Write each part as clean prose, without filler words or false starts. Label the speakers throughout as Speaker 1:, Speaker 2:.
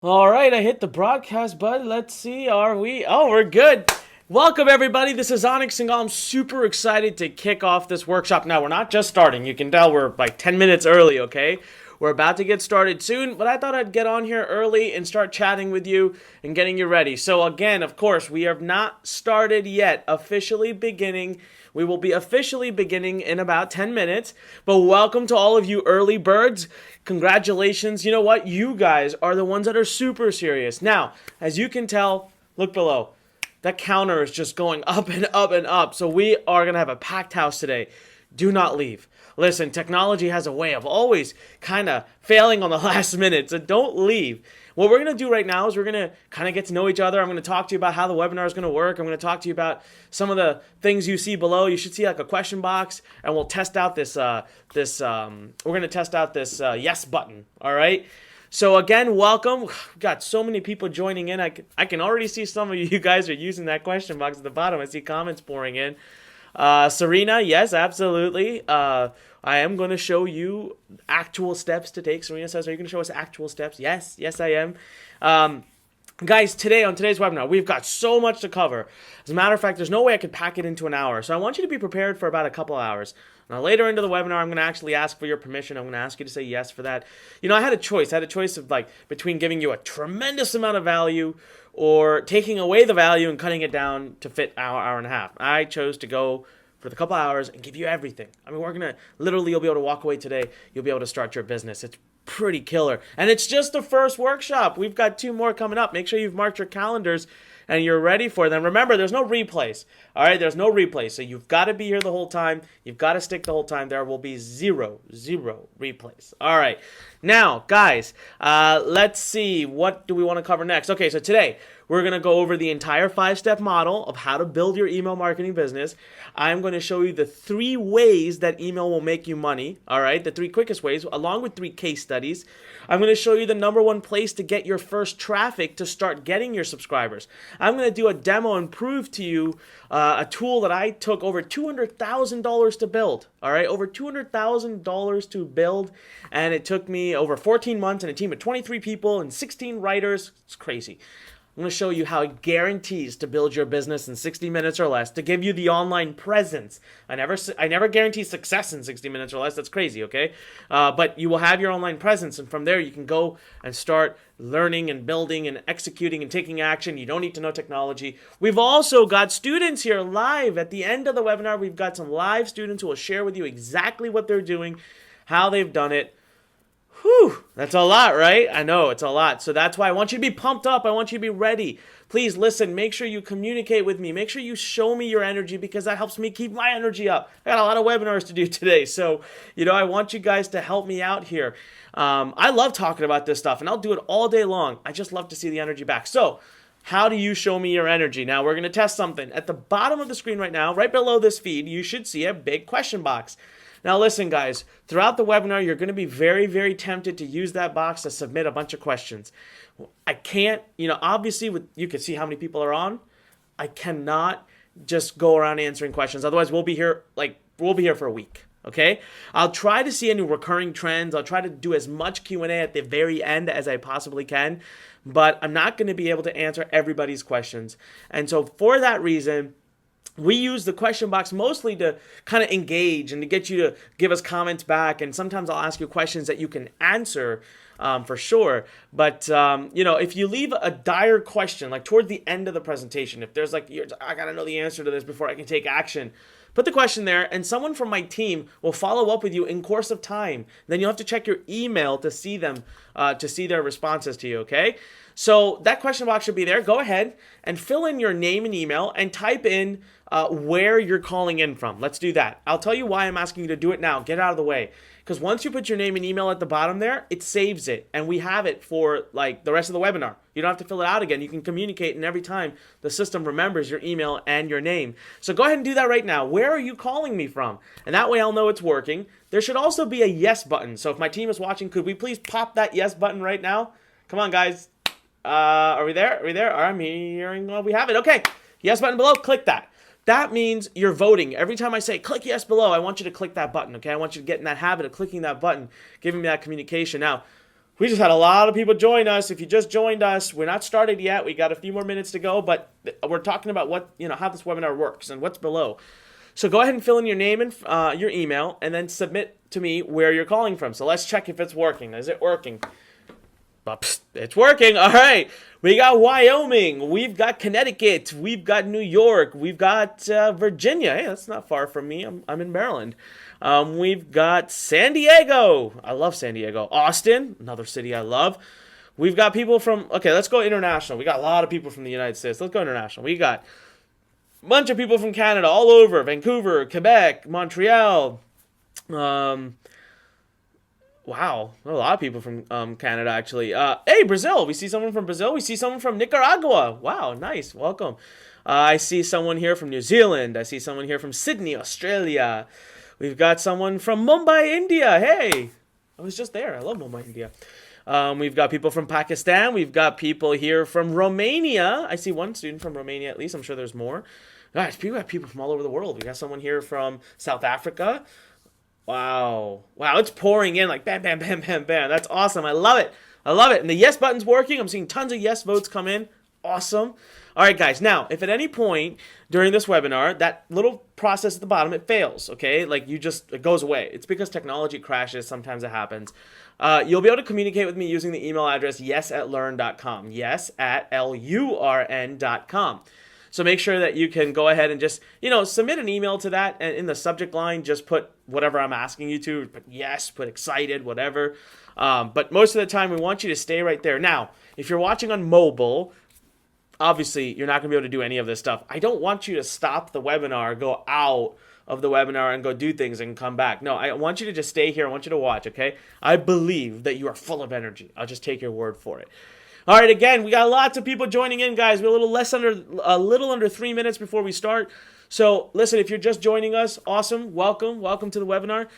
Speaker 1: All right, I hit the broadcast button. Let's see, are we? Oh, we're good. Welcome, everybody. This is Onyx Singal. I'm super excited to kick off this workshop. Now, we're not just starting. You can tell we're like 10 minutes early, okay? We're about to get started soon, but I thought I'd get on here early and start chatting with you and getting you ready. So, again, of course, we have not started yet, officially beginning. We will be officially beginning in about 10 minutes. But welcome to all of you early birds. Congratulations. You know what? You guys are the ones that are super serious. Now, as you can tell, look below. That counter is just going up and up and up. So we are going to have a packed house today. Do not leave. Listen, technology has a way of always kind of failing on the last minute, so don't leave. What we're going to do right now is we're going to kind of get to know each other. I'm going to talk to you about how the webinar is going to work. I'm going to talk to you about some of the things you see below. You should see like a question box, and we'll test out we're going to test out this yes button, all right? So again, welcome. We've got so many people joining in. I can already see some of you guys are using that question box at the bottom. I see comments pouring in. Serena, yes, absolutely. I am going to show you actual steps to take. Serena says, are you going to show us actual steps? Yes, yes, I am. Guys, today on today's webinar, we've got so much to cover. As a matter of fact, there's no way I could pack it into an hour. So I want you to be prepared for about a couple hours. Now, later into the webinar, I'm going to actually ask for your permission. I'm going to ask you to say yes for that. You know, I had a choice. I had a choice of like between giving you a tremendous amount of value or taking away the value and cutting it down to fit hour and a half. I chose to go for the couple hours and give you everything. I mean, we're going to literally, you'll be able to walk away today. You'll be able to start your business. It's pretty killer. And it's just the first workshop. We've got 2 more coming up. Make sure you've marked your calendars and you're ready for them. Remember, there's no replays. All right, there's no replays. So you've got to be here the whole time. You've got to stick the whole time. There will be zero replays. All right. Now, guys, let's see. What do we want to cover next? Okay, so today we're going to go over the entire 5-step model of how to build your email marketing business. I'm going to show you the 3 ways that email will make you money, all right? The 3 quickest ways, along with 3 case studies. I'm going to show you the #1 place to get your first traffic to start getting your subscribers. I'm going to do a demo and prove to you a tool that I took over $200,000 to build, all right? Over $200,000 to build, and it took me over 14 months and a team of 23 people and 16 writers. It's crazy. I'm going to show you how it guarantees to build your business in 60 minutes or less, to give you the online presence. I never guarantee success in 60 minutes or less. That's crazy, okay? But you will have your online presence, and from there you can go and start learning and building and executing and taking action. You don't need to know technology. We've also got students here live. At the end of the webinar, we've got some live students who will share with you exactly what they're doing, how they've done it. Whew, that's a lot, right? I know, it's a lot. So that's why I want you to be pumped up. I want you to be ready. Please listen, make sure you communicate with me. Make sure you show me your energy because that helps me keep my energy up. I got a lot of webinars to do today. So, I want you guys to help me out here. I love talking about this stuff and I'll do it all day long. I just love to see the energy back. So, how do you show me your energy? Now, we're going to test something. At the bottom of the screen right now, right below this feed, you should see a big question box. Now listen, guys, throughout the webinar, you're going to be very, very tempted to use that box to submit a bunch of questions. I can't, obviously you can see how many people are on. I cannot just go around answering questions. Otherwise, we'll be here for a week. Okay? I'll try to see any recurring trends. I'll try to do as much Q&A at the very end as I possibly can, but I'm not going to be able to answer everybody's questions. And so for that reason, we use the question box mostly to kind of engage and to get you to give us comments back. And sometimes I'll ask you questions that you can answer for sure. But, if you leave a dire question, like toward the end of the presentation, if there's like, I got to know the answer to this before I can take action, put the question there and someone from my team will follow up with you in course of time. Then you'll have to check your email to see them, to see their responses to you, okay? So that question box should be there. Go ahead and fill in your name and email and type in where you're calling in from. Let's do that. I'll tell you why I'm asking you to do it now. Get out of the way. Because once you put your name and email at the bottom there, it saves it. And we have it for like the rest of the webinar. You don't have to fill it out again. You can communicate, and every time the system remembers your email and your name. So go ahead and do that right now. Where are you calling me from? And that way I'll know it's working. There should also be a yes button. So if my team is watching, could we please pop that yes button right now? Come on, guys. Are we there? Are we there? I'm hearing, we have it. Okay. Yes button below. Click that. That means you're voting. Every time I say click yes below, I want you to click that button, okay? I want you to get in that habit of clicking that button, giving me that communication. Now, We just had a lot of people join us. If you just joined us, we're not started yet. We got a few more minutes to go, but we're talking about how this webinar works and what's below. So go ahead and fill in your name and your email, and then submit to me where you're calling from. So let's check if it's working. Is it working? It's working. All right. We got Wyoming. We've got Connecticut. We've got New York. We've got Virginia. Hey, that's not far from me. I'm in Maryland. We've got San Diego. I love San Diego. Austin, another city I love. We've got people from, okay, let's go international. We got a lot of people from the United States. Let's go international. We got a bunch of people from Canada all over. Vancouver, Quebec, Montreal. Wow, a lot of people from Canada, actually. Hey, Brazil. We see someone from Brazil. We see someone from Nicaragua. Wow, nice. Welcome. I see someone here from New Zealand. I see someone here from Sydney, Australia. We've got someone from Mumbai, India. Hey, I was just there. I love Mumbai, India. We've got people from Pakistan. We've got people here from Romania. I see one student from Romania, at least. I'm sure there's more. Guys, we got people from all over the world. We got someone here from South Africa. Wow, it's pouring in like bam, bam, bam, bam, bam. That's awesome. I love it. And the yes button's working. I'm seeing tons of yes votes come in. Awesome. All right, guys. Now, if at any point during this webinar, that little process at the bottom, it fails, okay? Like it goes away. It's because technology crashes. Sometimes it happens. You'll be able to communicate with me using the email address yes@learn.com. yes@lurn.com. So make sure that you can go ahead and just, submit an email to that, and in the subject line, just put whatever I'm asking you to. Put yes, put excited, whatever. But most of the time, we want you to stay right there. Now, if you're watching on mobile, obviously, you're not going to be able to do any of this stuff. I don't want you to stop the webinar, go out of the webinar, and go do things and come back. No, I want you to just stay here. I want you to watch, okay? I believe that you are full of energy. I'll just take your word for it. All right, again, we got lots of people joining in, guys. We're a little under 3 minutes before we start. So, listen, if you're just joining us, awesome. Welcome to the webinar.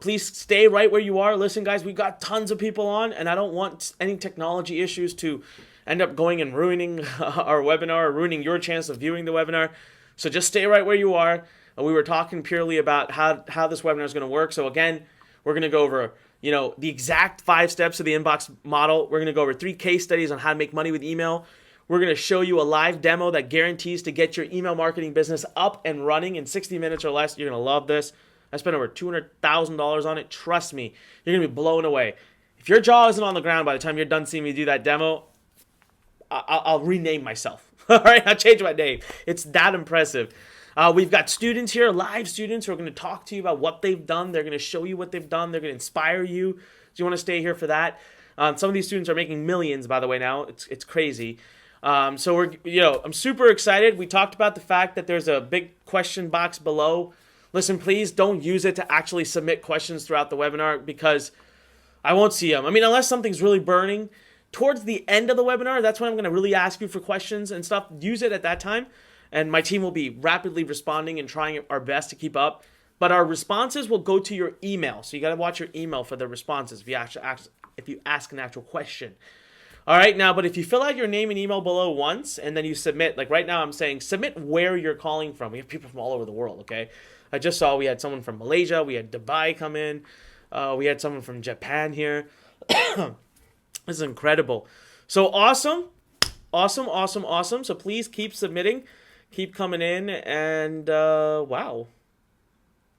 Speaker 1: Please stay right where you are. Listen, guys, we got tons of people on, and I don't want any technology issues to end up going and ruining our webinar or ruining your chance of viewing the webinar. So just stay right where you are. We were talking purely about how this webinar is going to work. So again, we're going to go over the exact 5 steps of the inbox model. We're going to go over 3 case studies on how to make money with email. We're going to show you a live demo that guarantees to get your email marketing business up and running in 60 minutes or less. You're going to love this. I spent over $200,000 on it. Trust me, you're going to be blown away. If your jaw isn't on the ground by the time you're done seeing me do that demo, I'll rename myself. All right, I'll change my name. It's that impressive. We've got students here, live students, who are going to talk to you about what they've done. They're going to show you what they've done. They're going to inspire you. So you want to stay here for that. Some of these students are making millions, by the way, now. It's crazy. So I'm super excited. We talked about the fact that there's a big question box below. Listen, please don't use it to actually submit questions throughout the webinar, because I won't see them. I mean, unless something's really burning. Towards the end of the webinar, that's when I'm going to really ask you for questions and stuff. Use it at that time, and my team will be rapidly responding and trying our best to keep up. But our responses will go to your email, so you got to watch your email for the responses if you ask an actual question. All right, now, but if you fill out your name and email below once, and then you submit, like right now I'm saying, submit where you're calling from. We have people from all over the world, okay? I just saw we had someone from Malaysia. We had Dubai come in. We had someone from Japan here. This is incredible. So awesome. So please keep submitting. Keep coming in. And wow.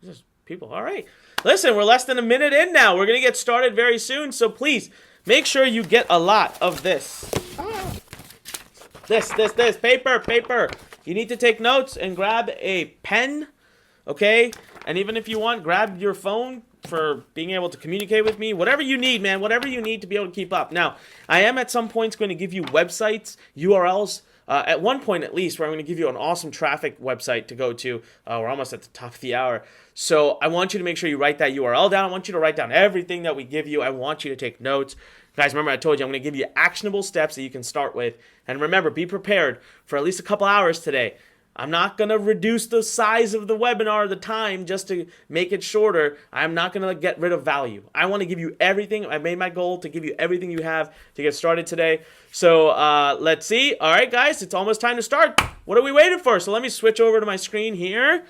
Speaker 1: Just people. All right. Listen, we're less than a minute in now. We're going to get started very soon. So please make sure you get a lot of this. This. Paper. You need to take notes and grab a pen. Okay? And even if you want, grab your phone for being able to communicate with me. Whatever you need, man. Whatever you need to be able to keep up. Now, I am at some points going to give you websites, URLs, at one point at least, where I'm going to give you an awesome traffic website to go to. We're almost at the top of the hour. So I want you to make sure you write that URL down. I want you to write down everything that we give you. I want you to take notes. Guys, remember I told you I'm going to give you actionable steps that you can start with. And remember, be prepared for at least a couple hours today. I'm not going to reduce the size of the webinar, the time, just to make it shorter. I'm not going to get rid of value. I want to give you everything. I made my goal to give you everything you have to get started today. So let's see. All right, guys, it's almost time to start. What are we waiting for? So let me switch over to my screen here.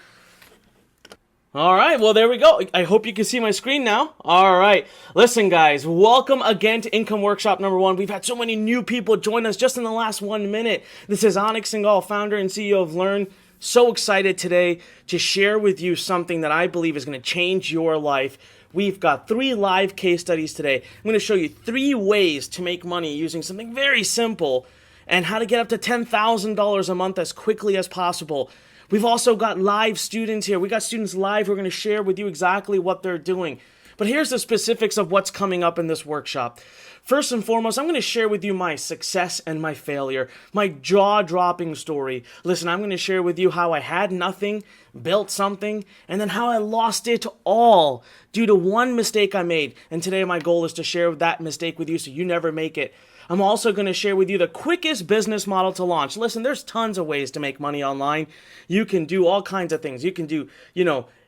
Speaker 1: All right, well, there we go. I hope you can see my screen now. All right, listen, guys, welcome again to Income Workshop number 1. We've had so many new people join us just in the last 1 minute. This is Anik Singhal, founder and CEO of Learn. So excited today to share with you something that I believe is going to change your life. We've got 3 live case studies today. I'm going to show you 3 ways to make money using something very simple and how to get up to $10,000 a month as quickly as possible. We've also got live students here. We got students live who are going to share with you exactly what they're doing. But here's the specifics of what's coming up in this workshop. First and foremost, I'm going to share with you my success and my failure, my jaw-dropping story. Listen, I'm going to share with you how I had nothing, built something, and then how I lost it all due to one mistake I made. And today my goal is to share that mistake with you so you never make it. I'm also going to share with you the quickest business model to launch. Listen, there's tons of ways to make money online. You can do all kinds of things. You can do,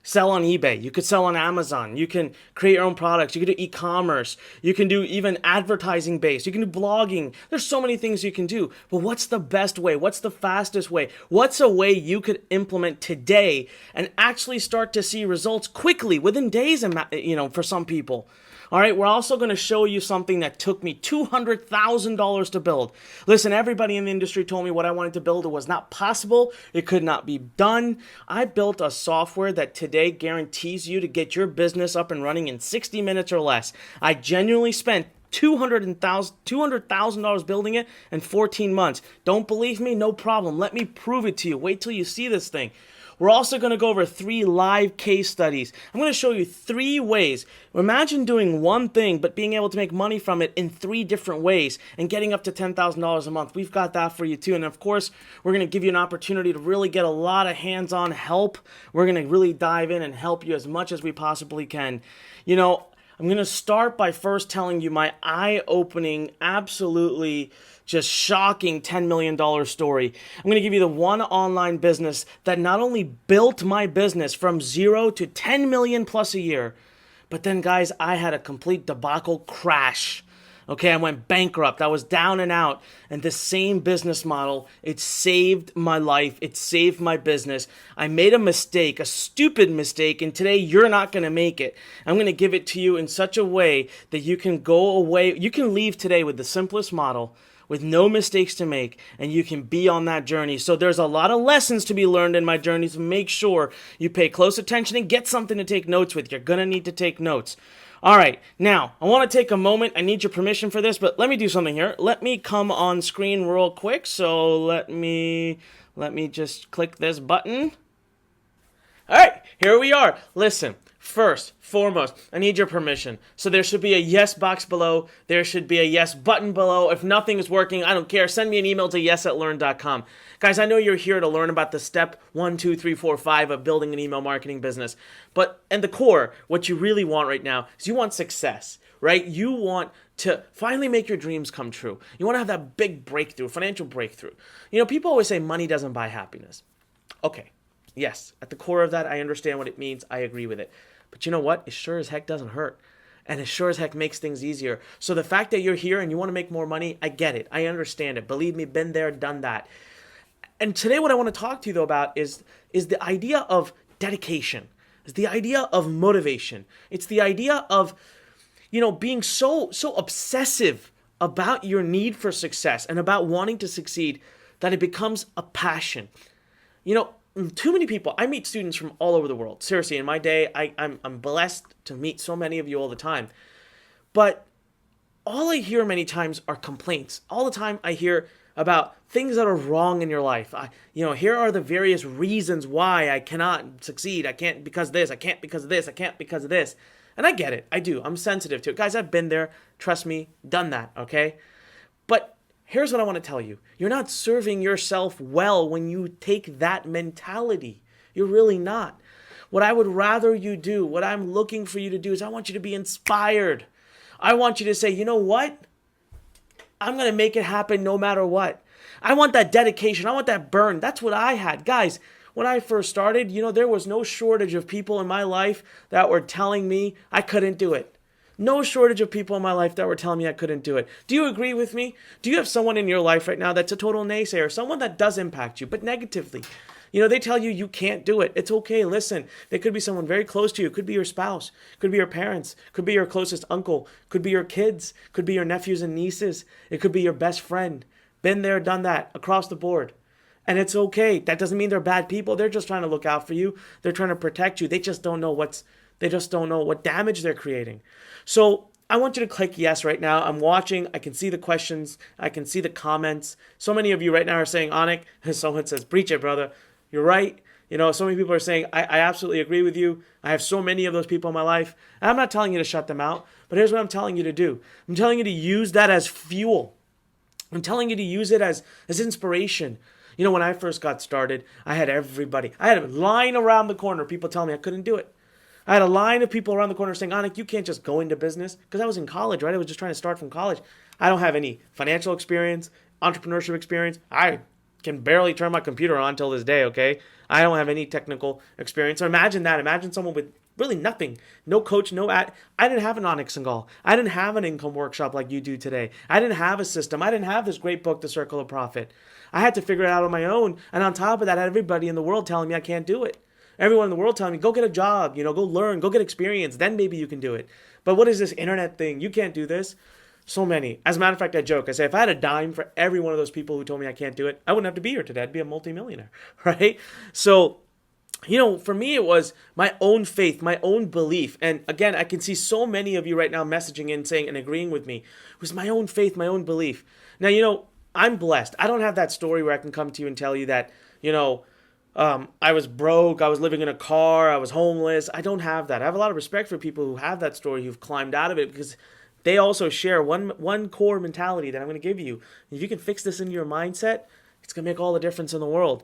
Speaker 1: sell on eBay. You could sell on Amazon. You can create your own products. You can do e-commerce. You can do even advertising based. You can do blogging. There's so many things you can do. But what's the best way? What's the fastest way? What's a way you could implement today and actually start to see results quickly within days, for some people? All right, we're also going to show you something that took me $200,000 to build. Listen, everybody in the industry told me what I wanted to build. It was not possible. It could not be done. I built a software that today guarantees you to get your business up and running in 60 minutes or less. I genuinely spent $200,000 building it in 14 months. Don't believe me? No problem. Let me prove it to you. Wait till you see this thing. We're also going to go over 3 live case studies. I'm going to show you 3 ways. Imagine doing one thing, but being able to make money from it in 3 different ways and getting up to $10,000 a month. We've got that for you too. And of course, we're going to give you an opportunity to really get a lot of hands-on help. We're going to really dive in and help you as much as we possibly can. I'm going to start by first telling you my eye-opening, absolutely just shocking $10 million story. I'm going to give you the one online business that not only built my business from 0 to 10 million plus a year, but then guys, I had a complete debacle crash. Okay, I went bankrupt. I was down and out. And the same business model, it saved my life. It saved my business. I made a mistake, a stupid mistake, and today you're not going to make it. I'm going to give it to you in such a way that you can go away. You can leave today with the simplest model, with no mistakes to make, and you can be on that journey. So there's a lot of lessons to be learned in my journey, so make sure you pay close attention and get something to take notes with. You're going to need to take notes. All right, now, I want to take a moment. I need your permission for this, but let me do something here. Let me come on screen real quick. So let me just click this button. All right, here we are. Listen, first, foremost, I need your permission. So there should be a yes box below. There should be a yes button below. If nothing is working, I don't care. Send me an email to yes@learn.com. Guys, I know you're here to learn about the step 1, 2, 3, 4, 5 of building an email marketing business. But at the core, what you really want right now is you want success, right? You want to finally make your dreams come true. You want to have that big breakthrough, financial breakthrough. People always say money doesn't buy happiness. Okay. Yes, at the core of that, I understand what it means. I agree with it. But you know what? It sure as heck doesn't hurt. And it sure as heck makes things easier. So the fact that you're here and you want to make more money, I get it. I understand it. Believe me, been there, done that. And today what I want to talk to you though about is the idea of dedication. It's the idea of motivation. It's the idea of, being so obsessive about your need for success and about wanting to succeed that it becomes a passion. Too many people, I meet students from all over the world. Seriously, in my day, I'm blessed to meet so many of you all the time. But all I hear many times are complaints. All the time I hear about things that are wrong in your life. Here are the various reasons why I cannot succeed. I can't because of this. I can't because of this. I can't because of this. And I get it. I do. I'm sensitive to it. Guys, I've been there. Trust me. Done that. Okay? But here's what I want to tell you. You're not serving yourself well when you take that mentality. You're really not. What I would rather you do, what I'm looking for you to do is I want you to be inspired. I want you to say, you know what? I'm going to make it happen no matter what. I want that dedication. I want that burn. That's what I had. Guys, when I first started, there was no shortage of people in my life that were telling me I couldn't do it. No shortage of people in my life that were telling me I couldn't do it. Do you agree with me? Do you have someone in your life right now that's a total naysayer, someone that does impact you, but negatively? They tell you can't do it. It's okay. Listen, they could be someone very close to you. It could be your spouse, could be your parents, could be your closest uncle, could be your kids, could be your nephews and nieces. It could be your best friend. Been there, done that, across the board. And it's okay. That doesn't mean they're bad people. They're just trying to look out for you. They're trying to protect you. They just don't know what damage they're creating. So I want you to click yes right now. I'm watching. I can see the questions. I can see the comments. So many of you right now are saying, Anik, someone says, preach it, brother. You're right. So many people are saying, I absolutely agree with you. I have so many of those people in my life. And I'm not telling you to shut them out, but here's what I'm telling you to do. I'm telling you to use that as fuel. I'm telling you to use it as inspiration. When I first got started, I had everybody. I had a line around the corner, people telling me I couldn't do it. I had a line of people around the corner saying, Anik, you can't just go into business. Because I was in college, right? I was just trying to start from college. I don't have any financial experience, entrepreneurship experience. I can barely turn my computer on till this day, okay? I don't have any technical experience. So imagine that. Imagine someone with really nothing. No coach, no ad. I didn't have an Anik Singhal. I didn't have an income workshop like you do today. I didn't have a system. I didn't have this great book, The Circle of Profit. I had to figure it out on my own. And on top of that, I had everybody in the world telling me I can't do it. Everyone in the world telling me, go get a job, go learn, go get experience, then maybe you can do it. But what is this internet thing? You can't do this. So many. As a matter of fact, I joke. I say, if I had a dime for every one of those people who told me I can't do it, I wouldn't have to be here today. I'd be a multimillionaire, right? So, for me, it was my own faith, my own belief. And again, I can see so many of you right now messaging in, saying and agreeing with me. It was my own faith, my own belief. Now, I'm blessed. I don't have that story where I can come to you and tell you that, I was broke, I was living in a car, I was homeless. I don't have that. I have a lot of respect for people who have that story, who've climbed out of it, because they also share one core mentality that I'm going to give you. If you can fix this into your mindset, it's going to make all the difference in the world.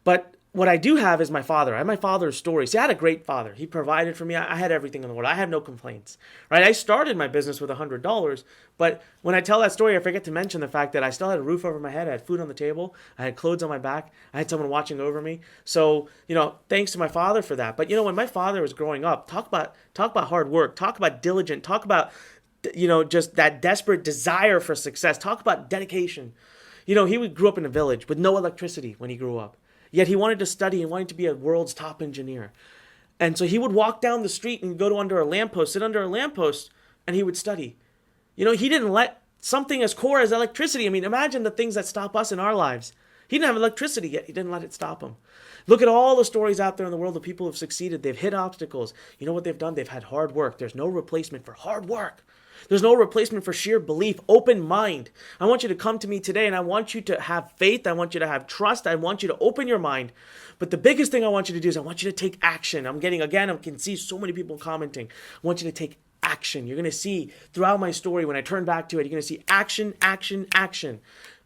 Speaker 1: But what I do have is my father. I have my father's story. See, I had a great father. He provided for me. I had everything in the world. I have no complaints, right? I started my business with $100, but when I tell that story, I forget to mention the fact that I still had a roof over my head. I had food on the table. I had clothes on my back. I had someone watching over me. So, thanks to my father for that. But, when my father was growing up, talk about hard work, talk about diligent, talk about, just that desperate desire for success, talk about dedication. He grew up in a village with no electricity when he grew up. Yet he wanted to study and wanted to be a world's top engineer. And so he would walk down the street and go to under a lamppost, sit under a lamppost, and he would study. He didn't let something as core as electricity. I mean, imagine the things that stop us in our lives. He didn't have electricity, yet he didn't let it stop him. Look at all the stories out there in the world of people who've succeeded. They've hit obstacles. You know what they've done? They've had hard work. There's no replacement for hard work. There's no replacement for sheer belief, open mind. I want you to come to me today, and I want you to have faith. I want you to have trust. I want you to open your mind. But the biggest thing I want you to do is I want you to take action. I can see so many people commenting. I want you to take action. You're going to see throughout my story, when I turn back to it, you're going to see action, action, action.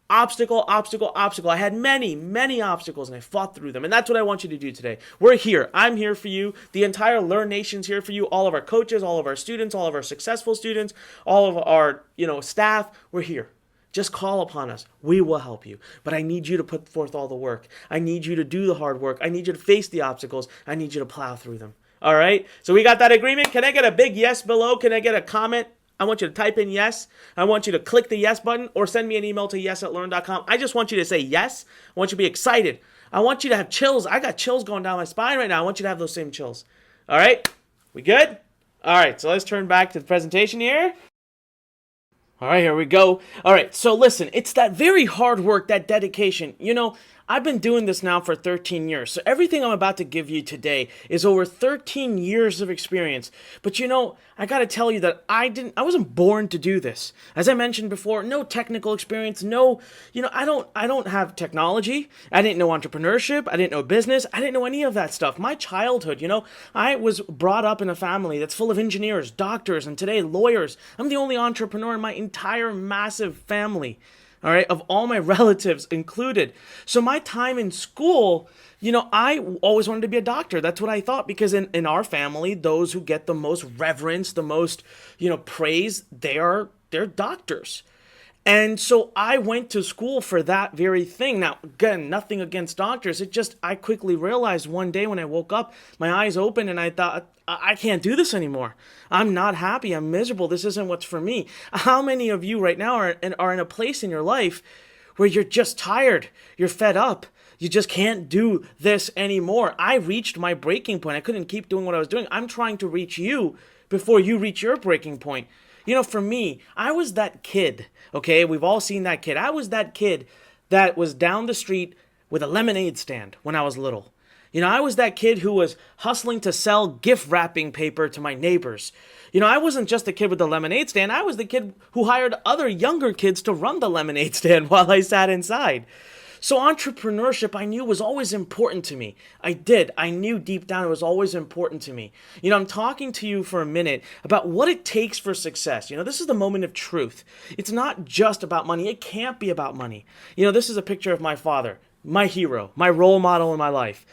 Speaker 1: Obstacle, obstacle, obstacle. I had many, many obstacles, and I fought through them. And that's what I want you to do today. We're here. I'm here for you. The entire Learn Nation's here for you. All of our coaches, all of our students, all of our successful students, all of our, staff. We're here. Just call upon us. We will help you. But I need you to put forth all the work. I need you to do the hard work. I need you to face the obstacles. I need you to plow through them. All right? So we got that agreement. Can I get a big yes below? Can I get a comment? I want you to type in yes. I want you to click the yes button or send me an email to yes@learn.com. I just want you to say yes. I want you to be excited. I want you to have chills. I got chills going down my spine right now. I want you to have those same chills. All right? We good? All right, so let's turn back to the presentation here. All right, here we go. All right, so listen, it's that very hard work, that dedication. I've been doing this now for 13 years. So everything I'm about to give you today is over 13 years of experience. But I got to tell you that I wasn't born to do this. As I mentioned before, no technical experience, I don't have technology. I didn't know entrepreneurship. I didn't know business. I didn't know any of that stuff. My childhood, I was brought up in a family that's full of engineers, doctors, and today lawyers. I'm the only entrepreneur in my entire massive family. All right, of all my relatives included. So my time in school, I always wanted to be a doctor. That's what I thought, because in our family, those who get the most reverence, the most, praise, they're doctors. And so I went to school for that very thing. Now, again, nothing against doctors. I quickly realized one day when I woke up, my eyes opened and I thought, I can't do this anymore. I'm not happy. I'm miserable. This isn't what's for me. How many of you right now are in a place in your life where you're just tired? You're fed up. You just can't do this anymore. I reached my breaking point. I couldn't keep doing what I was doing. I'm trying to reach you before you reach your breaking point. For me, I was that kid, okay? We've all seen that kid. I was that kid that was down the street with a lemonade stand when I was little. I was that kid who was hustling to sell gift wrapping paper to my neighbors. I wasn't just the kid with the lemonade stand. I was the kid who hired other younger kids to run the lemonade stand while I sat inside. So entrepreneurship, I knew, was always important to me. I knew deep down it was always important to me. I'm talking to you for a minute about what it takes for success. This is the moment of truth. It's not just about money. It can't be about money. This is a picture of my father, my hero, my role model in my life.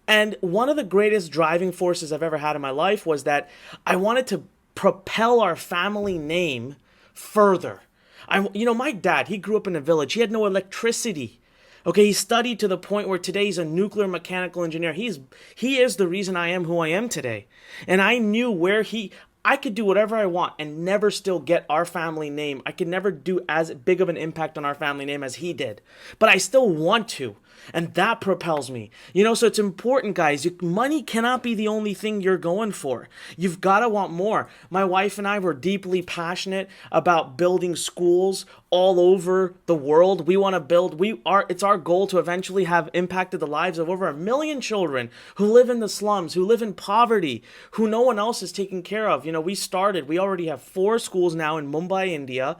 Speaker 1: And one of the greatest driving forces I've ever had in my life was that I wanted to propel our family name further. My dad, he grew up in a village. He had no electricity. Okay, he studied to the point where today he's a nuclear mechanical engineer. He is the reason I am who I am today. And I knew I could do whatever I want and never still get our family name. I could never do as big of an impact on our family name as he did. But I still want to. And that propels me. So it's important, guys. Money cannot be the only thing you're going for. You've got to want more. My wife and I were deeply passionate about building schools all over the world. We want to it's our goal to eventually have impacted the lives of over 1 million children who live in the slums, who live in poverty, who no one else is taking care of. We already have 4 schools now in Mumbai, India.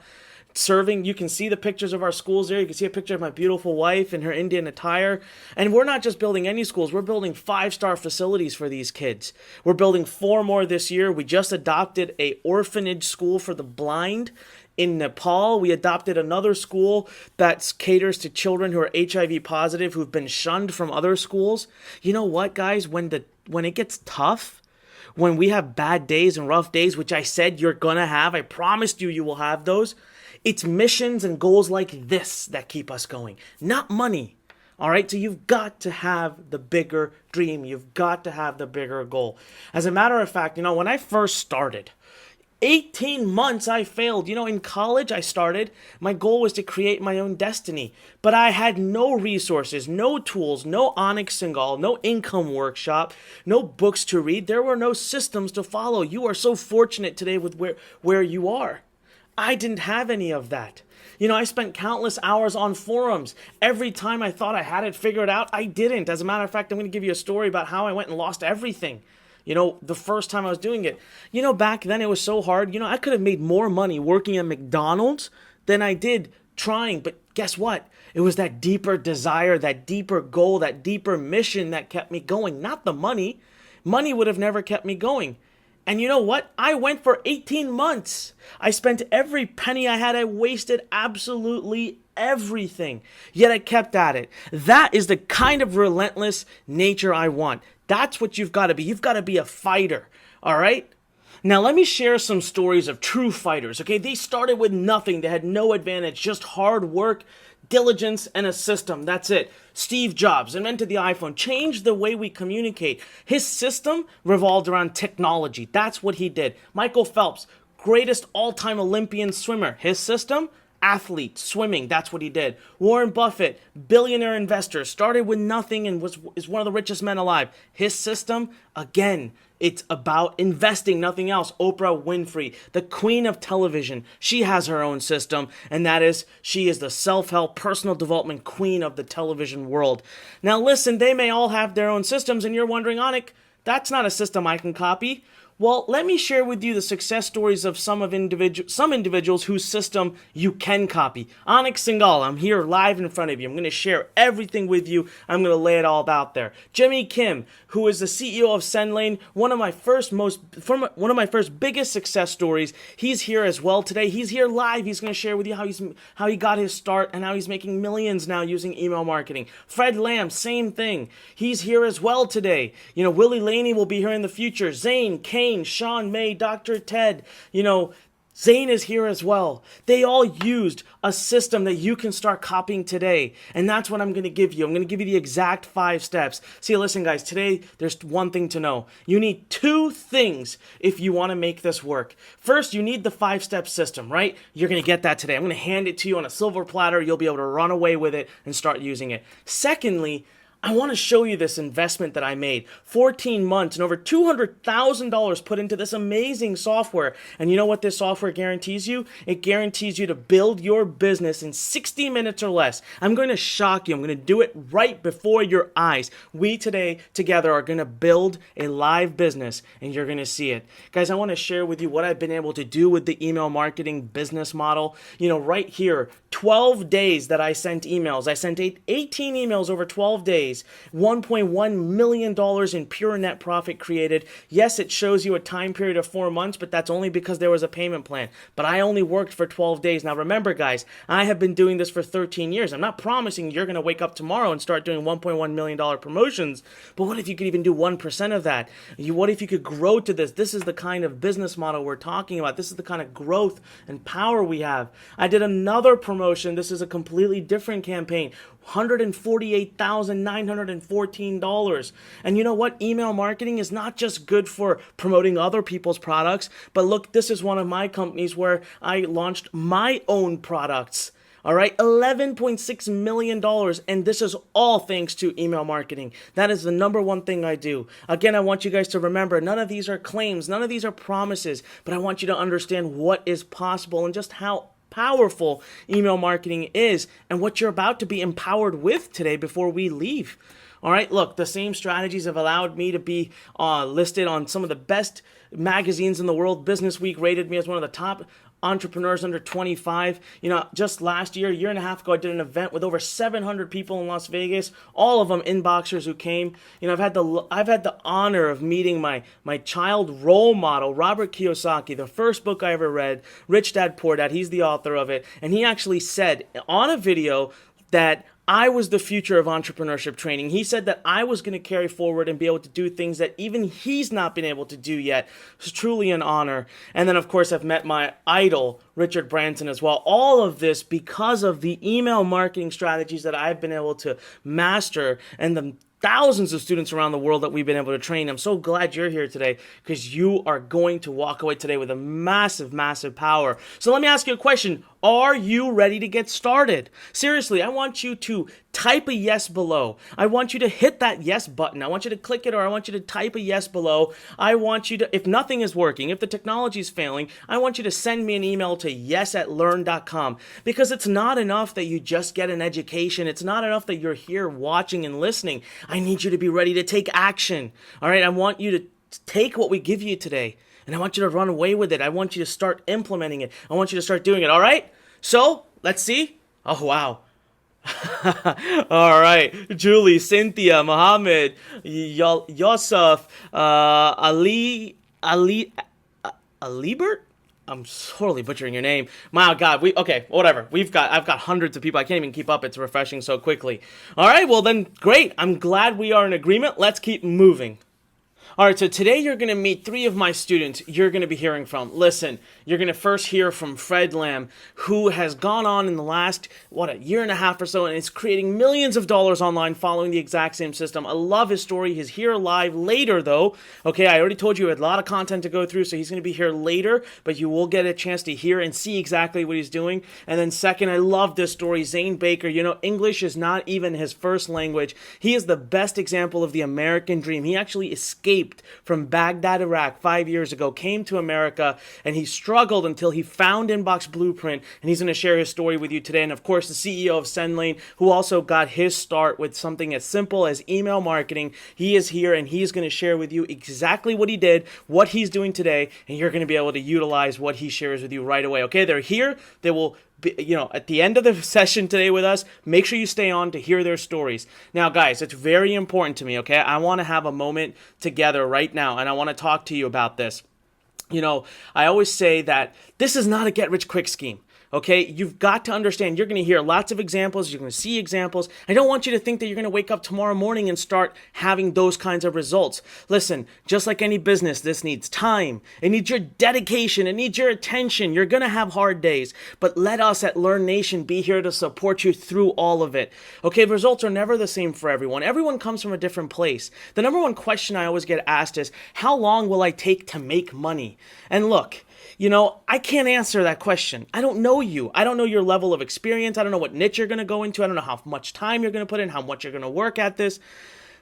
Speaker 1: Serving, you can see the pictures of our schools there. You can see a picture of my beautiful wife in her Indian attire. And we're not just building any schools. We're building 5-star facilities for these kids. We're building 4 more this year. We just adopted a orphanage school for the blind in Nepal. We adopted another school that caters to children who are HIV positive, who've been shunned from other schools. You know what, guys? When it gets tough, when we have bad days and rough days, which I said you're gonna have, I promised you will have those. It's missions and goals like this that keep us going, not money. All right, so you've got to have the bigger dream. You've got to have the bigger goal. As a matter of fact, when I first started, 18 months I failed. In college I started. My goal was to create my own destiny. But I had no resources, no tools, no Onyx Singal, no income workshop, no books to read. There were no systems to follow. You are so fortunate today with where you are. I didn't have any of that. I spent countless hours on forums. Every time I thought I had it figured out, I didn't. As a matter of fact, I'm going to give you a story about how I went and lost everything. The first time I was doing it. Back then it was so hard. I could have made more money working at McDonald's than I did trying. But guess what? It was that deeper desire, that deeper goal, that deeper mission that kept me going, not the money. Money would have never kept me going. And you know what? I went for 18 months. I spent every penny I had. I wasted absolutely everything. Yet I kept at it. That is the kind of relentless nature I want. That's what you've got to be. You've got to be a fighter. All right? Now, let me share some stories of true fighters. Okay? They started with nothing. They had no advantage, just hard work, diligence, and a system. That's it. Steve Jobs invented the iPhone, changed the way we communicate. His system revolved around technology. That's what he did. Michael Phelps, greatest all-time Olympian swimmer. His system? Athlete, swimming. That's what he did. Warren Buffett, billionaire investor, started with nothing and is one of the richest men alive. His system? Again, it's about investing, nothing else. Oprah Winfrey, the queen of television, she has her own system, and that is, she is the self-help, personal development queen of the television world. Now listen, they may all have their own systems, and you're wondering, Anik, that's not a system I can copy. Well, let me share with you the success stories of some individuals whose system you can copy. Onyx Singal, I'm here live in front of you. I'm going to share everything with you. I'm going to lay it all out there. Jimmy Kim, who is the CEO of Senlane, one of my first biggest success stories. He's here as well today. He's here live. He's going to share with you how he got his start and how he's making millions now using email marketing. Fred Lamb, same thing. He's here as well today. Willie Laney will be here in the future. Zane, Kane, Sean May, Dr. Ted, Zane is here as well. They all used a system that you can start copying today. And that's what I'm going to give you. I'm going to give you the exact 5 steps. See, listen, guys, today there's one thing to know. You need 2 things if you want to make this work. First, you need the 5-step system, right? You're going to get that today. I'm going to hand it to you on a silver platter. You'll be able to run away with it and start using it. Secondly, I want to show you this investment that I made. 14 months and over $200,000 put into this amazing software. And you know what this software guarantees you? It guarantees you to build your business in 60 minutes or less. I'm going to shock you. I'm going to do it right before your eyes. We today together are going to build a live business and you're going to see it. Guys, I want to share with you what I've been able to do with the email marketing business model. Right here, 12 days that I sent emails. I sent 18 emails over 12 days. $1.1 million in pure net profit created. Yes, it shows you a time period of 4 months, but that's only because there was a payment plan. But I only worked for 12 days. Now remember, guys, I have been doing this for 13 years. I'm not promising you're going to wake up tomorrow and start doing $1.1 million promotions, but what if you could even do 1% of that? What if you could grow to this? This is the kind of business model we're talking about. This is the kind of growth and power we have. I did another promotion. This is a completely different campaign. $148,914. And you know what? Email marketing is not just good for promoting other people's products, but look, this is one of my companies where I launched my own products. All right, $11.6 million, and this is all thanks to email marketing. That is the number one thing I do. Again, I want you guys to remember, none of these are claims, none of these are promises, but I want you to understand what is possible and just how powerful email marketing is and what you're about to be empowered with today before we leave. All right, look, the same strategies have allowed me to be listed on some of the best magazines in the world. Business Week rated me as one of the top entrepreneurs under 25. Just last year, a year and a half ago, I did an event with over 700 people in Las Vegas, all of them inboxers who came. I've had the honor of meeting my child role model, Robert Kiyosaki, the first book I ever read, Rich Dad Poor Dad. He's the author of it. And he actually said on a video that I was the future of entrepreneurship training. He said that I was going to carry forward and be able to do things that even he's not been able to do yet. It's truly an honor. And then, of course, I've met my idol, Richard Branson, as well. All of this because of the email marketing strategies that I've been able to master and the thousands of students around the world that we've been able to train. I'm so glad you're here today because you are going to walk away today with a massive, massive power. So let me ask you a question. Are you ready to get started? Seriously, I want you to type a yes below. I want you to hit that yes button. I want you to click it or I want you to type a yes below. I want you to, if nothing is working, if the technology is failing, I want you to send me an email to yes@learn.com because it's not enough that you just get an education. It's not enough that you're here watching and listening. I need you to be ready to take action. All right, I want you to take what we give you today. And I want you to run away with it. I want you to start implementing it. I want you to start doing it, all right? So, let's see. Oh, wow. All right. Julie, Cynthia, Mohammed, Yosef, Alibert? I'm totally butchering your name. My God, whatever. I've got hundreds of people. I can't even keep up. It's refreshing so quickly. All right, well then, great. I'm glad we are in agreement. Let's keep moving. All right, so today you're going to meet 3 of my students you're going to be hearing from. Listen, you're going to first hear from Fred Lamb, who has gone on in the last, a year and a half or so, and is creating millions of dollars online following the exact same system. I love his story. He's here live later, though. Okay, I already told you we had a lot of content to go through, so he's going to be here later, but you will get a chance to hear and see exactly what he's doing. And then second, I love this story, Zane Baker. English is not even his first language. He is the best example of the American dream. He actually escaped from Baghdad, Iraq 5 years ago, came to America, and he struggled until he found Inbox Blueprint, and he's going to share his story with you today. And of course, the CEO of SendLane, who also got his start with something as simple as email marketing. He is here, and he's going to share with you exactly what he did, what he's doing today, and you're going to be able to utilize what he shares with you right away. Okay, they're here. They will at the end of the session today with us, make sure you stay on to hear their stories. Now, guys, it's very important to me, okay? I want to have a moment together right now, and I want to talk to you about this. I always say that this is not a get-rich-quick scheme. Okay, you've got to understand, you're going to hear lots of examples, you're going to see examples. I don't want you to think that you're going to wake up tomorrow morning and start having those kinds of results. Listen, just like any business, this needs time. It needs your dedication. It needs your attention. You're going to have hard days, but let us at Learn Nation be here to support you through all of it. Okay, results are never the same for everyone. Everyone comes from a different place. The number one question I always get asked is, how long will I take to make money? And look, I can't answer that question. I don't know you. I don't know your level of experience. I don't know what niche you're going to go into. I don't know how much time you're going to put in, how much you're going to work at this.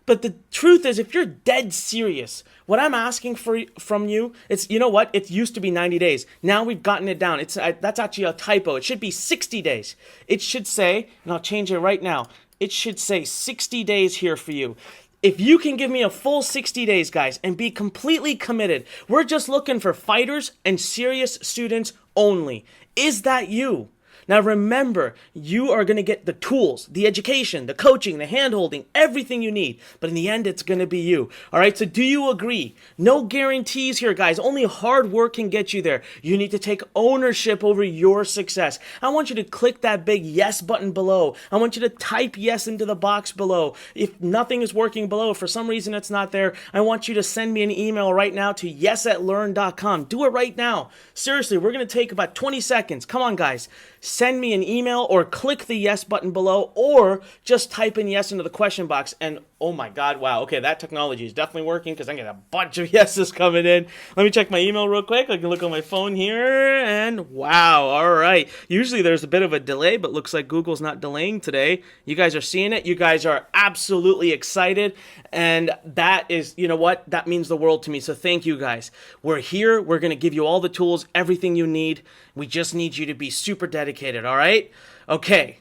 Speaker 1: But the truth is, if you're dead serious, what I'm asking from you, it's, you know what? It used to be 90 days. Now we've gotten it down. That's actually a typo. It should be 60 days. It should say, and I'll change it right now, it should say 60 days here for you. If you can give me a full 60 days, guys, and be completely committed, we're just looking for fighters and serious students only. Is that you? Now remember, you are going to get the tools, the education, the coaching, the hand-holding, everything you need. But in the end, it's going to be you. All right, so do you agree? No guarantees here, guys. Only hard work can get you there. You need to take ownership over your success. I want you to click that big yes button below. I want you to type yes into the box below. If nothing is working below, for some reason it's not there, I want you to send me an email right now to yes@learn.com. Do it right now. Seriously, we're going to take about 20 seconds. Come on, guys. Send me an email or click the yes button below, or just type in yes into the question box. And oh my God, wow. Okay, that technology is definitely working because I get a bunch of yeses coming in. Let me check my email real quick. I can look on my phone here and wow. All right. Usually there's a bit of a delay, but looks like Google's not delaying today. You guys are seeing it. You guys are absolutely excited. And that is, you know what? That means the world to me. So thank you guys. We're here. We're going to give you all the tools, everything you need. We just need you to be super dedicated. All right. Okay.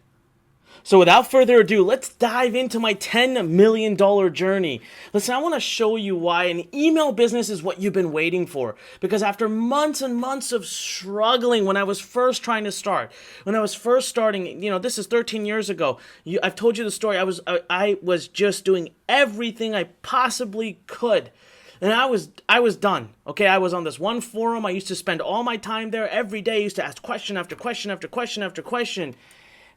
Speaker 1: So without further ado, let's dive into my $10 million journey. Listen, I want to show you why an email business is what you've been waiting for. Because after months and months of struggling when I was first trying to start, when I was first starting, this is 13 years ago. I've told you the story. I was just doing everything I possibly could. And I was done. Okay, I was on this one forum. I used to spend all my time there every day. I used to ask question after question after question after question.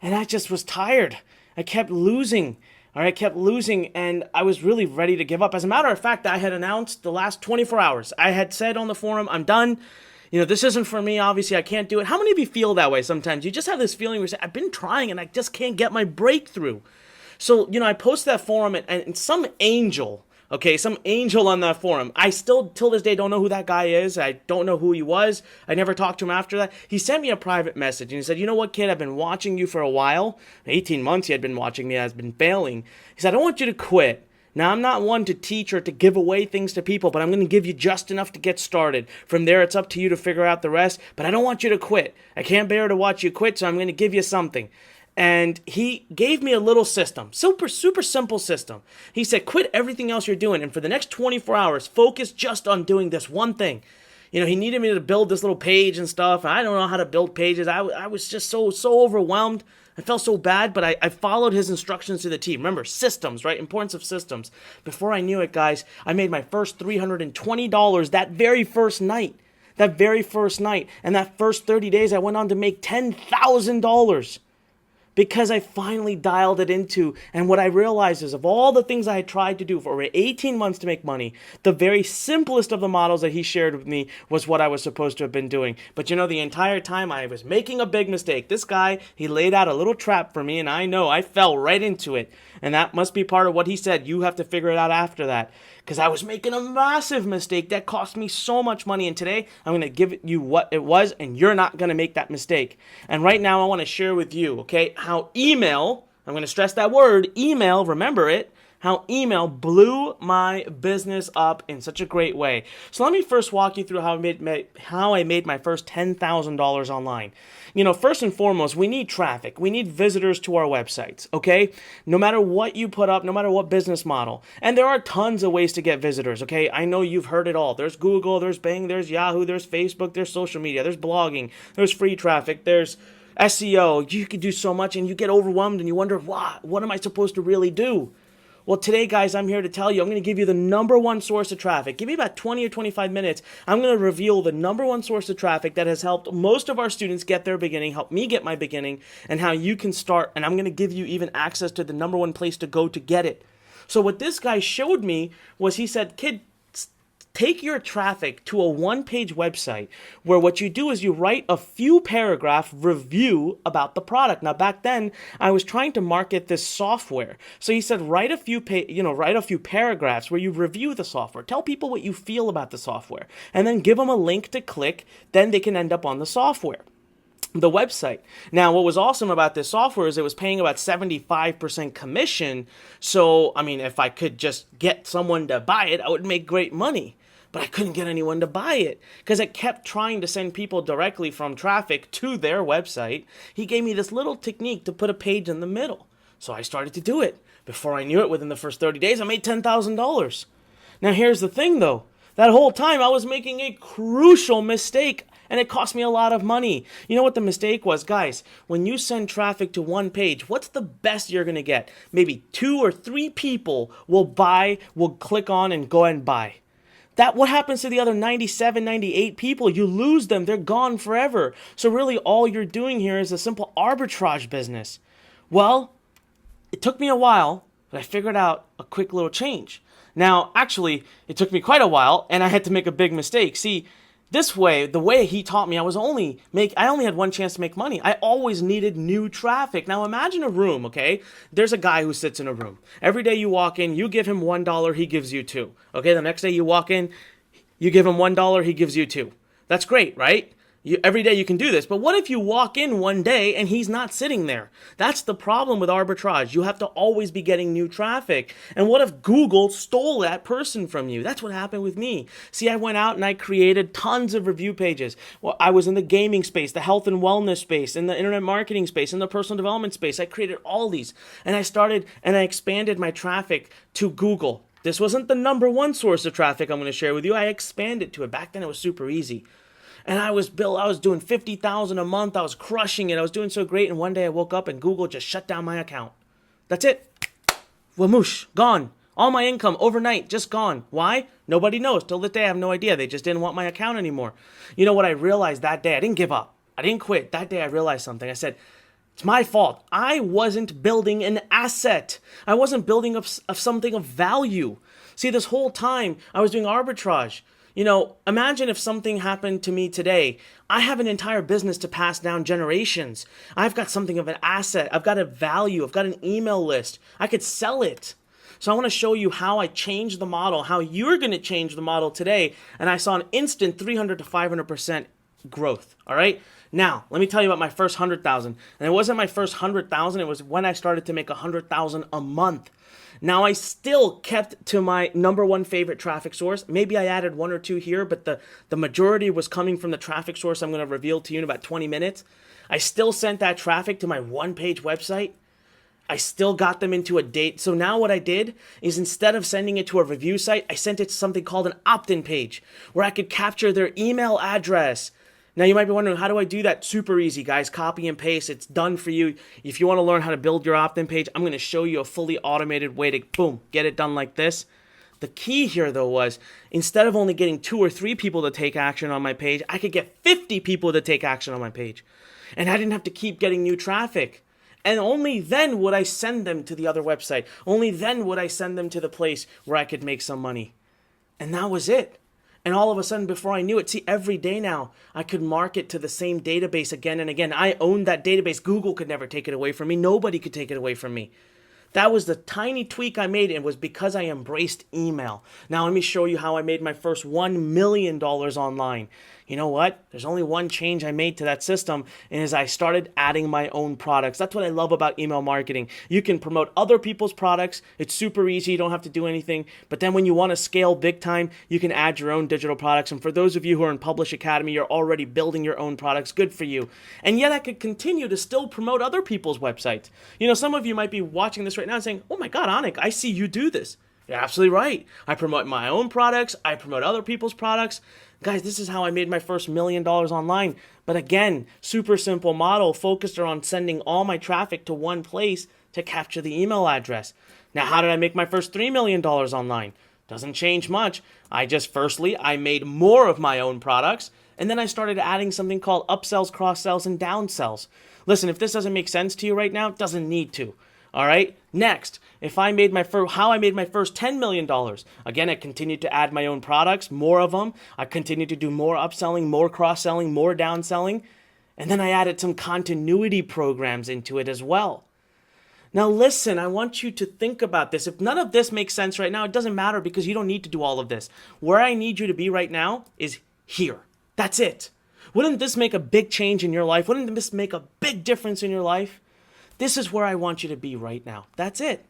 Speaker 1: And I just was tired. I kept losing. All right, I kept losing, and I was really ready to give up. As a matter of fact, I had announced the last 24 hours. I had said on the forum, I'm done. This isn't for me. Obviously, I can't do it. How many of you feel that way sometimes? You just have this feeling where you say, I've been trying, and I just can't get my breakthrough. So, I posted that forum, and some angel on that forum. I still, till this day, don't know who that guy is. I don't know who he was. I never talked to him after that. He sent me a private message, and he said, you know what, kid? I've been watching you for a while. 18 months he had been watching me. I've been failing. He said, I don't want you to quit. Now, I'm not one to teach or to give away things to people, but I'm going to give you just enough to get started. From there, it's up to you to figure out the rest, but I don't want you to quit. I can't bear to watch you quit, so I'm going to give you something. And he gave me a little system, super simple system. He said, quit everything else you're doing, and for the next 24 hours, focus just on doing this one thing. He needed me to build this little page and stuff. I don't know how to build pages. I was just so overwhelmed. I felt so bad, but I followed his instructions to the T. Remember, systems, right? Importance of systems. Before I knew it, guys, I made my first $320 that very first night. And that first 30 days, I went on to make $10,000. Because I finally dialed it into, and what I realized is of all the things I had tried to do for over 18 months to make money, the very simplest of the models that he shared with me was what I was supposed to have been doing. But the entire time I was making a big mistake. This guy, he laid out a little trap for me, and I know I fell right into it. And that must be part of what he said. You have to figure it out after that. Because I was making a massive mistake that cost me so much money. And today, I'm going to give you what it was, and you're not going to make that mistake. And right now, I want to share with you, okay, how email, I'm going to stress that word, email, remember it, how email blew my business up in such a great way. So let me first walk you through how I made my first $10,000 online. First and foremost, we need traffic. We need visitors to our websites, okay? No matter what you put up, no matter what business model. And there are tons of ways to get visitors, okay? I know you've heard it all. There's Google, there's Bing, there's Yahoo, there's Facebook, there's social media, there's blogging, there's free traffic, there's SEO. You could do so much, and you get overwhelmed, and you wonder, what am I supposed to really do? Well, today, guys, I'm here to tell you, I'm going to give you the number one source of traffic. Give me about 20 or 25 minutes. I'm going to reveal the number one source of traffic that has helped most of our students get their beginning, help me get my beginning, and how you can start. And I'm going to give you even access to the number one place to go to get it. So what this guy showed me was he said, kid, Take your traffic to a one-page website where what you do is you write a few paragraph review about the product. Now, back then, I was trying to market this software. So he said, write a few paragraphs where you review the software. Tell people what you feel about the software, and then give them a link to click. Then they can end up on the software. The website. Now, what was awesome about this software is it was paying about 75% commission. So, I mean, if I could just get someone to buy it, I would make great money. But I couldn't get anyone to buy it because it kept trying to send people directly from traffic to their website. He gave me this little technique to put a page in the middle. So I started to do it. Before I knew it, within the first 30 days, I made $10,000. Now, here's the thing, though. That whole time, I was making a crucial mistake. And it cost me a lot of money. You know what the mistake was? Guys, when you send traffic to one page, what's the best you're going to get? Maybe 2 or 3 people will click on and go and buy. What happens to the other 97, 98 people? You lose them. They're gone forever. So really all you're doing here is a simple arbitrage business. Well, it took me a while, but I figured out a quick little change. Now, actually, it took me quite a while, and I had to make a big mistake. See, this way, the way he taught me, I only had one chance to make money. I always needed new traffic. Now imagine a room, okay? There's a guy who sits in a room. Every day you walk in, you give him $1, he gives you $2. Okay, the next day you walk in, you give him $1, he gives you $2. That's great, right? Every day you can do this, but what if you walk in one day and he's not sitting there? That's the problem with arbitrage. You have to always be getting new traffic. And what if Google stole that person from you? That's what happened with me. See, I went out and I created tons of review pages. Well, I was in the gaming space, the health and wellness space, in the internet marketing space, in the personal development space. I created all these, and I expanded my traffic to Google. This wasn't the number one source of traffic I'm going to share with you. I expanded to it. Back then it was super easy. And I was doing $50,000 a month. I was crushing it. I was doing so great. And one day I woke up and Google just shut down my account. That's it. Whamoosh, gone. All my income overnight, just gone. Why? Nobody knows. Till this day, I have no idea. They just didn't want my account anymore. You know what I realized that day? I didn't give up. I didn't quit. That day I realized something. I said, it's my fault. I wasn't building an asset. I wasn't building up something of value. See, this whole time I was doing arbitrage. You know, imagine if something happened to me today. I have an entire business to pass down generations. I've got something of an asset. I've got a value. I've got an email list. I could sell it. So I want to show you how I changed the model, how you're going to change the model today. And I saw an instant 300 to 500% growth. All right. Now, let me tell you about my first 100,000. And it wasn't my first 100,000. It was when I started to make 100,000 a month. Now, I still kept to my number one favorite traffic source. Maybe I added 1 or 2 here, but the majority was coming from the traffic source I'm going to reveal to you in about 20 minutes. I still sent that traffic to my one-page website. I still got them into a date. So now what I did is instead of sending it to a review site, I sent it to something called an opt-in page where I could capture their email address. Now, you might be wondering, how do I do that? Super easy, guys. Copy and paste. It's done for you. If you want to learn how to build your opt-in page, I'm going to show you a fully automated way to, boom, get it done like this. The key here, though, was instead of only getting 2 or 3 people to take action on my page, I could get 50 people to take action on my page. And I didn't have to keep getting new traffic. And only then would I send them to the other website. Only then would I send them to the place where I could make some money. And that was it. And all of a sudden, before I knew it, see, every day now, I could market to the same database again and again. I owned that database. Google could never take it away from me. Nobody could take it away from me. That was the tiny tweak I made, and it was because I embraced email. Now, let me show you how I made my first $1 million online. You know what? There's only one change I made to that system, and is I started adding my own products. That's what I love about email marketing. You can promote other people's products. It's super easy. You don't have to do anything. But then when you want to scale big time, you can add your own digital products. And for those of you who are in Publish Academy, you're already building your own products. Good for you. And yet I could continue to still promote other people's websites. You know, some of you might be watching this right now and saying, oh my God, Anik, I see you do this. You're absolutely right. I promote my own products. I promote other people's products. Guys, this is how I made my first $1 million online. But again, super simple model focused on sending all my traffic to one place to capture the email address. Now, how did I make my first $3 million online? Doesn't change much. Firstly, I made more of my own products, and then I started adding something called upsells, cross-sells, and downsells. Listen, if this doesn't make sense to you right now, it doesn't need to. All right. Next, if I made how I made my first $10 million. Again, I continued to add my own products, more of them. I continued to do more upselling, more cross-selling, more downselling. And then I added some continuity programs into it as well. Now listen, I want you to think about this. If none of this makes sense right now, it doesn't matter because you don't need to do all of this. Where I need you to be right now is here. That's it. Wouldn't this make a big change in your life? Wouldn't this make a big difference in your life? This is where I want you to be right now. That's it.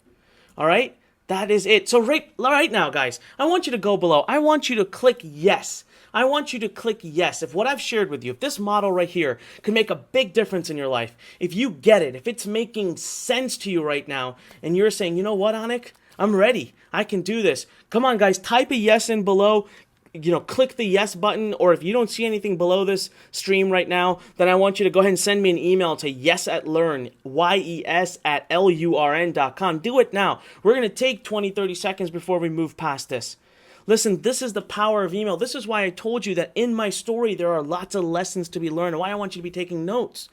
Speaker 1: All right? That is it. So right now, guys, I want you to go below. I want you to click yes. I want you to click yes. If what I've shared with you, if this model right here can make a big difference in your life, if you get it, if it's making sense to you right now, and you're saying, you know what, Anik? I'm ready. I can do this. Come on, guys, type a yes in below. Click the yes button, or if you don't see anything below this stream right now, then I want you to go ahead and send me an email to yes@learn, yes@lurn.com. Do it now. We're going to take 20, 30 seconds before we move past this. Listen, this is the power of email. This is why I told you that in my story, there are lots of lessons to be learned, and why I want you to be taking notes.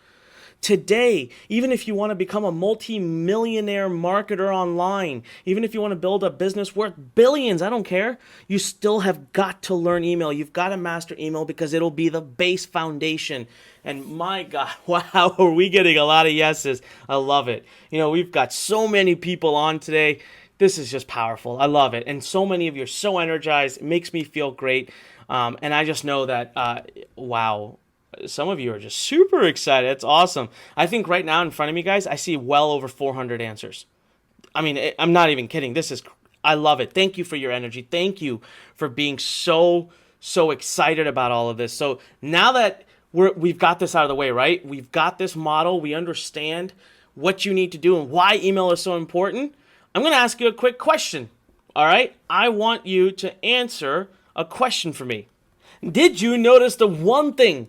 Speaker 1: Today, even if you want to become a multi-millionaire marketer online, even if you want to build a business worth billions, I don't care, you still have got to learn email. You've got to master email because it'll be the base foundation. And my God, wow, are we getting a lot of yeses. I love it. We've got so many people on today. This is just powerful. I love it. And so many of you are so energized. It makes me feel great. And I just know that, wow, some of you are just super excited. It's awesome. I think right now in front of me, guys, I see well over 400 answers. I mean, I'm not even kidding. I love it. Thank you for your energy. Thank you for being so excited about all of this. So now that we've got this out of the way, right? We've got this model. We understand what you need to do and why email is so important. I'm going to ask you a quick question. All right? I want you to answer a question for me. Did you notice the one thing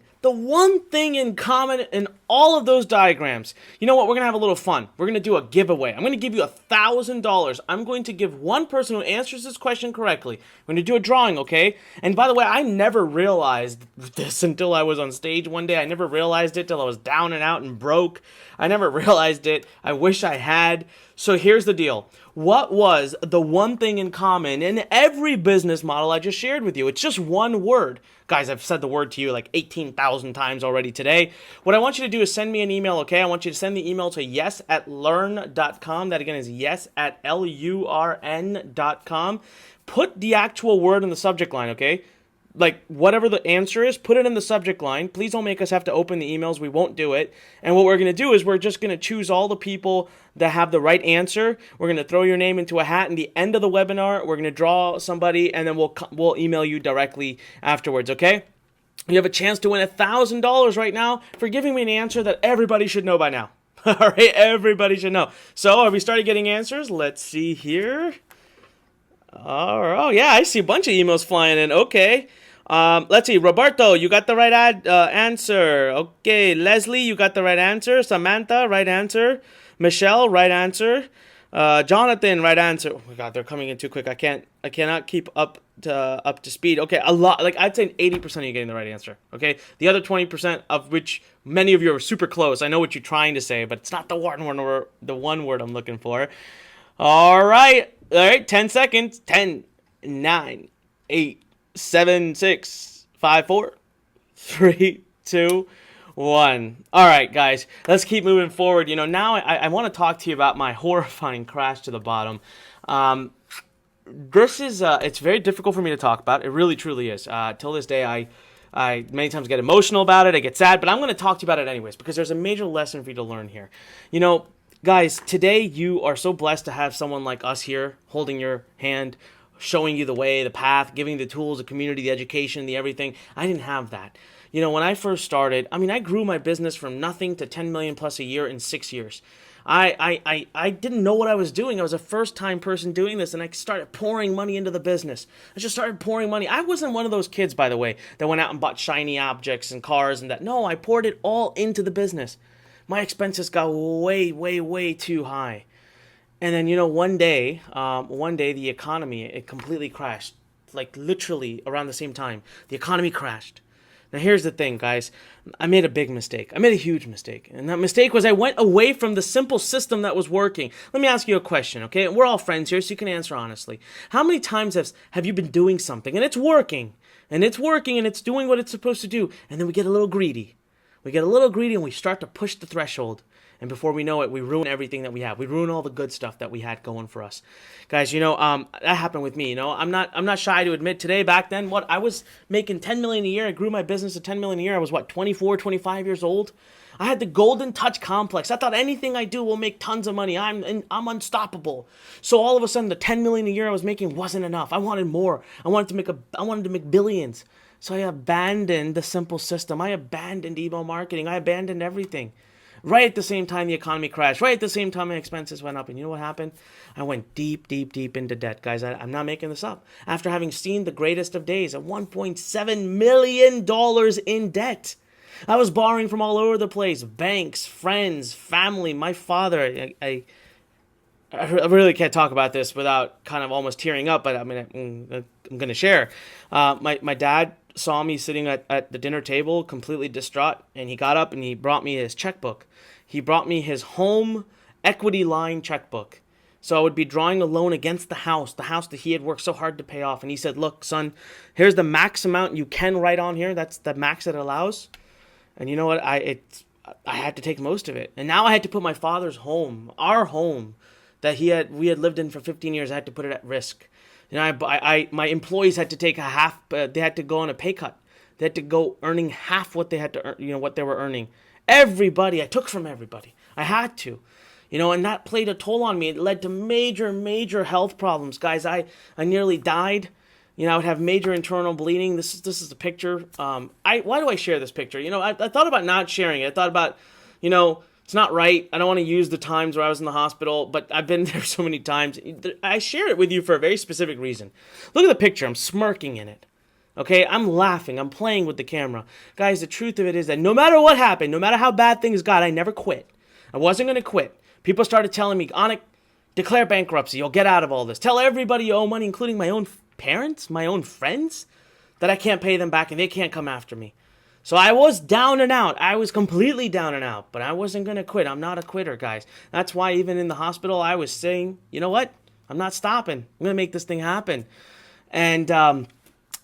Speaker 1: in common in all of those diagrams? You know what? We're going to have a little fun. We're going to do a giveaway. I'm going to give you $1,000. I'm going to give one person who answers this question correctly. We're going to do a drawing, okay? And by the way, I never realized this until I was on stage one day. I never realized it till I was down and out and broke. I never realized it. I wish I had. So here's the deal. What was the one thing in common in every business model I just shared with you? It's just one word. Guys, I've said the word to you like 18,000 times already today. What I want you to do is send me an email, okay? I want you to send the email to yes@learn.com. That again is yes@lurn.com. Put the actual word in the subject line, okay? Like, whatever the answer is, put it in the subject line. Please don't make us have to open the emails. We won't do it. And what we're going to do is we're just going to choose all the people that have the right answer. We're going to throw your name into a hat. In the end of the webinar, we're going to draw somebody, and then we'll email you directly afterwards, okay? You have a chance to win $1,000 right now for giving me an answer that everybody should know by now. All right, everybody should know. So, have we started getting answers? Let's see here. Oh, yeah, I see a bunch of emails flying in. Okay. Let's see. Roberto, you got the right answer. Okay. Leslie, you got the right answer. Samantha, right answer. Michelle, right answer. Jonathan, right answer. Oh my God, they're coming in too quick. I cannot keep up to speed. Okay, a lot. Like, I'd say 80% of you getting the right answer. Okay, the other 20% of which many of you are super close. I know what you're trying to say, but it's not the one word I'm looking for. All right. 10 seconds. 10, 9, 8, 7, 6, 5, 4, 3, 2, 1. All right, guys, let's keep moving forward. Now I want to talk to you about my horrifying crash to the bottom. This is, it's very difficult for me to talk about. It really, truly is. Till this day, I many times get emotional about it. I get sad, but I'm going to talk to you about it anyways because there's a major lesson for you to learn here. Guys, today you are so blessed to have someone like us here holding your hand, showing you the way, the path, giving the tools, the community, the education, the everything. I didn't have that. When I first started, I grew my business from nothing to 10 million plus a year in 6 years. I didn't know what I was doing. I was a first-time person doing this, and I started pouring money into the business. I just started pouring money. I wasn't one of those kids, by the way, that went out and bought shiny objects and cars and that. No, I poured it all into the business. My expenses got way, way, way too high. And then, one day the economy, it completely crashed. Like literally around the same time, the economy crashed. Now, here's the thing, guys. I made a big mistake. I made a huge mistake. And that mistake was I went away from the simple system that was working. Let me ask you a question, okay? We're all friends here, so you can answer honestly. How many times have you been doing something, and it's working, and it's working, and it's doing what it's supposed to do, and then we get a little greedy. We get a little greedy, and we start to push the threshold. And before we know it, we ruin everything that we have. We ruin all the good stuff that we had going for us. Guys, that happened with me. I'm not shy to admit today, back then, I was making $10 million a year. I grew my business to $10 million a year. I was 24, 25 years old. I had the golden touch complex. I thought anything I do will make tons of money. I'm unstoppable. So all of a sudden, the $10 million a year I was making wasn't enough. I wanted more. I wanted to make billions. So I abandoned the simple system. I abandoned email marketing. I abandoned everything. Right at the same time the economy crashed, right at the same time my expenses went up. And you know what happened? I went deep, deep, deep into debt, guys. I'm not making this up. After having seen the greatest of days, at $1.7 million in debt. I was borrowing from all over the place. Banks, friends, family, my father. I really can't talk about this without kind of almost tearing up, but I'm going to share. My dad saw me sitting at the dinner table completely distraught, and he got up and he brought me his checkbook. He brought me his home equity line checkbook. So I would be drawing a loan against the house that he had worked so hard to pay off. And he said, look, son, here's the max amount you can write on here. That's the max it allows. And you know what? I had to take most of it. And now I had to put my father's home, our home, that we had lived in for 15 years, I had to put it at risk. My employees had to take they had to go on a pay cut. They had to go earning half what they had to earn, what they were earning. I took from everybody. I had to, and that played a toll on me. It led to major, major health problems. Guys, I nearly died. I would have major internal bleeding. This is the picture. Why do I share this picture? I thought about not sharing it. I thought about, it's not right. I don't want to use the times where I was in the hospital, but I've been there so many times. I share it with you for a very specific reason. Look at the picture. I'm smirking in it. Okay, I'm laughing. I'm playing with the camera. Guys, the truth of it is that no matter what happened, no matter how bad things got, I never quit. I wasn't going to quit. People started telling me, Anik, declare bankruptcy. You'll get out of all this. Tell everybody you owe money, including my own parents, my own friends, that I can't pay them back and they can't come after me. So I was down and out. I was completely down and out, but I wasn't going to quit. I'm not a quitter, guys. That's why even in the hospital, I was saying, you know what? I'm not stopping. I'm going to make this thing happen. And,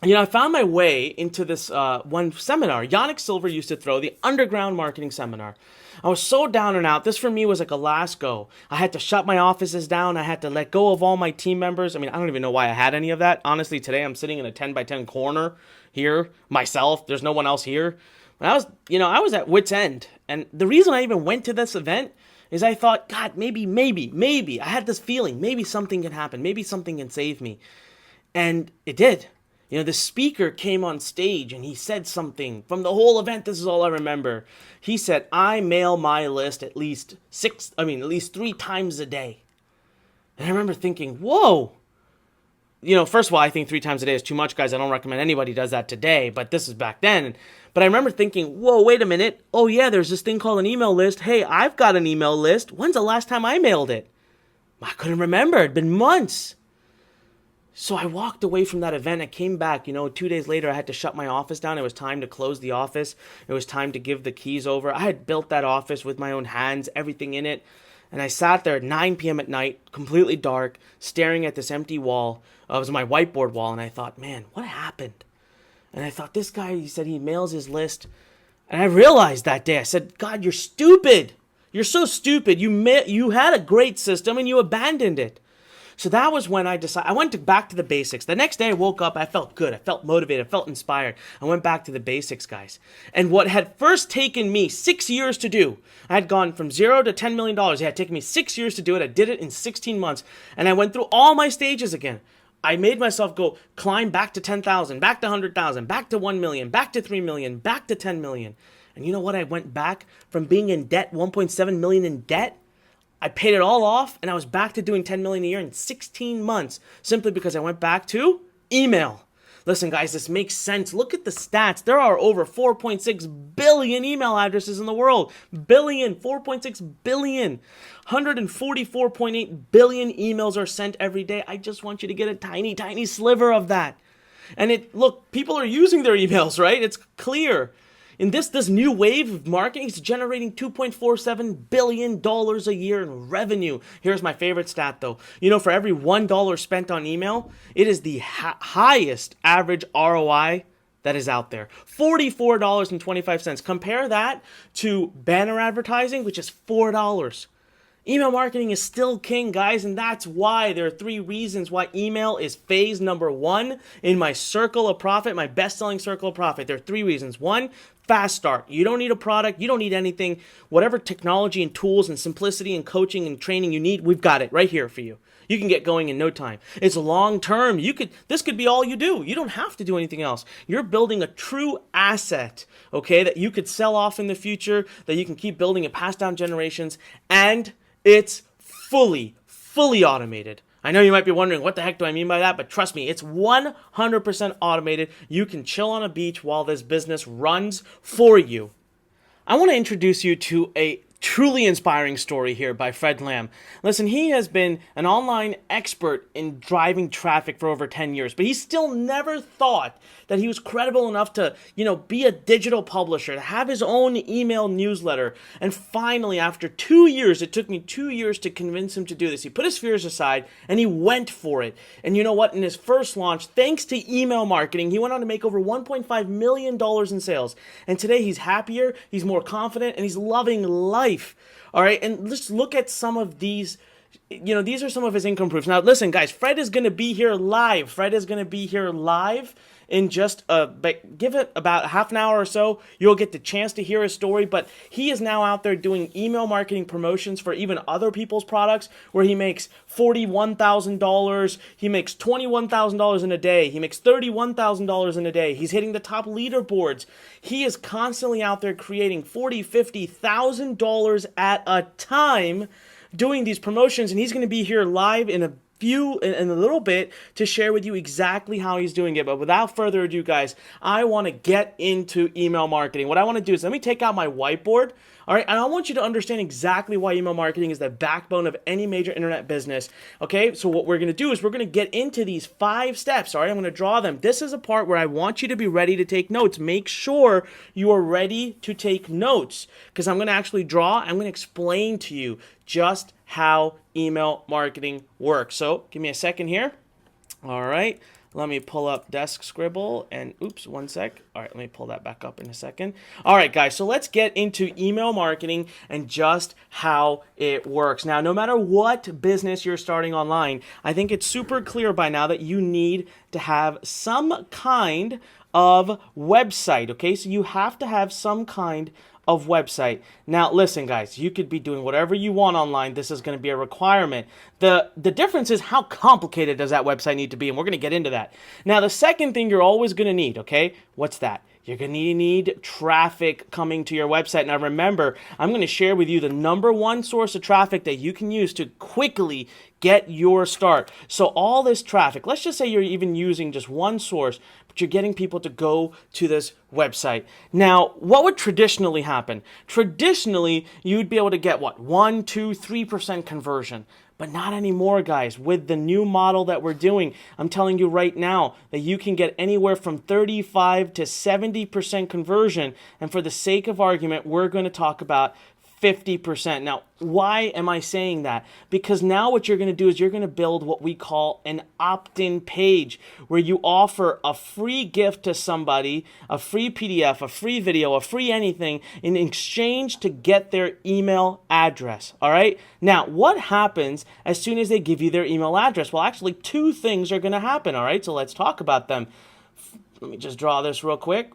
Speaker 1: I found my way into this one seminar. Yannick Silver used to throw the Underground Marketing Seminar. I was so down and out. This for me was like a last go. I had to shut my offices down. I had to let go of all my team members. I don't even know why I had any of that. Honestly, today I'm sitting in a 10 by 10 corner here myself. There's no one else here. But I was at wit's end. And the reason I even went to this event is I thought, God, maybe. I had this feeling. Maybe something can happen. Maybe something can save me. And it did. The speaker came on stage and he said something from the whole event. This is all I remember. He said, I mail my list at least 3 times a day. And I remember thinking, whoa. First of all, I think 3 times a day is too much, guys. I don't recommend anybody does that today, but this is back then. But I remember thinking, whoa, wait a minute. Oh yeah, there's this thing called an email list. Hey, I've got an email list. When's the last time I mailed it? I couldn't remember. It'd been months. So I walked away from that event. I came back, 2 days later, I had to shut my office down. It was time to close the office. It was time to give the keys over. I had built that office with my own hands, everything in it. And I sat there at 9 p.m. at night, completely dark, staring at this empty wall. It was my whiteboard wall. And I thought, man, what happened? And I thought, this guy, he said he mails his list. And I realized that day, I said, God, you're stupid. You're so stupid. You had a great system and you abandoned it. So that was when I decided, I went back to the basics. The next day I woke up, I felt good, I felt motivated, I felt inspired. I went back to the basics, guys. And what had first taken me 6 years to do, I had gone from $0 to $10 million. It had taken me 6 years to do it. I did it in 16 months. And I went through all my stages again. I made myself climb back to 10,000, back to 100,000, back to 1 million, back to 3 million, back to 10 million. And you know what? I went back from being in debt, 1.7 million in debt. I paid it all off, and I was back to doing 10 million a year in 16 months, simply because I went back to email. Listen, guys, this makes sense. Look at the stats. There are over 4.6 billion email addresses in the world. 4.6 billion. 144.8 billion emails are sent every day. I just want you to get a tiny, tiny sliver of that. And look, people are using their emails, right? It's clear. And this new wave of marketing is generating $2.47 billion a year in revenue. Here's my favorite stat though. For every $1 spent on email, it is the highest average ROI that is out there. $44.25. Compare that to banner advertising, which is $4. Email marketing is still king, guys, and that's why there are 3 reasons why email is phase number 1 in my circle of profit, my best-selling circle of profit. There are 3 reasons. 1, fast start. You don't need a product. You don't need anything. Whatever technology and tools and simplicity and coaching and training you need, we've got it right here for you. You can get going in no time. It's long term. This could be all you do. You don't have to do anything else. You're building a true asset, okay, that you could sell off in the future, that you can keep building and pass down generations, and it's fully automated. I know you might be wondering, what the heck do I mean by that? But trust me, it's 100% automated. You can chill on a beach while this business runs for you. I want to introduce you to a truly inspiring story here by Fred Lamb. Listen, he has been an online expert in driving traffic for over 10 years, but he still never thought that he was credible enough to, be a digital publisher, to have his own email newsletter. And finally, after 2 years, it took me 2 years to convince him to do this. He put his fears aside and he went for it. And you know what? In his first launch, thanks to email marketing, he went on to make over $1.5 million in sales. And today he's happier, he's more confident, and he's loving life. All right, and let's look at some of these. These are some of his income proofs. Now, listen, guys, Fred is going to be here live. In just give it about half an hour or so. You'll get the chance to hear his story, but he is now out there doing email marketing promotions for even other people's products where he makes $41,000, he makes $21,000 in a day, he makes $31,000 in a day. He's hitting the top leaderboards. He is constantly out there creating $40,000, $50,000 at a time doing these promotions, and he's going to be here live in a little bit to share with you exactly how he's doing it. But without further ado, guys, I want to get into email marketing. What I want to do is let me take out my whiteboard, all right, and I want you to understand exactly why email marketing is the backbone of any major internet business, okay? So what we're going to do is we're going to get into these 5 steps, all right? I'm going to draw them. This is a part where I want you to be ready to take notes. Make sure you are ready to take notes because I'm going to actually I'm going to explain to you just how email marketing works. So give me a second here. All right. Let me pull up Desk Scribble and oops, one sec. All right, let me pull that back up in a second. All right, guys, so let's get into email marketing and just how it works. Now, no matter what business you're starting online, I think it's super clear by now that you need to have some kind of website, okay? So you have to have some kind of website. Now, listen, guys, you could be doing whatever you want online. This is going to be a requirement. The difference is how complicated does that website need to be, and we're going to get into that. Now, the second thing you're always going to need, okay, what's that? You're going to need traffic coming to your website. Now, remember, I'm going to share with you the number 1 source of traffic that you can use to quickly get your start. So all this traffic, let's just say you're even using just one source, but you're getting people to go to this website. Now, what would traditionally happen? Traditionally, you'd be able to get what? 1, 2, 3% conversion. But not anymore, guys. With the new model that we're doing, I'm telling you right now that you can get anywhere from 35 to 70% conversion. And for the sake of argument, we're going to talk about 50%. Now, why am I saying that? Because now what you're going to do is you're going to build what we call an opt-in page where you offer a free gift to somebody, a free PDF, a free video, a free anything in exchange to get their email address. All right? Now, what happens as soon as they give you their email address? Well, actually, 2 things are going to happen. All right? So let's talk about them. Let me just draw this real quick.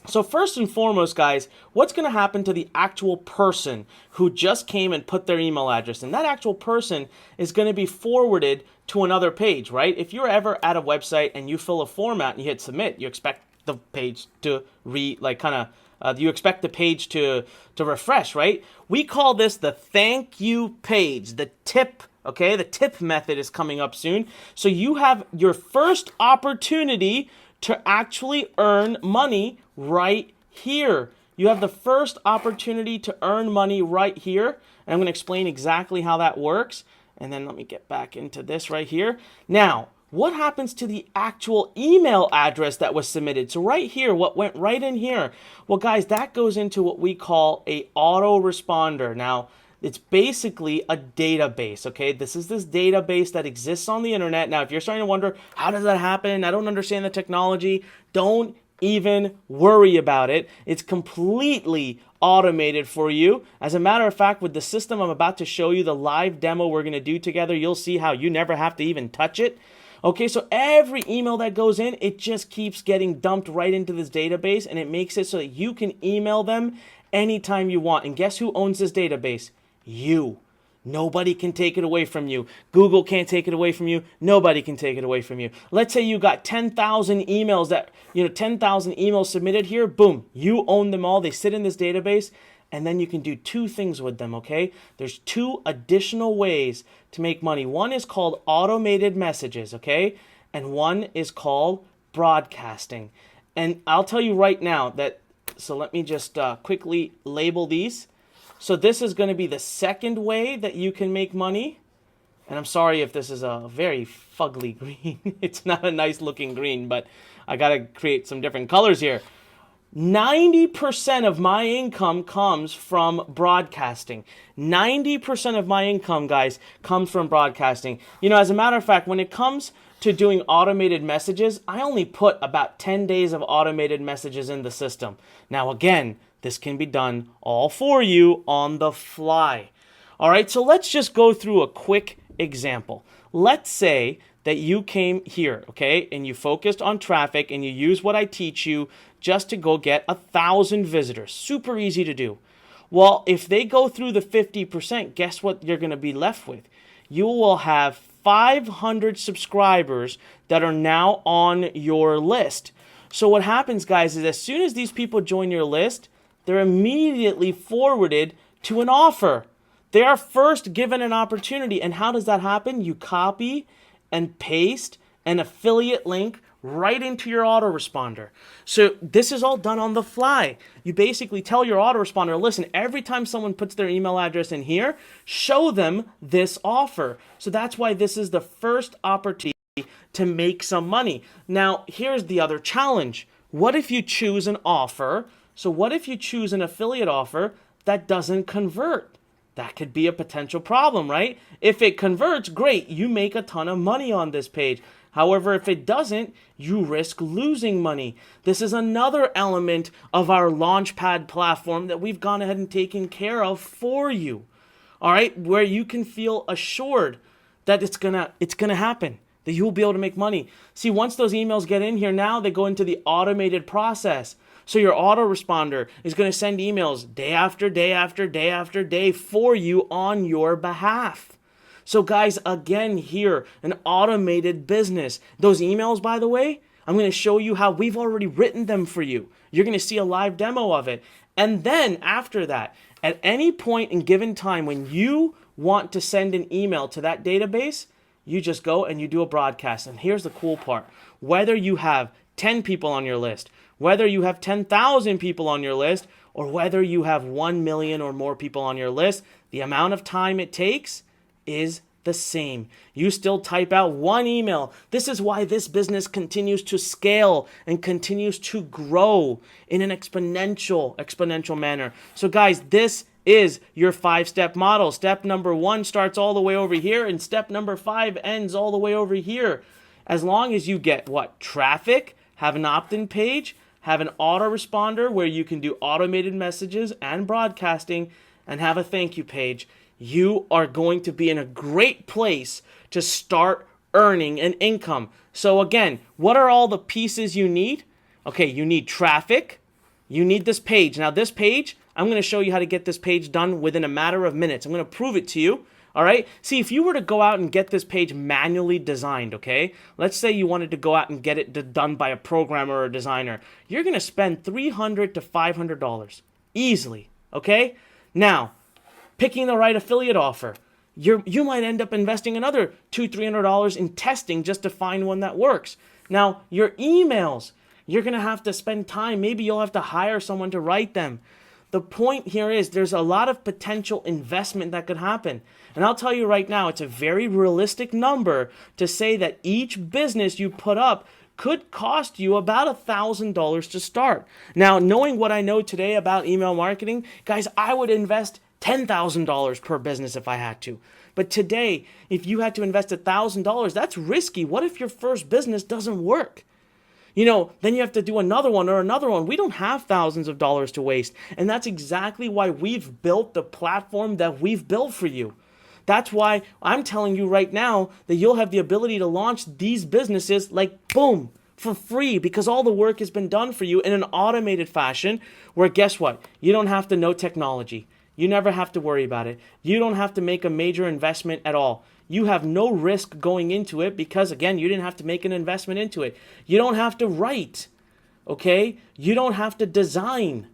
Speaker 1: So first and foremost, guys, what's going to happen to the actual person who just came and put their email address? And that actual person is going to be forwarded to another page, right? If you're ever at a website and you fill a format and you hit submit, you expect the page to you expect the page to refresh, right? We call this the thank you page, the tip. Okay, the tip method is coming up soon. So you have your first opportunity to actually earn money right here. You have the first opportunity to earn money right here. And I'm going to explain exactly how that works. And then let me get back into this right here. Now, what happens to the actual email address that was submitted? So right here, what went right in here? Well, guys, that goes into what we call a autoresponder. Now, it's basically a database, okay? This is this database that exists on the internet. Now, if you're starting to wonder, how does that happen? I don't understand the technology. Don't even worry about it. It's completely automated for you. As a matter of fact, with the system I'm about to show you, the live demo we're going to do together, you'll see how you never have to even touch it. Okay, so every email that goes in, it just keeps getting dumped right into this database, and it makes it so that you can email them anytime you want. And guess who owns this database? You. Nobody can take it away from you. Google can't take it away from you. Nobody can take it away from you. Let's say you got 10,000 emails 10,000 emails submitted here. Boom. You own them all. They sit in this database. And then you can do two things with them, okay? There's two additional ways to make money. One is called automated messages, okay? And one is called broadcasting. And I'll tell you right now so let me just quickly label these. So this is going to be the second way that you can make money. And I'm sorry if this is a very fugly green. It's not a nice looking green, but I got to create some different colors here. 90% of my income comes from broadcasting. 90% of my income, guys, comes from broadcasting. As a matter of fact, when it comes to doing automated messages, I only put about 10 days of automated messages in the system. Now, again, this can be done all for you on the fly. All right, so let's just go through a quick example. Let's say that you came here, okay, and you focused on traffic and you use what I teach you just to go get 1,000 visitors. Super easy to do. Well, if they go through the 50%, guess what you're going to be left with? You will have 500 subscribers that are now on your list. So what happens, guys, is as soon as these people join your list, they're immediately forwarded to an offer. They are first given an opportunity. And how does that happen? You copy and paste an affiliate link right into your autoresponder. So this is all done on the fly. You basically tell your autoresponder, listen, every time someone puts their email address in here, show them this offer. So that's why this is the first opportunity to make some money. Now, here's the other challenge. What if you choose an offer? So what if you choose an affiliate offer that doesn't convert? That could be a potential problem, right? If it converts, great, you make a ton of money on this page. However, if it doesn't, you risk losing money. This is another element of our Launchpad platform that we've gone ahead and taken care of for you. All right, where you can feel assured that it's gonna happen, that you'll be able to make money. See, once those emails get in here, now they go into the automated process. So your autoresponder is going to send emails day after day after day after day for you on your behalf. So guys, again here, an automated business. Those emails, by the way, I'm going to show you how we've already written them for you. You're going to see a live demo of it. And then after that, at any point in given time when you want to send an email to that database, you just go and you do a broadcast. And here's the cool part. Whether you have 10 people on your list, whether you have 10,000 people on your list, or whether you have 1 million or more people on your list, the amount of time it takes is the same. You still type out one email. This is why this business continues to scale and continues to grow in an exponential manner. So guys, this is your 5-step model. Step number 1 starts all the way over here, and step number 5 ends all the way over here. As long as you get traffic, have an opt-in page, have an autoresponder where you can do automated messages and broadcasting, and have a thank you page, you are going to be in a great place to start earning an income. So again, what are all the pieces you need? Okay, you need traffic. You need this page. Now this page, I'm going to show you how to get this page done within a matter of minutes. I'm going to prove it to you. All right. See, if you were to go out and get this page manually designed, okay, let's say you wanted to go out and get it done by a programmer or a designer, you're going to spend $300 to $500 easily. Okay. Now, picking the right affiliate offer, you might end up investing another $200-300 in testing just to find one that works. Now, your emails, you're going to have to spend time. Maybe you'll have to hire someone to write them. the point here is there's a lot of potential investment that could happen. And I'll tell you right now, it's a very realistic number to say that each business you put up could cost you about $1,000 to start. Now, knowing what I know today about email marketing, guys, I would invest $10,000 per business if I had to. But today, if you had to invest $1,000, that's risky. What if your first business doesn't work? Then you have to do another one or another one. We don't have thousands of dollars to waste. And that's exactly why we've built the platform that we've built for you. That's why I'm telling you right now that you'll have the ability to launch these businesses like boom, for free, because all the work has been done for you in an automated fashion where guess what? You don't have to know technology. You never have to worry about it. You don't have to make a major investment at all. You have no risk going into it because, again, you didn't have to make an investment into it. You don't have to write, okay? You don't have to design,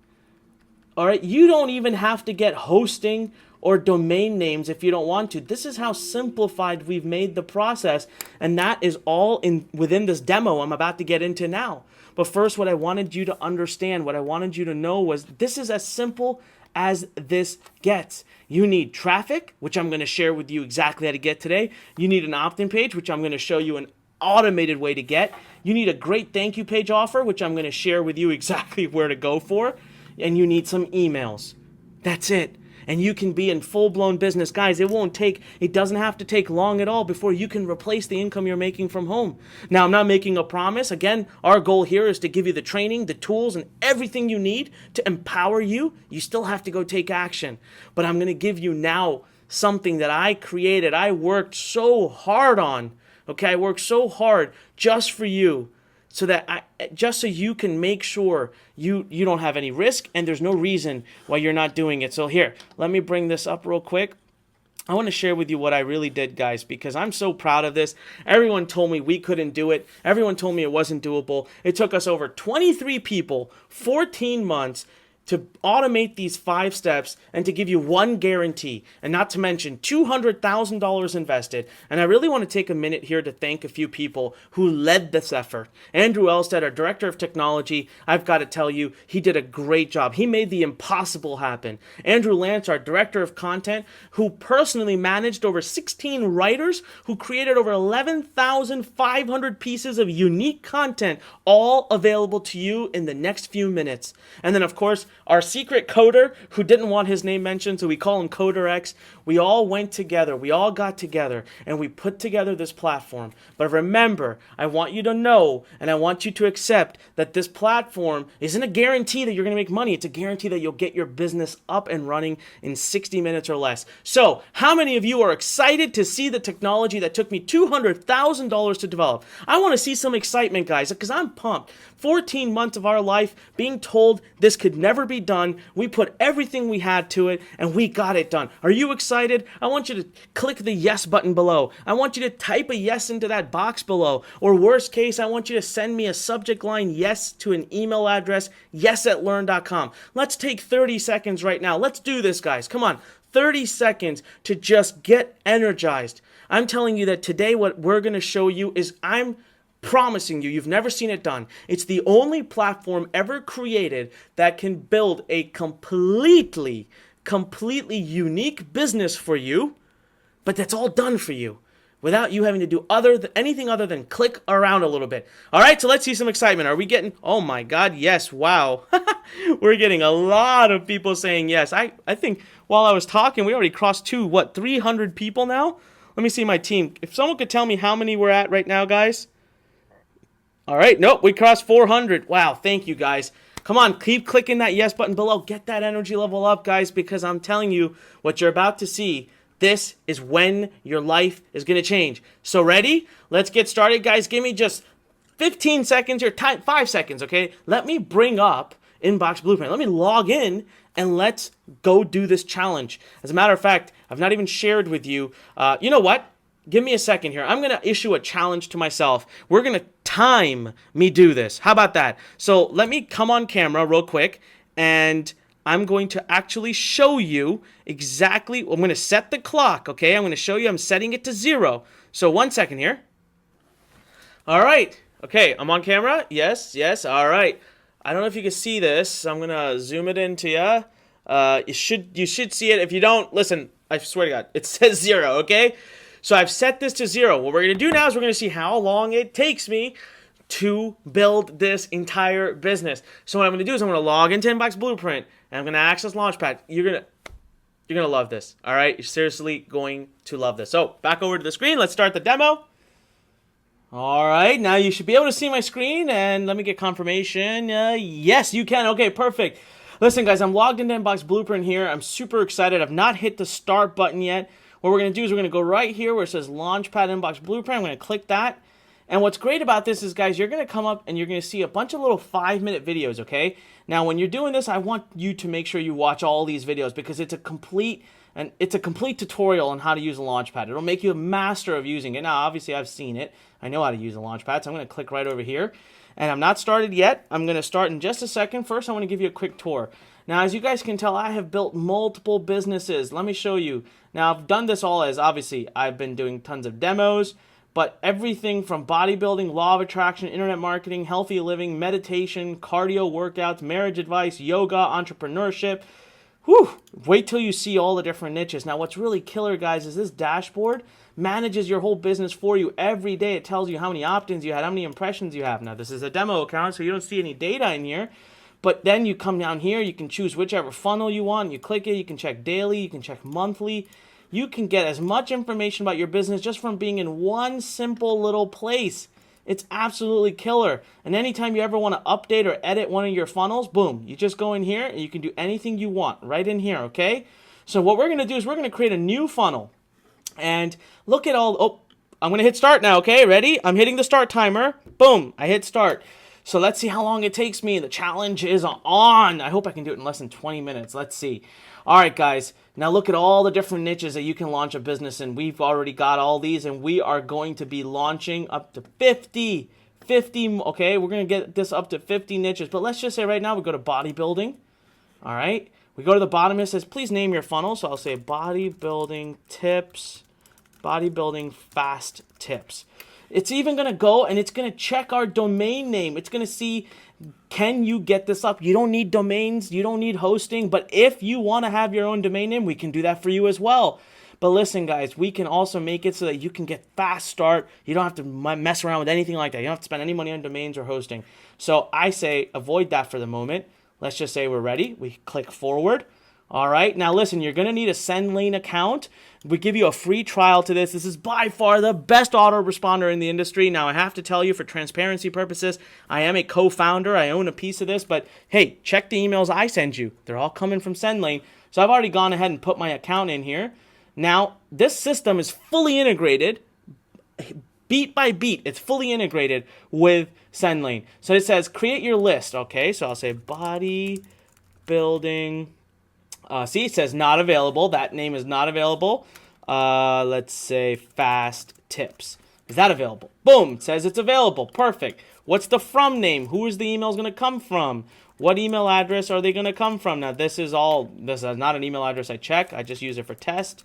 Speaker 1: all right? You don't even have to get hosting or domain names if you don't want to. This is how simplified we've made the process, and that is all within this demo I'm about to get into now. But first, what I wanted you to understand, what I wanted you to know was this is as simple as this gets. You need traffic, which I'm going to share with you exactly how to get today. You need an opt-in page, which I'm going to show you an automated way to get. You need a great thank you page offer, which I'm going to share with you exactly where to go for. And you need some emails. That's it. And you can be in full-blown business. Guys, it doesn't have to take long at all before you can replace the income you're making from home. Now, I'm not making a promise. Again, our goal here is to give you the training, the tools, and everything you need to empower you. You still have to go take action. But I'm going to give you now something that I created. I worked so hard on. Okay, I worked so hard just for you. Just so you can make sure you don't have any risk and there's no reason why you're not doing it. So here, let me bring this up real quick. I want to share with you what I really did, guys, because I'm so proud of this. Everyone told me we couldn't do it. Everyone told me it wasn't doable. It took us over 23 people, 14 months, to automate these 5 steps and to give you one guarantee, and not to mention $200,000 invested. And I really want to take a minute here to thank a few people who led this effort. Andrew Elstead, our Director of Technology, I've got to tell you, he did a great job. He made the impossible happen. Andrew Lance, our Director of Content, who personally managed over 16 writers, who created over 11,500 pieces of unique content, all available to you in the next few minutes. And then, of course, our secret coder, who didn't want his name mentioned, so we call him Coder X. We all went together. We all got together, and we put together this platform. But remember, I want you to know, and I want you to accept that this platform isn't a guarantee that you're going to make money. It's a guarantee that you'll get your business up and running in 60 minutes or less. So, how many of you are excited to see the technology that took me $200,000 to develop? I want to see some excitement, guys, because I'm pumped. 14 months of our life being told this could never be done. We put everything we had to it, and we got it done. Are you excited? I want you to click the yes button below. I want you to type a yes into that box below. Or worst case, I want you to send me a subject line yes to an email address, yes@learn.com. Let's take 30 seconds right now. Let's do this, guys. Come on. 30 seconds to just get energized. I'm telling you that today what we're going to show you is I'm promising you, you've never seen it done. It's the only platform ever created that can build a completely unique business for you, but that's all done for you without you having to do anything other than click around a little bit. All right, so let's see some excitement. Are we getting, oh my God, yes, wow. We're getting a lot of people saying yes. I think while I was talking, we already crossed 300 people now? Let me see my team. If someone could tell me how many we're at right now, guys. All right, nope, we crossed 400. Wow, thank you, guys. Come on, keep clicking that yes button below. Get that energy level up, guys, because I'm telling you what you're about to see. This is when your life is going to change. So ready? Let's get started, guys. Give me just 15 seconds or 5 seconds, okay? Let me bring up Inbox Blueprint. Let me log in and let's go do this challenge. As a matter of fact, I've not even shared with you. You know what? Give me a second here. I'm going to issue a challenge to myself. We're going to time me do this. How about that? So let me come on camera real quick, and I'm going to actually show you exactly. I'm going to set the clock, okay? I'm going to show you. I'm setting it to 0. So 1 second here. All right. Okay, I'm on camera. Yes. All right. I don't know if you can see this. I'm going to zoom it into you. You should see it. If you don't, listen, I swear to God, it says 0, okay? So I've set this to 0. What we're going to do now is we're going to see how long it takes me to build this entire business. So what I'm going to do is I'm going to log into Inbox Blueprint, and I'm going to access Launchpad. You're going to love this, all right? You're seriously going to love this. So back over to the screen. Let's start the demo. All right, now you should be able to see my screen, and let me get confirmation. Yes, you can. Okay, perfect. Listen, guys, I'm logged into Inbox Blueprint here. I'm super excited. I've not hit the start button yet. What we're going to do is we're going to go right here where it says Launchpad Inbox Blueprint. I'm going to click that. And what's great about this is, guys, you're going to come up and you're going to see a bunch of little 5-minute videos, okay? Now, when you're doing this, I want you to make sure you watch all these videos because it's a complete tutorial on how to use a Launchpad. It'll make you a master of using it. Now, obviously, I've seen it. I know how to use a Launchpad, so I'm going to click right over here. And I'm not started yet. I'm going to start in just a second. First, I want to give you a quick tour. Now, as you guys can tell, I have built multiple businesses. Let me show you. Now, I've done this all as, obviously, I've been doing tons of demos, but everything from bodybuilding, law of attraction, internet marketing, healthy living, meditation, cardio workouts, marriage advice, yoga, entrepreneurship. Whew, wait till you see all the different niches. Now, what's really killer, guys, is this dashboard manages your whole business for you every day. It tells you how many opt-ins you had, how many impressions you have. Now, this is a demo account, so you don't see any data in here. But then you come down here, you can choose whichever funnel you want. You click it, you can check daily, you can check monthly. You can get as much information about your business just from being in one simple little place. It's absolutely killer. And anytime you ever want to update or edit one of your funnels, boom, you just go in here and you can do anything you want right in here, okay? So what we're going to do is we're going to create a new funnel. And look at I'm going to hit start now, okay? Ready? I'm hitting the start timer. Boom, I hit start. So let's see how long it takes me. The challenge is on. I hope I can do it in less than 20 minutes. Let's see. All right, guys. Now look at all the different niches that you can launch a business in. We've already got all these, and we are going to be launching up to 50. Okay? We're going to get this up to 50 niches. But let's just say right now we go to bodybuilding. All right? We go to the bottom. It says, please name your funnel. So I'll say bodybuilding tips, bodybuilding fast tips. It's even going to go and it's going to check our domain name. It's going to see, can you get this up? You don't need domains. You don't need hosting. But if you want to have your own domain name, we can do that for you as well. But listen, guys, we can also make it so that you can get fast start. You don't have to mess around with anything like that. You don't have to spend any money on domains or hosting. So I say avoid that for the moment. Let's just say we're ready. We click forward. All right. Now, listen, you're going to need a SendLane account. We give you a free trial to this. This is by far the best autoresponder in the industry. Now, I have to tell you, for transparency purposes, I am a co-founder. I own a piece of this. But, hey, check the emails I send you. They're all coming from SendLane. So I've already gone ahead and put my account in here. Now, this system is fully integrated, beat by beat. It's fully integrated with SendLane. So it says create your list. Okay, so I'll say bodybuilding. See, it says not available. That name is not available. Let's say fast tips. Is that available? Boom, it says it's available. Perfect. What's the from name? Who is the email going to come from? What email address are they going to come from? Now, this is not an email address I check. I just use it for test.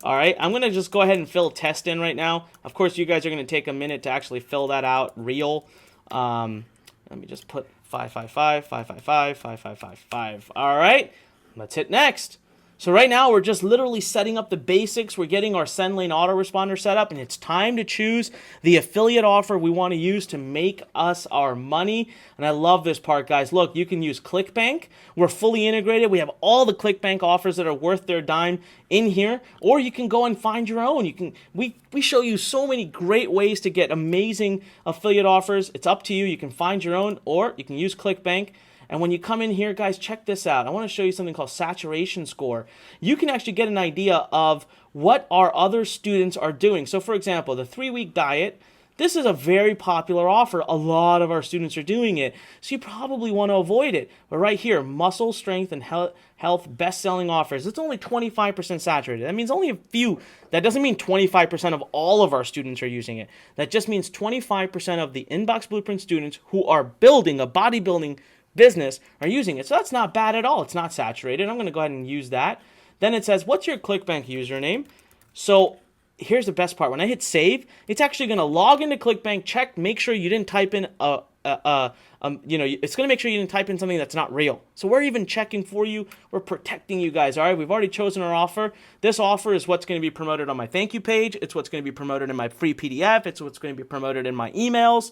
Speaker 1: All right, I'm going to just go ahead and fill test in right now. Of course, you guys are going to take a minute to actually fill that out real. Let me just put 555, 555, 5555. All right. Let's hit next. So right now, we're just literally setting up the basics. We're getting our SendLane autoresponder set up, and it's time to choose the affiliate offer we want to use to make us our money. And I love this part, guys. Look, you can use ClickBank. We're fully integrated. We have all the ClickBank offers that are worth their dime in here, or you can go and find your own. We show you so many great ways to get amazing affiliate offers. It's up to you. You can find your own, or you can use ClickBank. And when you come in here, guys, check this out. I want to show you something called saturation score. You can actually get an idea of what our other students are doing. So, for example, the 3-week diet, this is a very popular offer. A lot of our students are doing it. So you probably want to avoid it. But right here, muscle, strength, and health best-selling offers. It's only 25% saturated. That means only a few. That doesn't mean 25% of all of our students are using it. That just means 25% of the Inbox Blueprint students who are building a bodybuilding business are using it. So that's not bad at all. It's not saturated. I'm going to go ahead and use that. Then it says, what's your ClickBank username? So here's the best part. When I hit save, it's actually going to log into ClickBank, check, make sure you didn't type in a it's going to make sure you didn't type in something that's not real. So we're even checking for you. We're protecting you guys. All right, we've already chosen our offer. This offer is what's going to be promoted on my thank you page. It's what's going to be promoted in my free PDF. It's what's going to be promoted in my emails.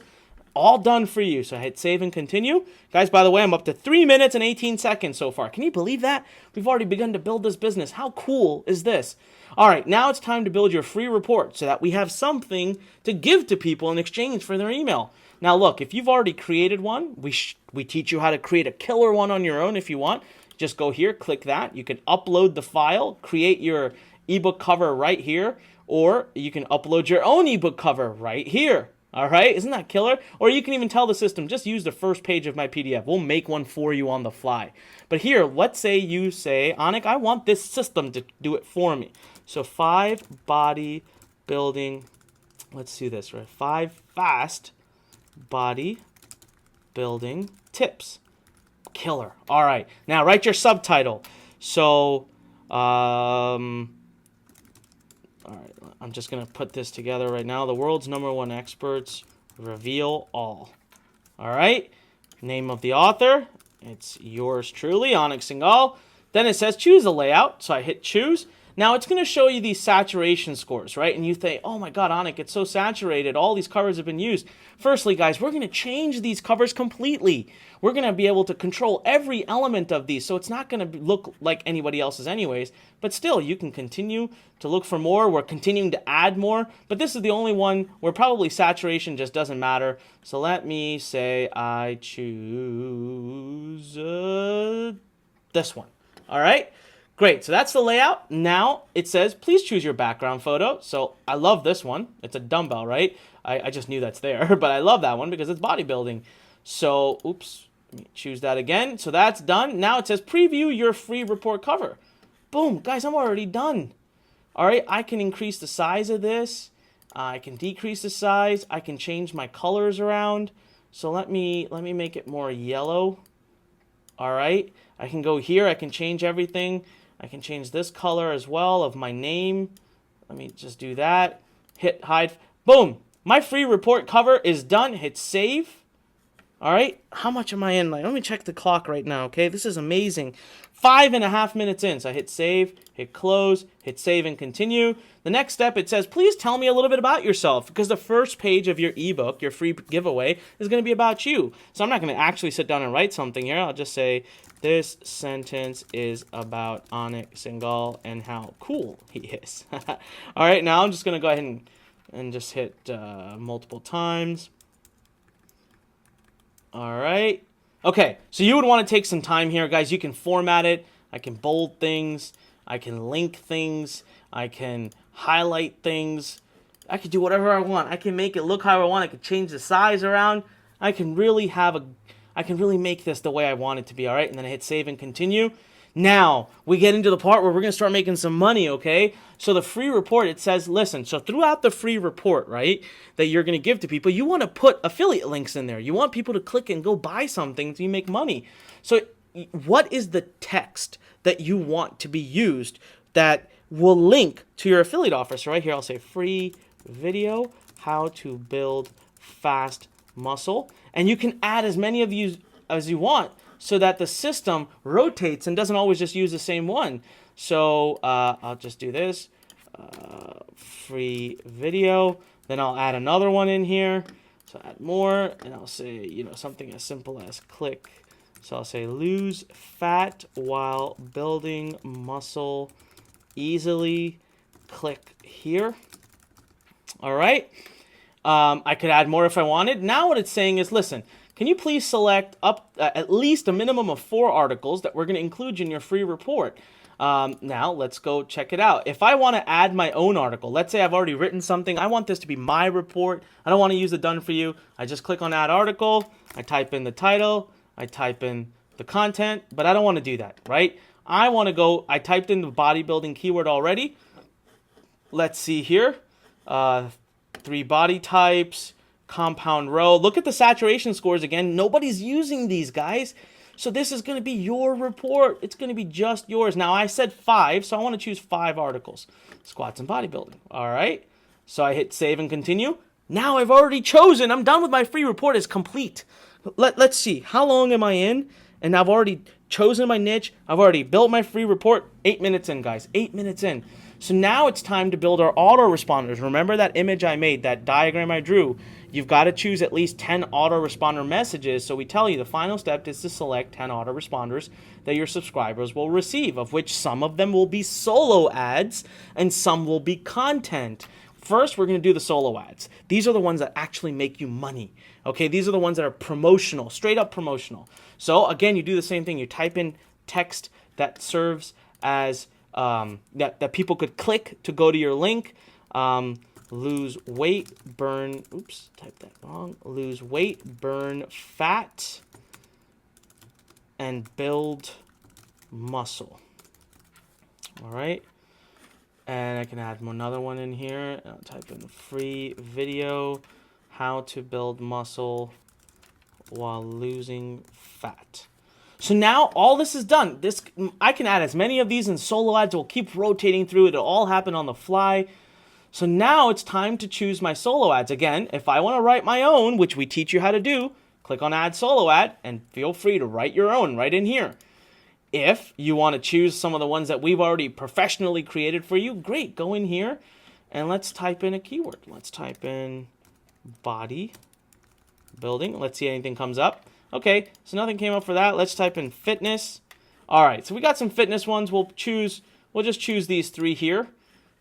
Speaker 1: All done for you. So I hit save and continue. Guys, by the way, I'm up to 3 minutes and 18 seconds so far. Can you believe that? We've already begun to build this business. How cool is this? All right, now it's time to build your free report so that we have something to give to people in exchange for their email. Now, look, if you've already created one, we teach you how to create a killer one on your own if you want. Just go here, click that. You can upload the file, create your ebook cover right here, or you can upload your own ebook cover right here. All right, isn't that killer? Or you can even tell the system, just use the first page of my PDF. We'll make one for you on the fly. But here, let's say you say, Anik, I want this system to do it for me. So 5 body building, let's do this, right? 5 fast body building tips. Killer. All right. Now write your subtitle. So, all right. I'm just going to put this together right now. The world's #1 experts reveal all. All right. Name of the author. It's yours truly, Anik Singhal. Then it says choose a layout. So I hit choose. Now it's going to show you these saturation scores, right? And you think, oh my God, Anik, it's so saturated. All these covers have been used. Firstly, guys, we're going to change these covers completely. We're going to be able to control every element of these. So it's not going to look like anybody else's anyways. But still, you can continue to look for more. We're continuing to add more. But this is the only one where probably saturation just doesn't matter. So let me say I choose this one. All right. Great, so that's the layout. Now it says, please choose your background photo. So I love this one. It's a dumbbell, right? I just knew that's there, but I love that one because it's bodybuilding. So, oops, let me choose that again. So that's done. Now it says, preview your free report cover. Boom, guys, I'm already done. All right, I can increase the size of this. I can decrease the size. I can change my colors around. So let me make it more yellow. All right, I can go here. I can change everything. I can change this color as well of my name. Let me just do that. Hit hide. Boom. My free report cover is done. Hit save. All right. How much am I in? Let me check the clock right now, okay? This is amazing. 5.5 minutes in. So I hit save, hit close, hit save and continue. The next step, it says, please tell me a little bit about yourself because the first page of your ebook, your free giveaway, is going to be about you. So I'm not going to actually sit down and write something here. I'll just say, this sentence is about Anik Singhal and how cool he is. All right, now I'm just going to go ahead and just hit multiple times. All right. Okay, so you would want to take some time here, guys. You can format it. I can bold things. I can link things. I can highlight things. I can do whatever I want. I can make it look how I want. I can change the size around. I can really make this the way I want it to be, all right? And then I hit save and continue. Now, we get into the part where we're going to start making some money, okay? So the free report, it says, listen, so throughout the free report, right, that you're going to give to people, you want to put affiliate links in there. You want people to click and go buy something so you make money. So what is the text that you want to be used that will link to your affiliate offer? So right here, I'll say free video, how to build fast muscle. And you can add as many of these as you want so that the system rotates and doesn't always just use the same one. So I'll just do this, free video. Then I'll add another one in here. So add more, and I'll say, something as simple as click. So I'll say lose fat while building muscle easily. Click here. All right. I could add more if I wanted. Now what it's saying is, listen, can you please select up at least a minimum of 4 articles that we're going to include in your free report? Now let's go check it out. If I want to add my own article, let's say I've already written something. I want this to be my report. I don't want to use the done for you. I just click on add article. I type in the title. I type in the content, but I don't want to do that, right? I typed in the bodybuilding keyword already. Let's see here. 3 body types, compound row. Look at the saturation scores again. Nobody's using these, guys. So this is going to be your report. It's going to be just yours. Now, I said 5, so I want to choose 5 articles. Squats and bodybuilding. All right. So I hit save and continue. Now I've already chosen. I'm done with my free report. It's complete. Let's see. How long am I in? And I've already chosen my niche. I've already built my free report. 8 minutes in, guys. 8 minutes in. So now it's time to build our autoresponders. Remember that image I made, that diagram I drew? You've got to choose at least 10 autoresponder messages. So we tell you the final step is to select 10 autoresponders that your subscribers will receive, of which some of them will be solo ads and some will be content. First, we're going to do the solo ads. These are the ones that actually make you money. Okay, these are the ones that are promotional, straight up promotional. So again, you do the same thing. You type in text that serves as that people could click to go to your link. Lose weight, burn. Oops, typed that wrong. Lose weight, burn fat, and build muscle. All right. And I can add another one in here. I'll type in free video, how to build muscle while losing fat. So now all this is done. I can add as many of these in solo ads. We'll keep rotating through it. It'll all happen on the fly. So now it's time to choose my solo ads. Again, if I want to write my own, which we teach you how to do, click on add solo ad and feel free to write your own right in here. If you want to choose some of the ones that we've already professionally created for you, great. Go in here and let's type in a keyword. Let's type in body building. Let's see if anything comes up. Okay, so nothing came up for that. Let's type in fitness. All right, so we got some fitness ones. We'll just choose these 3 here.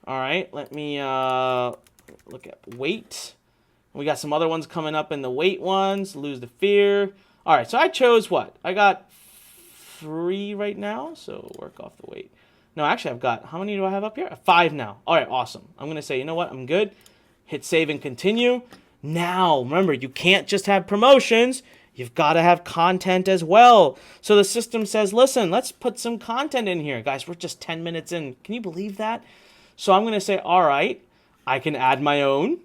Speaker 1: All right, let me look at weight. We got some other ones coming up in the weight ones. Lose the fear. All right, so I chose what? I got 3 right now, so work off the weight. No, actually, I've got, how many do I have up here? 5 now. All right, awesome. I'm going to say, you know what? I'm good. Hit save and continue. Now, remember, you can't just have promotions. You've got to have content as well. So the system says, listen, let's put some content in here. Guys, we're just 10 minutes in. Can you believe that? So I'm going to say, all right, I can add my own,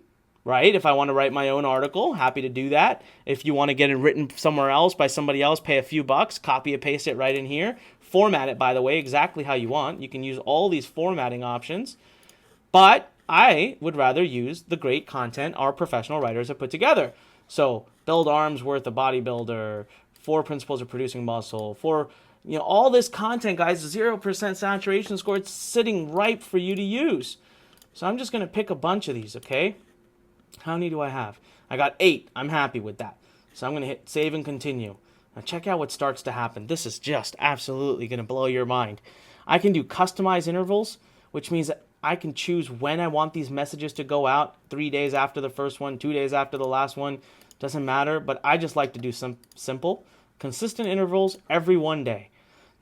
Speaker 1: right? If I want to write my own article, happy to do that. If you want to get it written somewhere else by somebody else, pay a few bucks, copy and paste it right in here. Format it, by the way, exactly how you want. You can use all these formatting options. But I would rather use the great content our professional writers have put together. So build arms worth a bodybuilder, 4 principles of producing muscle, all this content, guys, 0% saturation score. It's sitting ripe for you to use. So I'm just going to pick a bunch of these, okay? How many do I have? I got 8. I'm happy with that. So I'm going to hit save and continue. Now check out what starts to happen. This is just absolutely going to blow your mind. I can do customized intervals, which means that I can choose when I want these messages to go out. 3 days after the first one, 2 days after the last one. Doesn't matter, but I just like to do some simple, consistent intervals every 1 day.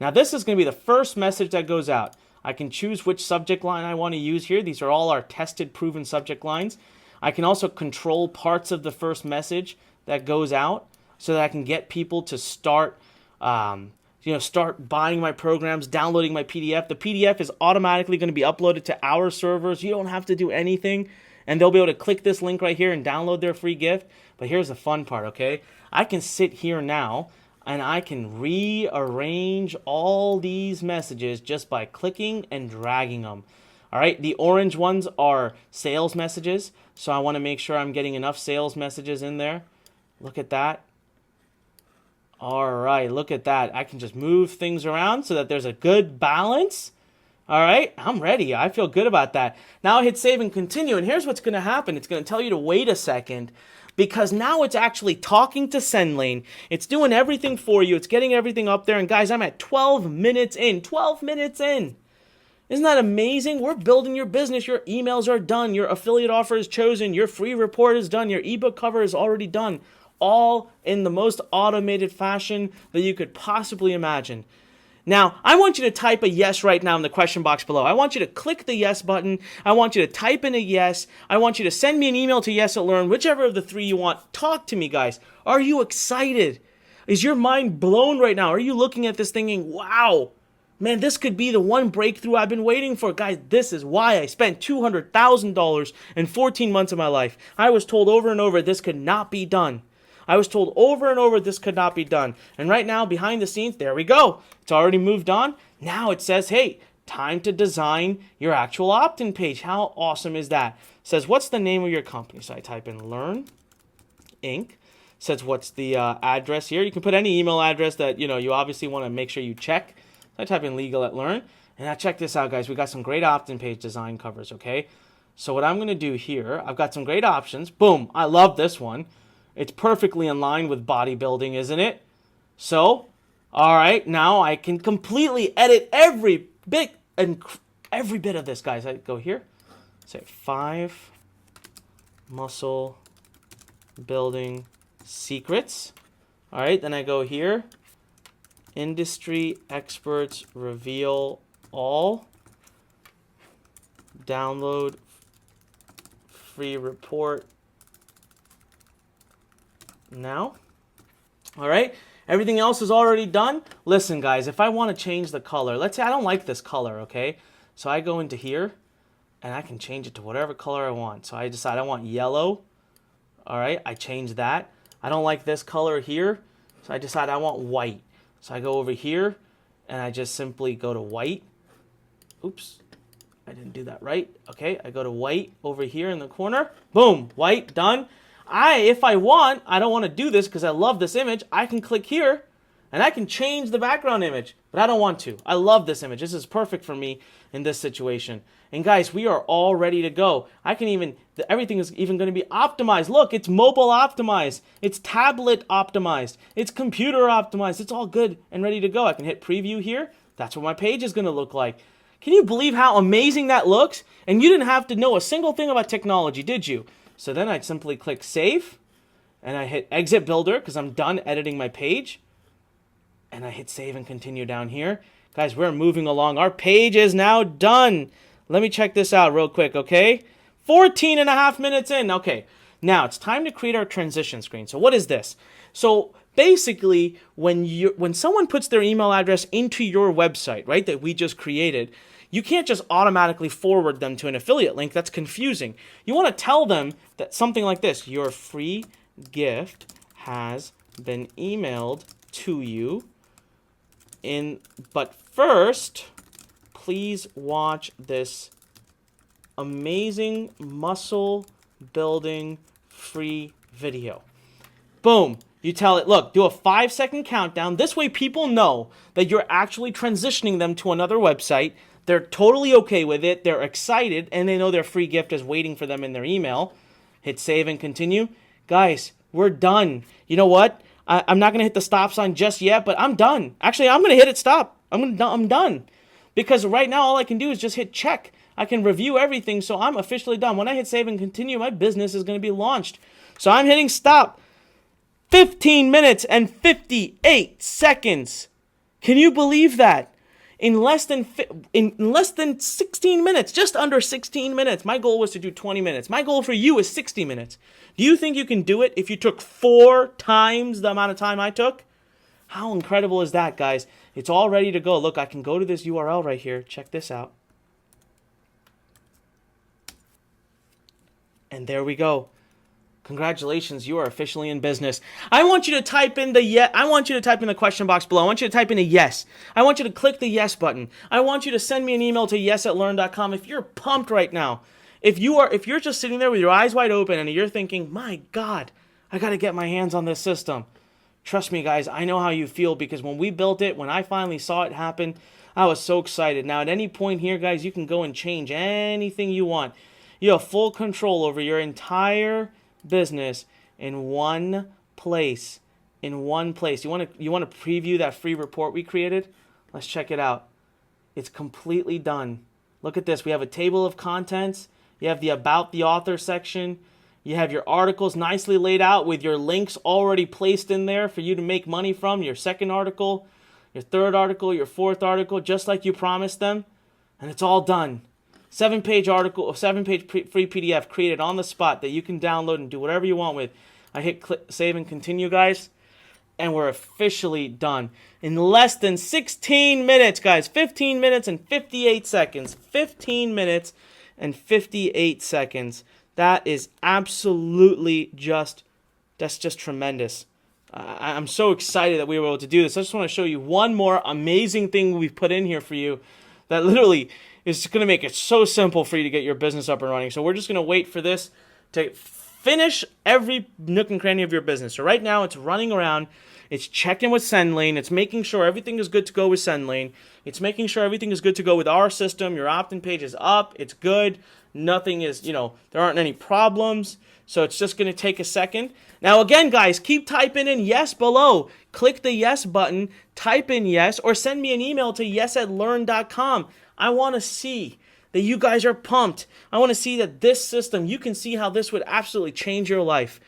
Speaker 1: Now this is going to be the first message that goes out. I can choose which subject line I want to use here. These are all our tested, proven subject lines. I can also control parts of the first message that goes out so that I can get people to start buying my programs, downloading my PDF. The PDF is automatically going to be uploaded to our servers. You don't have to do anything, and they'll be able to click this link right here and download their free gift. But here's the fun part, okay? I can sit here now and I can rearrange all these messages just by clicking and dragging them. All right, the orange ones are sales messages, so I want to make sure I'm getting enough sales messages in there. Look at that. All right, look at that. I can just move things around so that there's a good balance. All right, I'm ready. I feel good about that. Now I hit save and continue, and here's what's going to happen. It's going to tell you to wait a second because now it's actually talking to SendLane. It's doing everything for you. It's getting everything up there, and guys, I'm at 12 minutes in. 12 minutes in. Isn't that amazing? We're building your business. Your emails are done. Your affiliate offer is chosen. Your free report is done. Your ebook cover is already done. All in the most automated fashion that you could possibly imagine. Now, I want you to type a yes right now in the question box below. I want you to click the yes button. I want you to type in a yes. I want you to send me an email to yes@learn, whichever of the 3 you want. Talk to me, guys. Are you excited? Is your mind blown right now? Are you looking at this thinking, wow, man, this could be the one breakthrough I've been waiting for? Guys, this is why I spent $200,000 in 14 months of my life. I was told over and over this could not be done. I was told over and over this could not be done. And right now, behind the scenes, there we go. It's already moved on. Now it says, hey, time to design your actual opt-in page. How awesome is that? Says, what's the name of your company? So I type in Learn Inc. Says, what's the address here? You can put any email address that, you obviously want to make sure you check. So I type in Legal at Learn. And now check this out, guys. We got some great opt-in page design covers, okay? So what I'm going to do here, I've got some great options. Boom. I love this one. It's perfectly in line with bodybuilding, isn't it? So, all right, now I can completely edit every bit of this, guys. I go here, say 5 muscle building secrets. All right, then I go here, industry experts reveal all, download free report now. All right, everything else is already done. Listen, guys, if I want to change the color, let's say I don't like this color, okay? So I go into here and I can change it to whatever color I want. So I decide I want yellow. All right, I change that. I don't like this color here, so I decide I want white. So I go over here and I just simply go to white. Oops, I didn't do that right. Okay, I go to white over here in the corner. Boom, white, done. If I want, I don't want to do this because I love this image, I can click here and I can change the background image, but I don't want to. I love this image. This is perfect for me in this situation. And guys, we are all ready to go. Everything is even going to be optimized. Look, it's mobile optimized. It's tablet optimized. It's computer optimized. It's all good and ready to go. I can hit preview here. That's what my page is going to look like. Can you believe how amazing that looks? And you didn't have to know a single thing about technology, did you? So then I'd simply click save and I hit exit builder because I'm done editing my page. And I hit save and continue down here. Guys, we're moving along. Our page is now done. Let me check this out real quick, okay? 14 and a half minutes in. Okay, now it's time to create our transition screen. So what is this? So basically, when someone puts their email address into your website, right, that we just created, you can't just automatically forward them to an affiliate link. That's confusing. You want to tell them that something like this: your free gift has been emailed to you. But first, please watch this amazing muscle building free video. Boom. You tell it, look, do a 5-second countdown. This way people know that you're actually transitioning them to another website. They're totally okay with it. They're excited, and they know their free gift is waiting for them in their email. Hit save and continue. Guys, we're done. You know what? I'm not going to hit the stop sign just yet, but I'm done. Actually, I'm going to hit it stop. I'm done. Because right now, all I can do is just hit check. I can review everything, so I'm officially done. When I hit save and continue, my business is going to be launched. So I'm hitting stop. 15 minutes and 58 seconds. Can you believe that? In less than 16 minutes, just under 16 minutes. My goal was to do 20 minutes. My goal for you is 60 minutes. Do you think you can do it if you took 4 times the amount of time I took? How incredible is that, guys? It's all ready to go. Look, I can go to this URL right here. Check this out. And there we go. Congratulations, you are officially in business. I want you to type in the question box below. I want you to type in a yes. I want you to click the yes button. I want you to send me an email to yes@learn.com if you're pumped right now. If you're just sitting there with your eyes wide open and you're thinking, "My God, I got to get my hands on this system." Trust me, guys, I know how you feel because when we built it, when I finally saw it happen, I was so excited. Now, at any point here, guys, you can go and change anything you want. You have full control over your entire business in one place. You want to preview that free report we created? Let's check it out. It's completely done. Look at this. We have a table of contents. You have the about the author section. You have your articles nicely laid out with your links already placed in there for you to make money from. Your second article, your third article, your fourth article, just like you promised them. And it's all done. 7-page free PDF created on the spot that you can download and do whatever you want with. I hit save and continue, guys, and we're officially done. In less than 16 minutes, guys, 15 minutes and 58 seconds. 15 minutes and 58 seconds. That is absolutely that's just tremendous. I'm so excited that we were able to do this. I just want to show you one more amazing thing we've put in here for you. that literally is going to make it so simple for you to get your business up and running. So we're just going to wait for this to finish every nook and cranny of your business. So right now it's running around. It's checking with SendLane. It's making sure everything is good to go with SendLane. It's making sure everything is good to go with our system. Your opt-in page is up. It's good. Nothing is, there aren't any problems. So it's just going to take a second. Now, again, guys, keep typing in yes below. Click the yes button, type in yes, or send me an email to yes@learn.com. I want to see that you guys are pumped. I want to see that this system, you can see how this would absolutely change your life.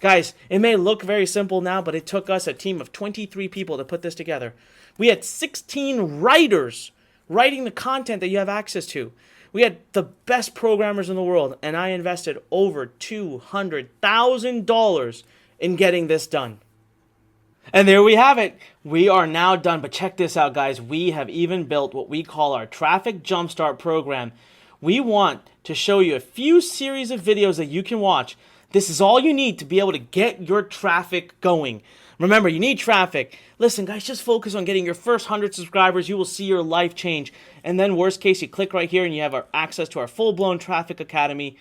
Speaker 1: Guys, it may look very simple now, but it took us a team of 23 people to put this together. We had 16 writers writing the content that you have access to. We had the best programmers in the world, and I invested over $200,000 in getting this done. And there we have it. We are now done. But check this out, guys. We have even built what we call our Traffic Jumpstart program. We want to show you a few series of videos that you can watch. This is all you need to be able to get your traffic going. Remember, you need traffic. Listen, guys, just focus on getting your first 100 subscribers. You will see your life change. And then worst case, you click right here and you have access to our full-blown Traffic Academy.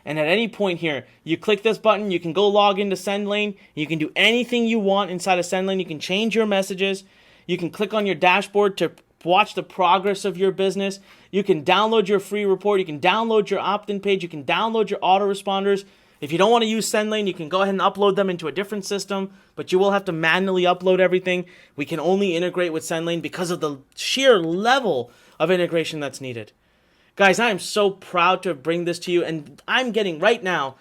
Speaker 1: And at any point here, you click this button, you can go log into SendLane. You can do anything you want inside of SendLane. You can change your messages. You can click on your dashboard to watch the progress of your business. You can download your free report. You can download your opt-in page. You can download your autoresponders. If you don't want to use SendLane, you can go ahead and upload them into a different system, but you will have to manually upload everything. We can only integrate with SendLane because of the sheer level of integration that's needed. Guys, I am so proud to bring this to you, and I'm getting right now,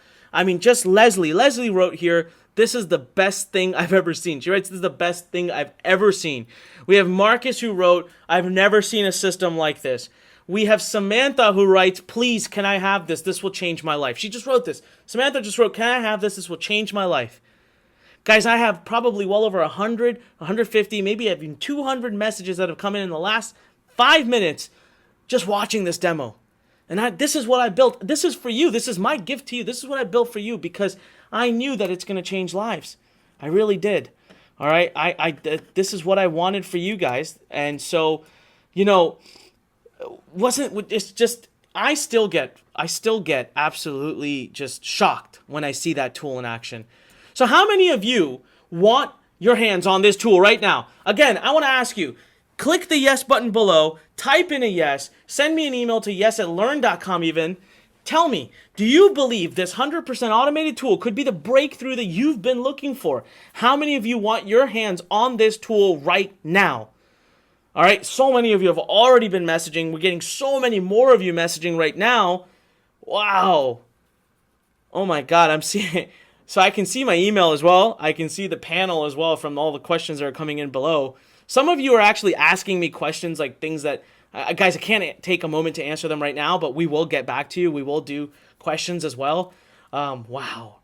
Speaker 1: just Leslie wrote here, this is the best thing I've ever seen. She writes, this is the best thing I've ever seen. We have Marcus who wrote, I've never seen a system like this. We have Samantha who writes, please, can I have this? This will change my life. She just wrote this. Samantha just wrote, can I have this? This will change my life. Guys, I have probably well over 100, 150, maybe even 200 messages that have come in the last 5 minutes just watching this demo. And this is what I built. This is for you. This is my gift to you. This is what I built for you because I knew that it's going to change lives. I really did. All right? This is what I wanted for you guys. And so, it's just, I still get absolutely just shocked when I see that tool in action. So how many of you want your hands on this tool right now? Again, I want to ask you, click the yes button below, type in a yes, send me an email to yes@learn.com even. Tell me, do you believe this 100% automated tool could be the breakthrough that you've been looking for? How many of you want your hands on this tool right now? All right, so many of you have already been messaging. We're getting so many more of you messaging right now. Wow. Oh my God, I'm seeing. So I can see my email as well. I can see the panel as well from all the questions that are coming in below. Some of you are actually asking me questions like things that, guys, I can't take a moment to answer them right now, but we will get back to you. We will do questions as well. Wow.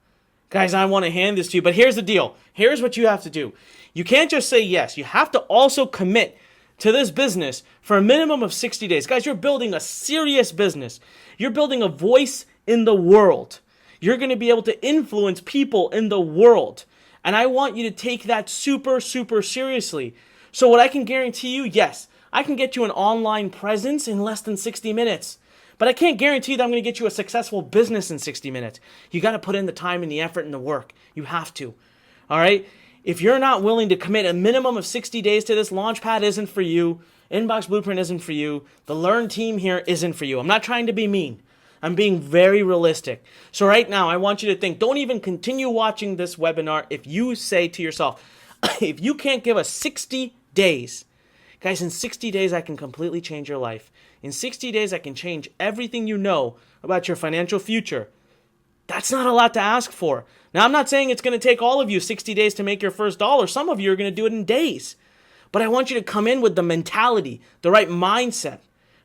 Speaker 1: Guys, I want to hand this to you, but here's the deal. Here's what you have to do. You can't just say yes. You have to also commit to this business for a minimum of 60 days. Guys, you're building a serious business. You're building a voice in the world. You're going to be able to influence people in the world. And I want you to take that super, super seriously. So what I can guarantee you, yes, I can get you an online presence in less than 60 minutes. But I can't guarantee that I'm going to get you a successful business in 60 minutes. You got to put in the time and the effort and the work. You have to. All right? If you're not willing to commit a minimum of 60 days to this, Launchpad isn't for you. Inbox Blueprint isn't for you. The Learn team here isn't for you. I'm not trying to be mean. I'm being very realistic. So right now, I want you to think, don't even continue watching this webinar if you say to yourself, if you can't give us 60 days, guys, in 60 days, I can completely change your life. In 60 days, I can change everything you know about your financial future. That's not a lot to ask for. Now, I'm not saying it's going to take all of you 60 days to make your first dollar. Some of you are going to do it in days. But I want you to come in with the mentality, the right mindset.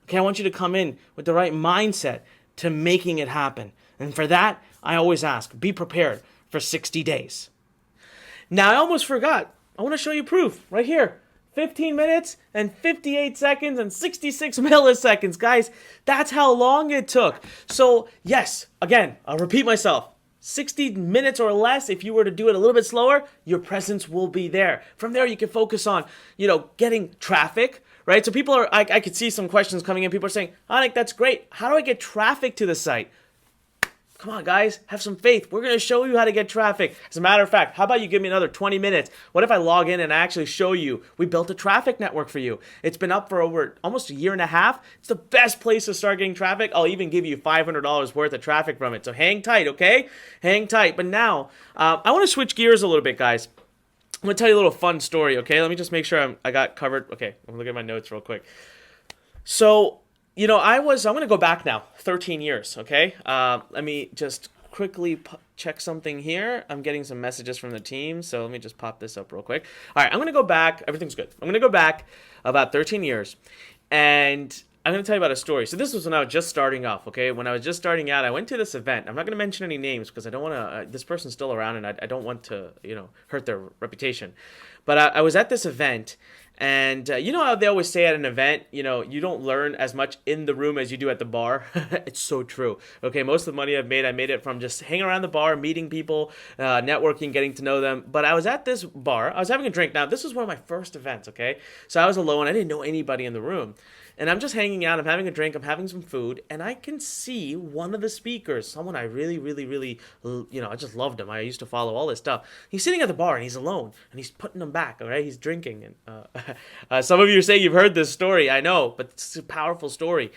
Speaker 1: Okay, I want you to come in with the right mindset to making it happen. And for that, I always ask, be prepared for 60 days. Now, I almost forgot. I want to show you proof right here. 15 minutes and 58 seconds and 66 milliseconds. Guys, that's how long it took. So, yes, again, I'll repeat myself. 60 minutes or less, if you were to do it a little bit slower, your presence will be there. From there, you can focus on, getting traffic, right? So people are, I could see some questions coming in. People are saying, Anik, that's great. How do I get traffic to the site? Come on, guys, have some faith. We're going to show you how to get traffic. As a matter of fact, how about you give me another 20 minutes? What if I log in and I actually show you? We built a traffic network for you. It's been up for over almost a year and a half. It's the best place to start getting traffic. I'll even give you $500 worth of traffic from it. So hang tight, okay? Hang tight. But now, I want to switch gears a little bit, guys. I'm going to tell you a little fun story, okay? Let me just make sure I got covered. Okay, I'm going to look at my notes real quick. So, I'm going to go back now, 13 years, okay? Let me just quickly check something here. I'm getting some messages from the team, so let me just pop this up real quick. All right, I'm going to go back. Everything's good. I'm going to go back about 13 years, and I'm going to tell you about a story. So this was when I was just starting off, okay? When I was just starting out, I went to this event. I'm not going to mention any names because I don't want to, this person's still around, and I don't want to, hurt their reputation. But I was at this event, and you know how they always say at an event, you don't learn as much in the room as you do at the bar? It's so true. Okay, most of the money I made it from just hanging around the bar, meeting people, networking, getting to know them. But I was at this bar. I was having a drink. Now, this was one of my first events, okay? So I was alone. I didn't know anybody in the room. And I'm just hanging out. I'm having a drink. I'm having some food. And I can see one of the speakers, someone I really, really, really, I just loved him. I used to follow all this stuff. He's sitting at the bar, and he's alone. And he's putting them back, all right? He's drinking. And some of you say you've heard this story. I know, but it's a powerful story.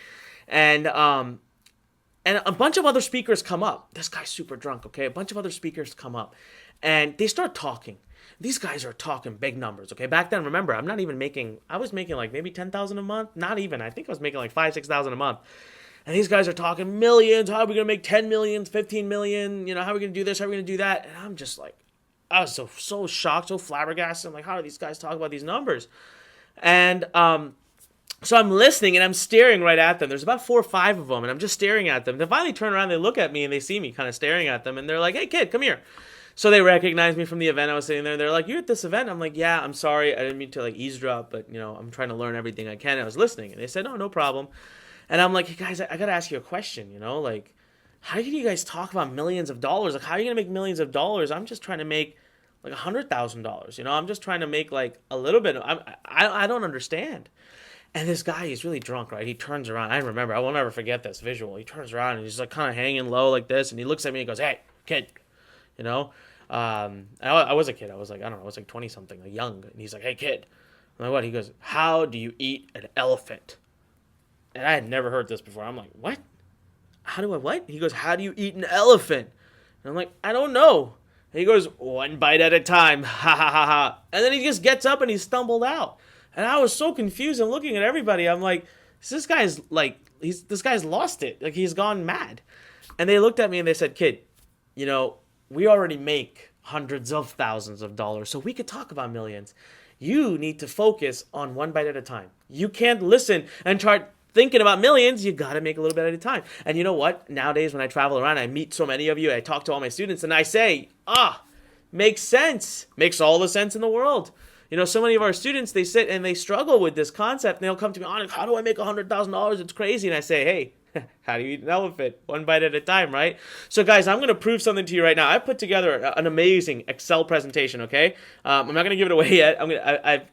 Speaker 1: And a bunch of other speakers come up. This guy's super drunk, okay? A bunch of other speakers come up. And they start talking. These guys are talking big numbers, okay? Back then, remember, I was making like maybe $10,000 a month. Not even. I think I was making like $5,000, $6,000 a month. And these guys are talking millions. How are we going to make 10 million, 15 million? How are we going to do this? How are we going to do that? And I'm just like, I was so shocked, so flabbergasted. I'm like, how do these guys talk about these numbers? And so I'm listening, and I'm staring right at them. There's about 4 or 5 of them, and I'm just staring at them. They finally turn around, they look at me, and they see me kind of staring at them, and they're like, hey, kid, come here. So they recognized me from the event. I was sitting there. They're like, "You're at this event?" I'm like, "Yeah, I'm sorry. I didn't mean to eavesdrop, but I'm trying to learn everything I can." I was listening, and they said, "No problem." And I'm like, "Hey guys, I gotta ask you a question. How can you guys talk about millions of dollars? Like, how are you gonna make millions of dollars? I'm just trying to make like $100,000. I'm just trying to make like a little bit. I don't understand." And this guy, he's really drunk, right? He turns around. I remember. I will never forget this visual. He turns around and he's like kind of hanging low like this, and he looks at me and he goes, "Hey, kid." I was a kid. I was like, I don't know, I was like 20 something, like young. And he's like, "Hey kid." I'm like, "What?" He goes, "How do you eat an elephant?" And I had never heard this before. I'm like, "What? How do I what?" He goes, "How do you eat an elephant?" And I'm like, "I don't know." And he goes, "One bite at a time." Ha ha ha ha. And then he just gets up and he stumbled out. And I was so confused and looking at everybody. I'm like, this guy's lost it. Like, he's gone mad. And they looked at me and they said, "Kid, we already make hundreds of thousands of dollars, so we could talk about millions. You need to focus on one bite at a time. You can't listen and try thinking about millions. You got to make a little bit at a time." And you know what? Nowadays, when I travel around, I meet so many of you, I talk to all my students, and I say, makes sense. Makes all the sense in the world. So many of our students, they sit and they struggle with this concept, and they'll come to me, "Anik, how do I make $100,000? It's crazy." And I say, "Hey, how do you eat an elephant? One bite at a time, right?" So guys, I'm going to prove something to you right now. I put together an amazing Excel presentation, okay? I'm not going to give it away yet.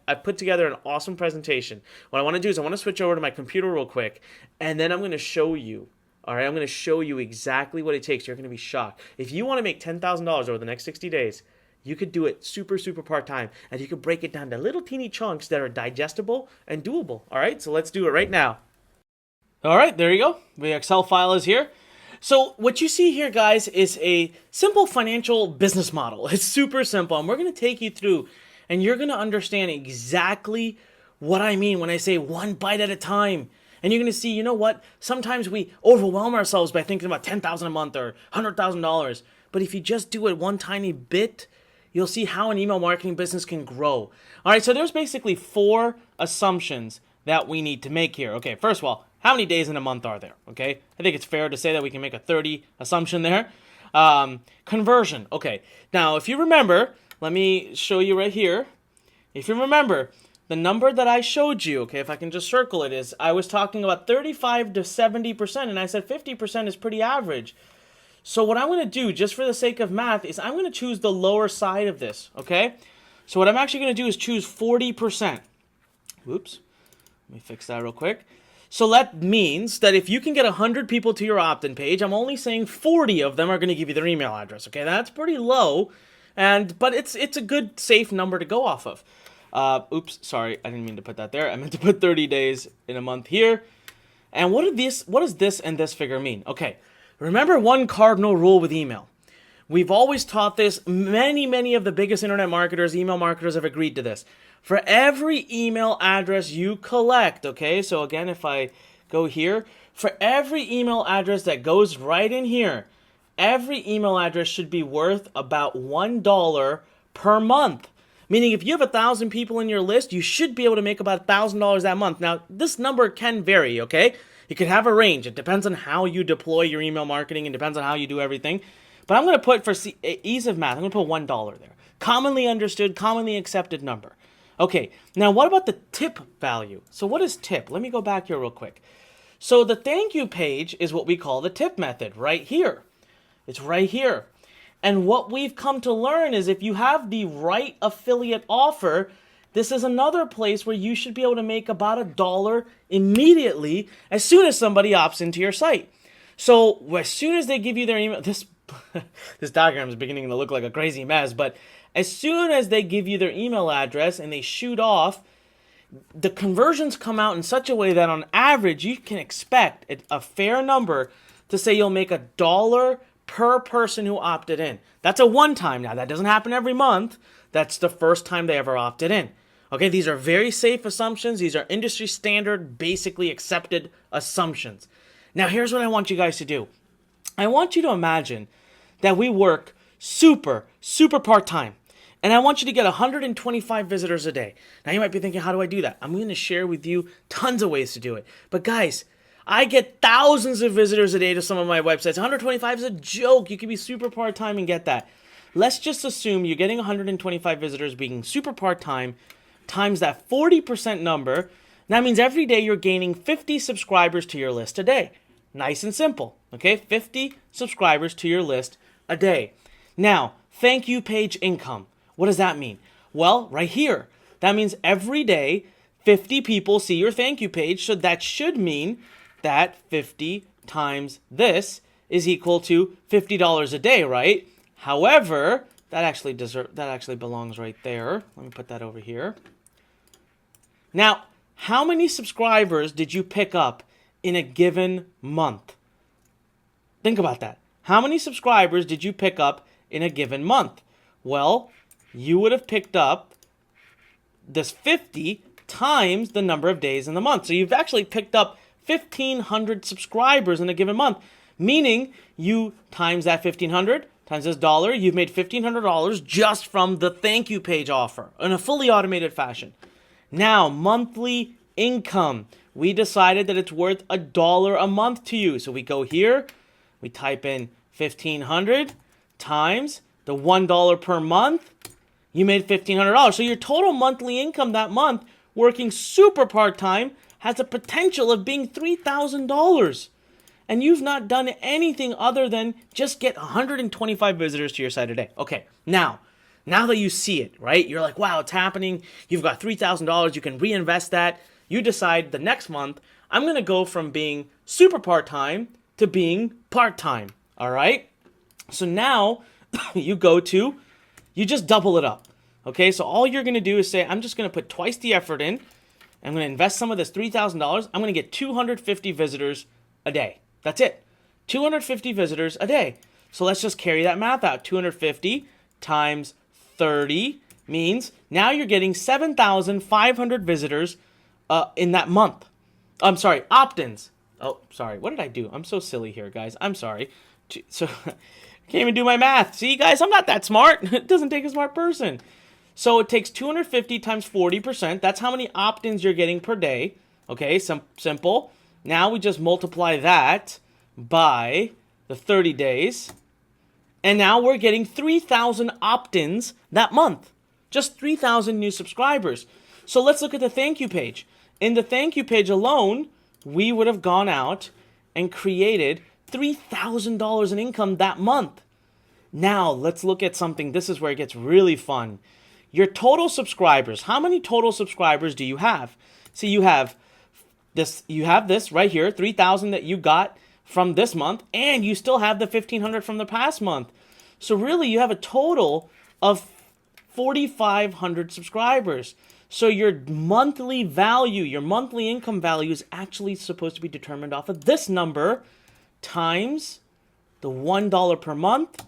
Speaker 1: I've put together an awesome presentation. What I want to do is I want to switch over to my computer real quick, and then I'm going to show you. All right, I'm going to show you exactly what it takes. You're going to be shocked. If you want to make $10,000 over the next 60 days, you could do it super, super part-time, and you could break it down to little teeny chunks that are digestible and doable. All right, so let's do it right now. All right, there you go. The Excel file is here. So what you see here, guys, is a simple financial business model. It's super simple, and we're going to take you through, and you're going to understand exactly what I mean when I say one bite at a time. And you're going to see, you know what? Sometimes we overwhelm ourselves by thinking about $10,000 a month or $100,000. But if you just do it one tiny bit, you'll see how an email marketing business can grow. All right, so there's basically 4 assumptions that we need to make here. Okay, first of all, how many days in a month are there? Okay, I think it's fair to say that we can make a 30 assumption there. Conversion. Okay, now if you remember, let me show you right here. If you remember, the number that I showed you, okay, if I can just circle it, is I was talking about 35 to 70%, and I said 50% is pretty average. So what I'm going to do, just for the sake of math, is I'm going to choose the lower side of this, okay? So what I'm actually going to do is choose 40%. Whoops. Let me fix that real quick. So that means that if you can get 100 people to your opt-in page, I'm only saying 40 of them are going to give you their email address, okay? That's pretty low, but it's a good, safe number to go off of. Oops, sorry, I didn't mean to put that there. I meant to put 30 days in a month here. And what does this and this figure mean? Okay, remember one cardinal rule with email. We've always taught this. Many of the biggest internet marketers, email marketers have agreed to this. For every email address you collect, okay, so again, if I go here, for every email address that goes right in here, every email address should be worth about $1 per month. Meaning if you have 1,000 people in your list, you should be able to make about $1,000 that month. Now, this number can vary, okay? You could have a range. It depends on how you deploy your email marketing and depends on how you do everything. But I'm going to put, for ease of math, I'm going to put $1 there. Commonly understood, commonly accepted number. Okay, now what about the tip value? So what is tip? Let me go back here real quick. So the thank you page is what we call the tip method right here. It's right here. And what we've come to learn is if you have the right affiliate offer, this is another place where you should be able to make about $1 immediately as soon as somebody opts into your site. So as soon as they give you their email, this diagram is beginning to look like a crazy mess, but as soon as they give you their email address and they shoot off, the conversions come out in such a way that on average you can expect a fair number to say you'll make $1 per person who opted in. That's a one-time now. That doesn't happen every month. That's the first time they ever opted in. Okay, these are very safe assumptions. These are industry standard, basically accepted assumptions. Now, here's what I want you guys to do. I want you to imagine that we work super part-time. And I want you to get 125 visitors a day. Now, you might be thinking, how do I do that? I'm going to share with you tons of ways to do it. But guys, I get thousands of visitors a day to some of my websites. 125 is a joke. You can be super part-time and get that. Let's just assume you're getting 125 visitors being super part-time times that 40% number. That means every day you're gaining 50 subscribers to your list a day. Nice and simple. Okay, 50 subscribers to your list a day. Now, thank you page income. What does that mean? Well, right here. That means every day 50 people see your thank you page. So that should mean that 50 times this is equal to $50 a day, right? However, that actually belongs right there. Let me put that over here. Now, how many subscribers did you pick up in a given month? Think about that. How many subscribers did you pick up in a given month? Well, you would have picked up this 50 times the number of days in the month. So you've actually picked up 1,500 subscribers in a given month, meaning you times that 1,500 times this dollar, you've made $1,500 just from the thank you page offer in a fully automated fashion. Now, monthly income. We decided that it's worth $1 a month to you. So we go here, we type in 1,500 times the $1 per month. You made $1,500. So your total monthly income that month, working super part-time, has a potential of being $3,000. And you've not done anything other than just get 125 visitors to your site a day. Okay, now that you see it, right? You're like, wow, it's happening. You've got $3,000. You can reinvest that. You decide the next month, I'm going to go from being super part-time to being part-time, all right? So now you just double it up, okay? So all you're going to do is say, I'm just going to put twice the effort in. I'm going to invest some of this $3,000. I'm going to get 250 visitors a day. That's it. 250 visitors a day. So let's just carry that math out. 250 times 30 means now you're getting 7,500 visitors in that month. I'm sorry, opt-ins. Oh, sorry. What did I do? I'm so silly here, guys. I'm sorry. So I can't even do my math. See, guys, I'm not that smart. It doesn't take a smart person. So it takes 250 times 40%. That's how many opt-ins you're getting per day. Okay, simple. Now we just multiply that by the 30 days. And now we're getting 3,000 opt-ins that month. Just 3,000 new subscribers. So let's look at the thank you page. In the thank you page alone, we would have gone out and created $3,000 in income that month. Now, let's look at something. This is where it gets really fun. Your total subscribers. How many total subscribers do you have? See, you have this right here, 3,000 that you got from this month, and you still have the 1,500 from the past month. So really, you have a total of 4,500 subscribers. So your monthly value, your monthly income value is actually supposed to be determined off of this number times the $1 per month.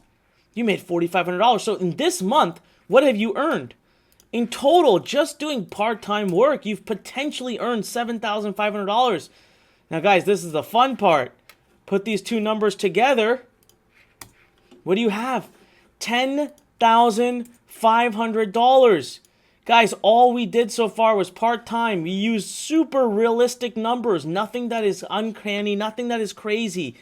Speaker 1: You made $4,500. So in this month, what have you earned? In total, just doing part-time work, you've potentially earned $7,500. Now, guys, this is the fun part. Put these two numbers together. What do you have? $10,500. Guys, all we did so far was part-time. We used super realistic numbers, nothing that is uncanny, nothing that is crazy.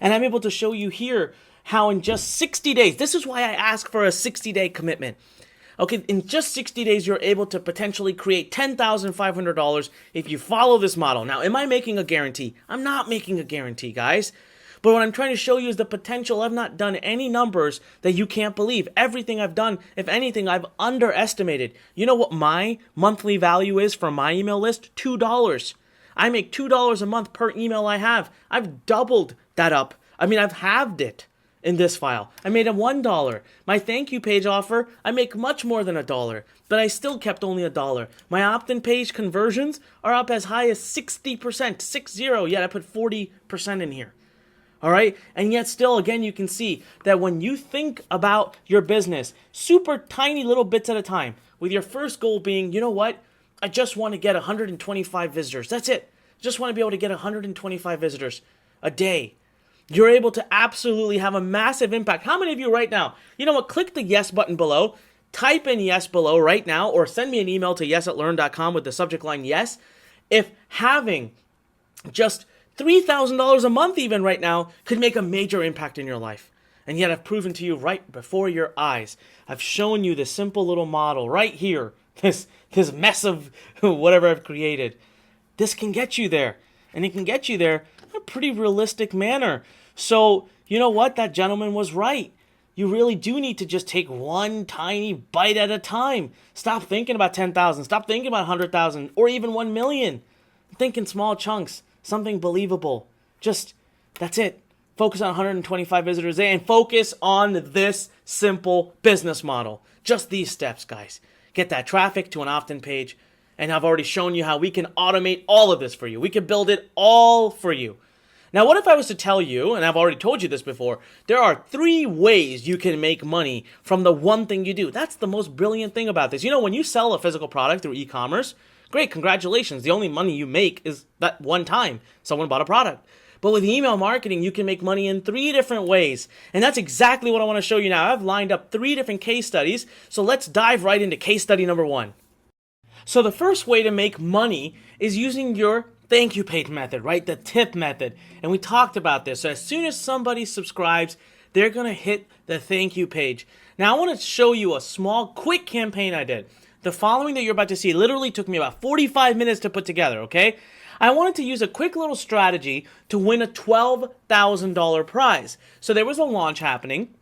Speaker 1: And I'm able to show you here how in just 60 days, this is why I ask for a 60-day commitment. Okay, in just 60 days, you're able to potentially create $10,500 if you follow this model. Now, am I making a guarantee? I'm not making a guarantee, guys. But what I'm trying to show you is the potential. I've not done any numbers that you can't believe. Everything I've done, if anything, I've underestimated. You know what my monthly value is for my email list? $2. I make $2 a month per email I have. I've doubled that up. I mean, I've halved it in this file. I made a $1. My thank you page offer, I make much more than $1, but I still kept only $1. My opt-in page conversions are up as high as 60%, 60, yet I put 40% in here. All right, and yet still, again, you can see that when you think about your business, super tiny little bits at a time, with your first goal being, you know what, I just want to get 125 visitors. That's it. Just want to be able to get 125 visitors a day. You're able to absolutely have a massive impact. How many of you right now, you know what, click the yes button below, type in yes below right now, or send me an email to yes@learn.com with the subject line yes. If having just $3,000 a month even right now could make a major impact in your life. And yet I've proven to you right before your eyes. I've shown you this simple little model right here. This mess of whatever I've created. This can get you there. And it can get you there in a pretty realistic manner. So, you know what? That gentleman was right. You really do need to just take one tiny bite at a time. Stop thinking about 10,000. Stop thinking about 100,000 or even 1 million. Think in small chunks. Something believable. Just, that's it. Focus on 125 visitors a day and focus on this simple business model. Just these steps, guys. Get that traffic to an opt-in page. And I've already shown you how we can automate all of this for you. We can build it all for you. Now, what if I was to tell you, and I've already told you this before, there are 3 ways you can make money from the one thing you do. That's the most brilliant thing about this. You know, when you sell a physical product through e-commerce, great, congratulations. The only money you make is that one time someone bought a product. But with email marketing, you can make money in 3 different ways. And that's exactly what I want to show you now. I've lined up 3 different case studies. So let's dive right into case study number 1. So the first way to make money is using your thank you page method, right? The tip method. And we talked about this. So as soon as somebody subscribes, they're going to hit the thank you page. Now I want to show you a small, quick campaign I did. The following that you're about to see literally took me about 45 minutes to put together, okay? I wanted to use a quick little strategy to win a $12,000 prize. So there was a launch happening.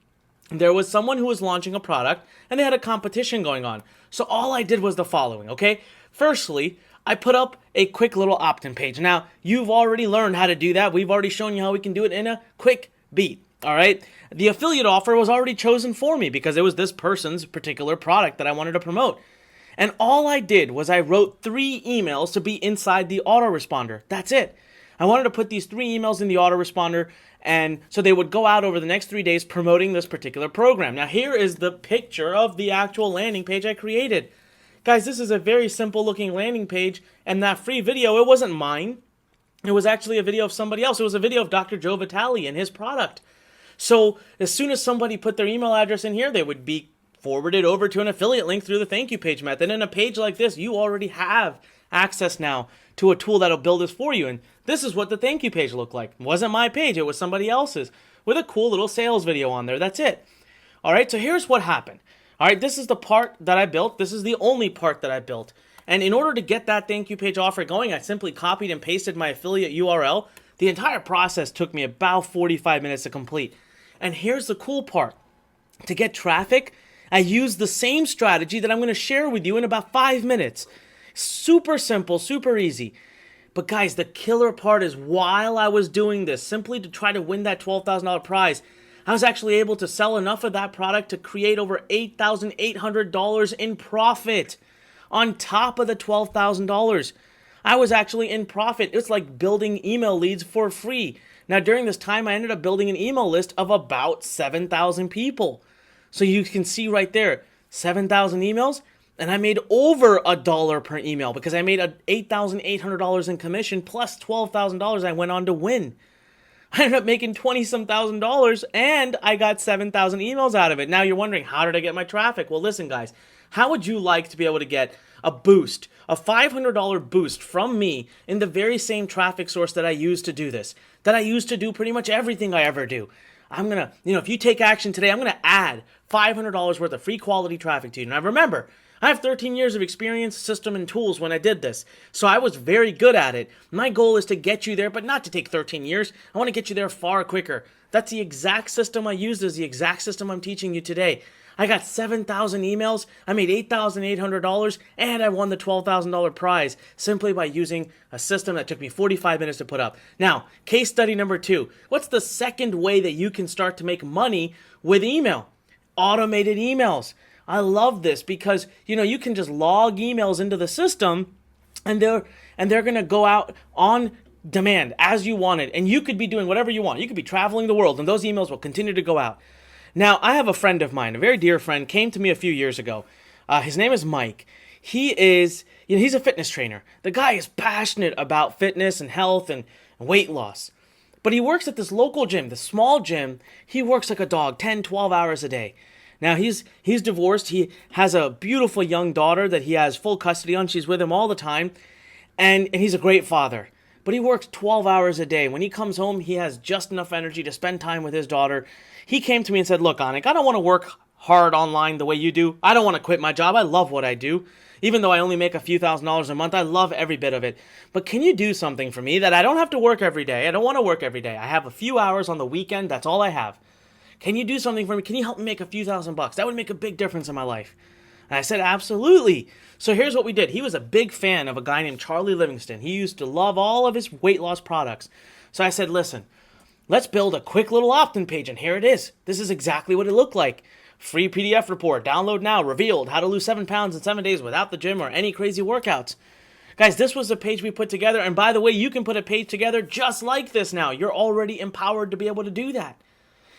Speaker 1: There was someone who was launching a product, and they had a competition going on. So all I did was the following, okay? Firstly, I put up a quick little opt-in page. Now, you've already learned how to do that. We've already shown you how we can do it in a quick beat, all right? The affiliate offer was already chosen for me because it was this person's particular product that I wanted to promote. And all I did was I wrote 3 emails to be inside the autoresponder. That's it. I wanted to put these 3 emails in the autoresponder, and so they would go out over the next 3 days promoting this particular program. Now here is the picture of the actual landing page I created. Guys, this is a very simple looking landing page, and that free video, it wasn't mine. It was actually a video of somebody else. It was a video of Dr. Joe Vitale and his product. So as soon as somebody put their email address in here, they would be forwarded over to an affiliate link through the thank you page method. And a page like this, you already have access now to a tool that'll build this for you. And this is what the thank you page looked like. It wasn't my page, it was somebody else's with a cool little sales video on there. That's it. All right, so here's what happened. All right, this is the part that I built. This is the only part that I built. And in order to get that thank you page offer going, I simply copied and pasted my affiliate URL The entire process took me about 45 minutes to complete. And here's the cool part. To get traffic, I used the same strategy that I'm going to share with you in about 5 minutes. Super simple, super easy. But guys, the killer part is while I was doing this, simply to try to win that $12,000 prize, I was actually able to sell enough of that product to create over $8,800 in profit on top of the $12,000. I was actually in profit. It's like building email leads for free. Now, during this time, I ended up building an email list of about 7,000 people. So you can see right there, 7,000 emails, and I made over $1 per email because I made $8,800 in commission plus $12,000 I went on to win. I ended up making $20-some thousand, and I got 7,000 emails out of it. Now you're wondering, how did I get my traffic? Well, listen, guys, how would you like to be able to get a boost, a $500 boost from me in the very same traffic source that I use to do this, that I use to do pretty much everything I ever do? I'm going to, if you take action today, I'm going to add $500 worth of free quality traffic to you. Now remember, I have 13 years of experience, system, and tools when I did this. So I was very good at it. My goal is to get you there, but not to take 13 years. I want to get you there far quicker. That's the exact system I used as the exact system I'm teaching you today. I got 7,000 emails, I made $8,800, and I won the $12,000 prize simply by using a system that took me 45 minutes to put up. Now, case study number 2. What's the second way that you can start to make money with email? Automated emails. I love this because, you can just log emails into the system and they're going to go out on demand as you want it. And you could be doing whatever you want. You could be traveling the world and those emails will continue to go out. Now, I have a friend of mine, a very dear friend, came to me a few years ago. His name is Mike. He is, he's a fitness trainer. The guy is passionate about fitness and health and weight loss. But he works at this local gym, this small gym. He works like a dog, 10, 12 hours a day. Now, he's divorced. He has a beautiful young daughter that he has full custody on. She's with him all the time. And he's a great father. But he works 12 hours a day. When he comes home, he has just enough energy to spend time with his daughter. He came to me and said, look, Anik, I don't want to work hard online the way you do. I don't want to quit my job. I love what I do. Even though I only make a few $1,000s a month, I love every bit of it. But can you do something for me that I don't have to work every day? I don't want to work every day. I have a few hours on the weekend. That's all I have. Can you do something for me? Can you help me make a few $1,000s? That would make a big difference in my life. And I said, absolutely. So here's what we did. He was a big fan of a guy named Charlie Livingston. He used to love all of his weight loss products. So I said, listen, let's build a quick little opt-in page. And here it is. This is exactly what it looked like. Free PDF report. Download now. Revealed. How to lose 7 pounds in 7 days without the gym or any crazy workouts. Guys, this was the page we put together. And by the way, you can put a page together just like this now. You're already empowered to be able to do that.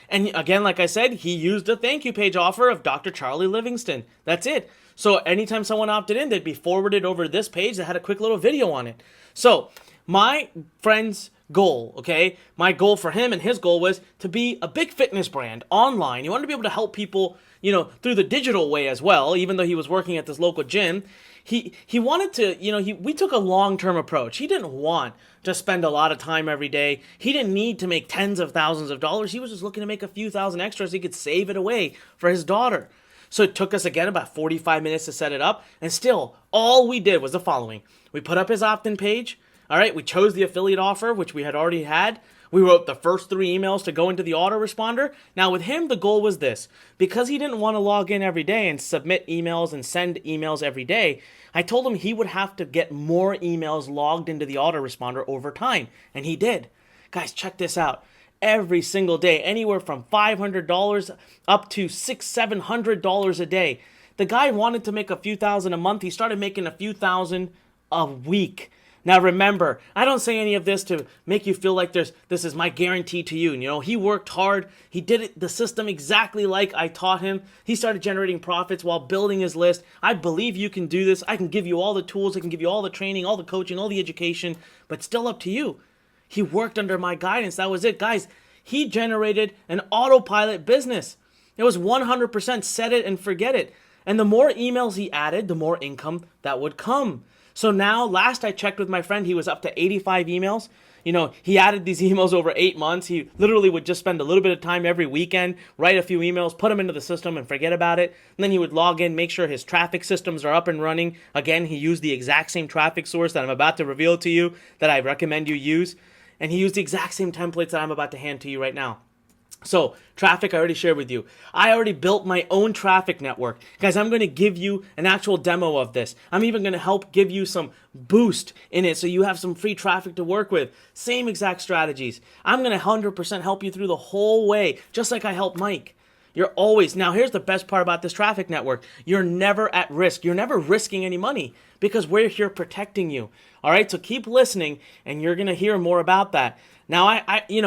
Speaker 1: And again, like I said, he used a thank you page offer of Dr. Charlie Livingston. That's it. So anytime someone opted in, they'd be forwarded over to this page that had a quick little video on it. So my friend's goal, okay, my goal for him and his goal was to be a big fitness brand online. He wanted to be able to help people, through the digital way as well, even though he was working at this local gym. He wanted to, we took a long-term approach. He didn't want to spend a lot of time every day. He didn't need to make tens of thousands of dollars. He was just looking to make a few thousand extra so he could save it away for his daughter. So it took us, again, about 45 minutes to set it up. And still, all we did was the following. We put up his opt-in page. All right, we chose the affiliate offer, which we had already had. We wrote the first 3 emails to go into the autoresponder. Now with him, the goal was this. Because he didn't want to log in every day and submit emails and send emails every day, I told him he would have to get more emails logged into the autoresponder over time. And he did. Guys, check this out. Every single day, anywhere from $500 up to $600, $700 a day. The guy wanted to make a few thousand a month. He started making a few thousand a week. Now remember, I don't say any of this to make you feel like this is my guarantee to you. He worked hard. He did the system exactly like I taught him. He started generating profits while building his list. I believe you can do this. I can give you all the tools. I can give you all the training, all the coaching, all the education, but still up to you. He worked under my guidance. That was it. Guys, he generated an autopilot business. It was 100% set it and forget it. And the more emails he added, the more income that would come. So now, last I checked with my friend, he was up to 85 emails. He added these emails over 8 months. He literally would just spend a little bit of time every weekend, write a few emails, put them into the system and forget about it. And then he would log in, make sure his traffic systems are up and running. Again, he used the exact same traffic source that I'm about to reveal to you that I recommend you use. And he used the exact same templates that I'm about to hand to you right now. So, traffic I already shared with you. I already built my own traffic network. Guys, I'm going to give you an actual demo of this. I'm even going to help give you some boost in it so you have some free traffic to work with. Same exact strategies. I'm going to 100% help you through the whole way, just like I helped Mike. You're always, now here's the best part about this traffic network. You're never at risk. You're never risking any money because we're here protecting you. All right, so keep listening and you're going to hear more about that. Now,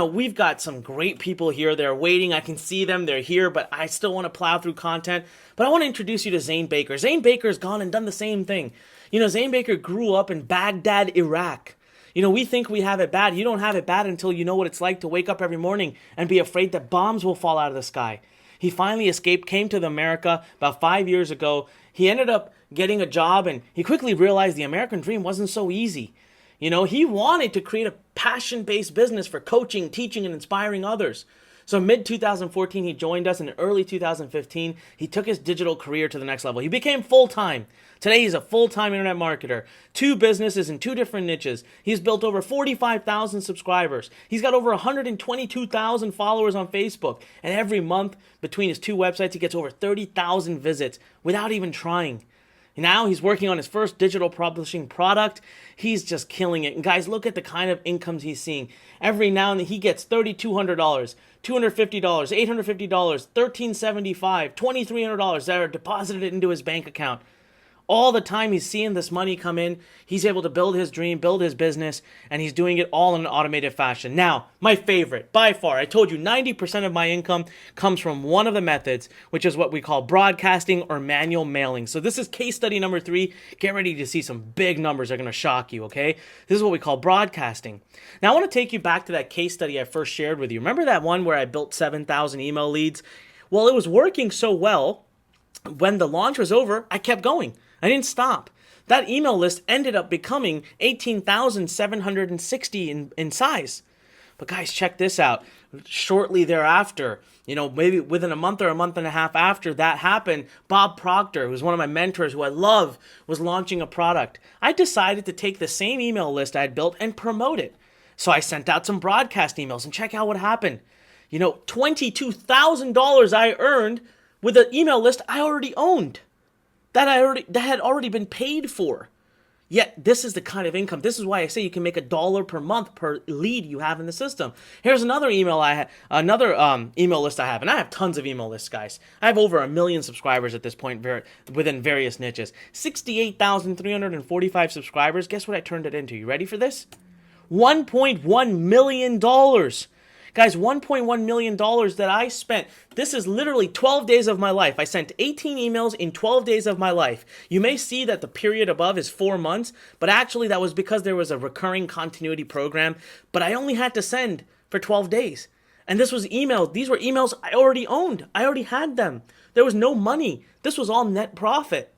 Speaker 1: we've got some great people here. They're waiting. I can see them. They're here, but I still want to plow through content. But I want to introduce you to Zane Baker. Zane Baker has gone and done the same thing. Zane Baker grew up in Baghdad, Iraq. We think we have it bad. You don't have it bad until you know what it's like to wake up every morning and be afraid that bombs will fall out of the sky. He finally escaped, came to America about 5 years ago. He ended up getting a job, and he quickly realized the American dream wasn't so easy. He wanted to create a passion-based business for coaching, teaching, and inspiring others. So mid-2014, he joined us. In early 2015, he took his digital career to the next level. He became full-time. Today, he's a full-time internet marketer. 2 businesses in 2 different niches. He's built over 45,000 subscribers. He's got over 122,000 followers on Facebook. And every month, between his 2 websites, he gets over 30,000 visits without even trying. Now he's working on his first digital publishing product. He's just killing it. And guys, look at the kind of incomes he's seeing. Every now and then he gets $3,200, $250, $850, $1,375, $2,300 that are deposited into his bank account. All the time he's seeing this money come in, he's able to build his dream, build his business, and he's doing it all in an automated fashion. Now, my favorite, by far, I told you 90% of my income comes from one of the methods, which is what we call broadcasting or manual mailing. So this is case study number 3. Get ready to see some big numbers that are going to shock you, okay? This is what we call broadcasting. Now, I want to take you back to that case study I first shared with you. Remember that one where I built 7,000 email leads? Well, it was working so well. When the launch was over, I kept going. I didn't stop. That email list ended up becoming 18,760 in size. But guys, check this out. Shortly thereafter, maybe within a month or a month and a half after that happened, Bob Proctor, who's one of my mentors who I love, was launching a product. I decided to take the same email list I had built and promote it. So I sent out some broadcast emails and check out what happened. $22,000 I earned with an email list I already owned. That had already been paid for. Yet this is the kind of income. This is why I say you can make $1 per month per lead you have in the system. Here's another email email list I have, and I have tons of email lists, guys. I have over 1 million subscribers at this point within various niches. 68,345 subscribers. Guess what I turned it into? You ready for this? $1.1 million. Guys, $1.1 million that I spent. This is literally 12 days of my life. I sent 18 emails in 12 days of my life. You may see that the period above is 4 months, but actually that was because there was a recurring continuity program, but I only had to send for 12 days. And this was emails. These were emails I already owned. I already had them. There was no money. This was all net profit.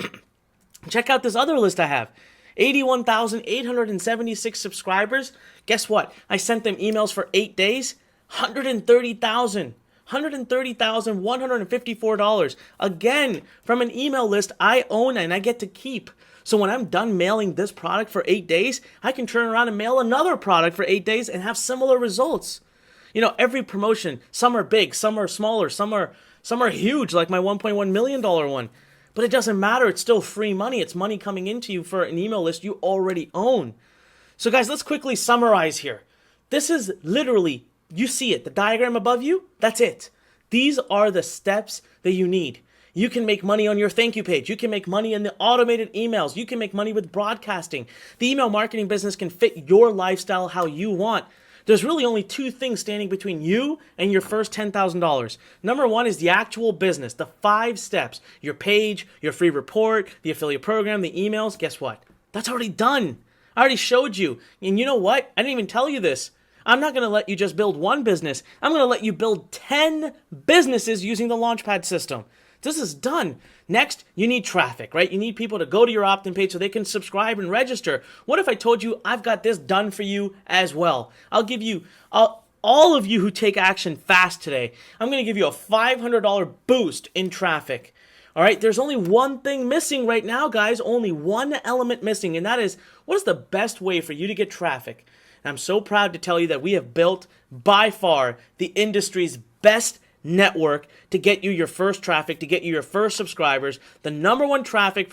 Speaker 1: Check out this other list I have. 81,876 subscribers. Guess what? I sent them emails for 8 days. $130,154. Again, from an email list I own and I get to keep. So when I'm done mailing this product for 8 days, I can turn around and mail another product for 8 days and have similar results. Every promotion, some are big, some are smaller, some are huge, like my $1.1 million one. But it doesn't matter. It's still free money. It's money coming into you for an email list you already own. So guys, let's quickly summarize here. This is literally, you see it, the diagram above you, that's it. These are the steps that you need. You can make money on your thank you page. You can make money in the automated emails. You can make money with broadcasting. The email marketing business can fit your lifestyle how you want. There's really only 2 things standing between you and your first $10,000. Number 1 is the actual business, the 5 steps, your page, your free report, the affiliate program, the emails. Guess what? That's already done. I already showed you. And you know what? I didn't even tell you this. I'm not going to let you just build one business. I'm going to let you build 10 businesses using the Launchpad system. This is done. Next, you need traffic, right? You need people to go to your opt-in page so they can subscribe and register. What if I told you I've got this done for you as well? I'll give you, all of you who take action fast today, I'm going to give you a $500 boost in traffic. All right, there's only one thing missing right now, guys. Only one element missing, and that is, what is the best way for you to get traffic? And I'm so proud to tell you that we have built by far the industry's best network to get you your first traffic, to get you your first subscribers, the number one traffic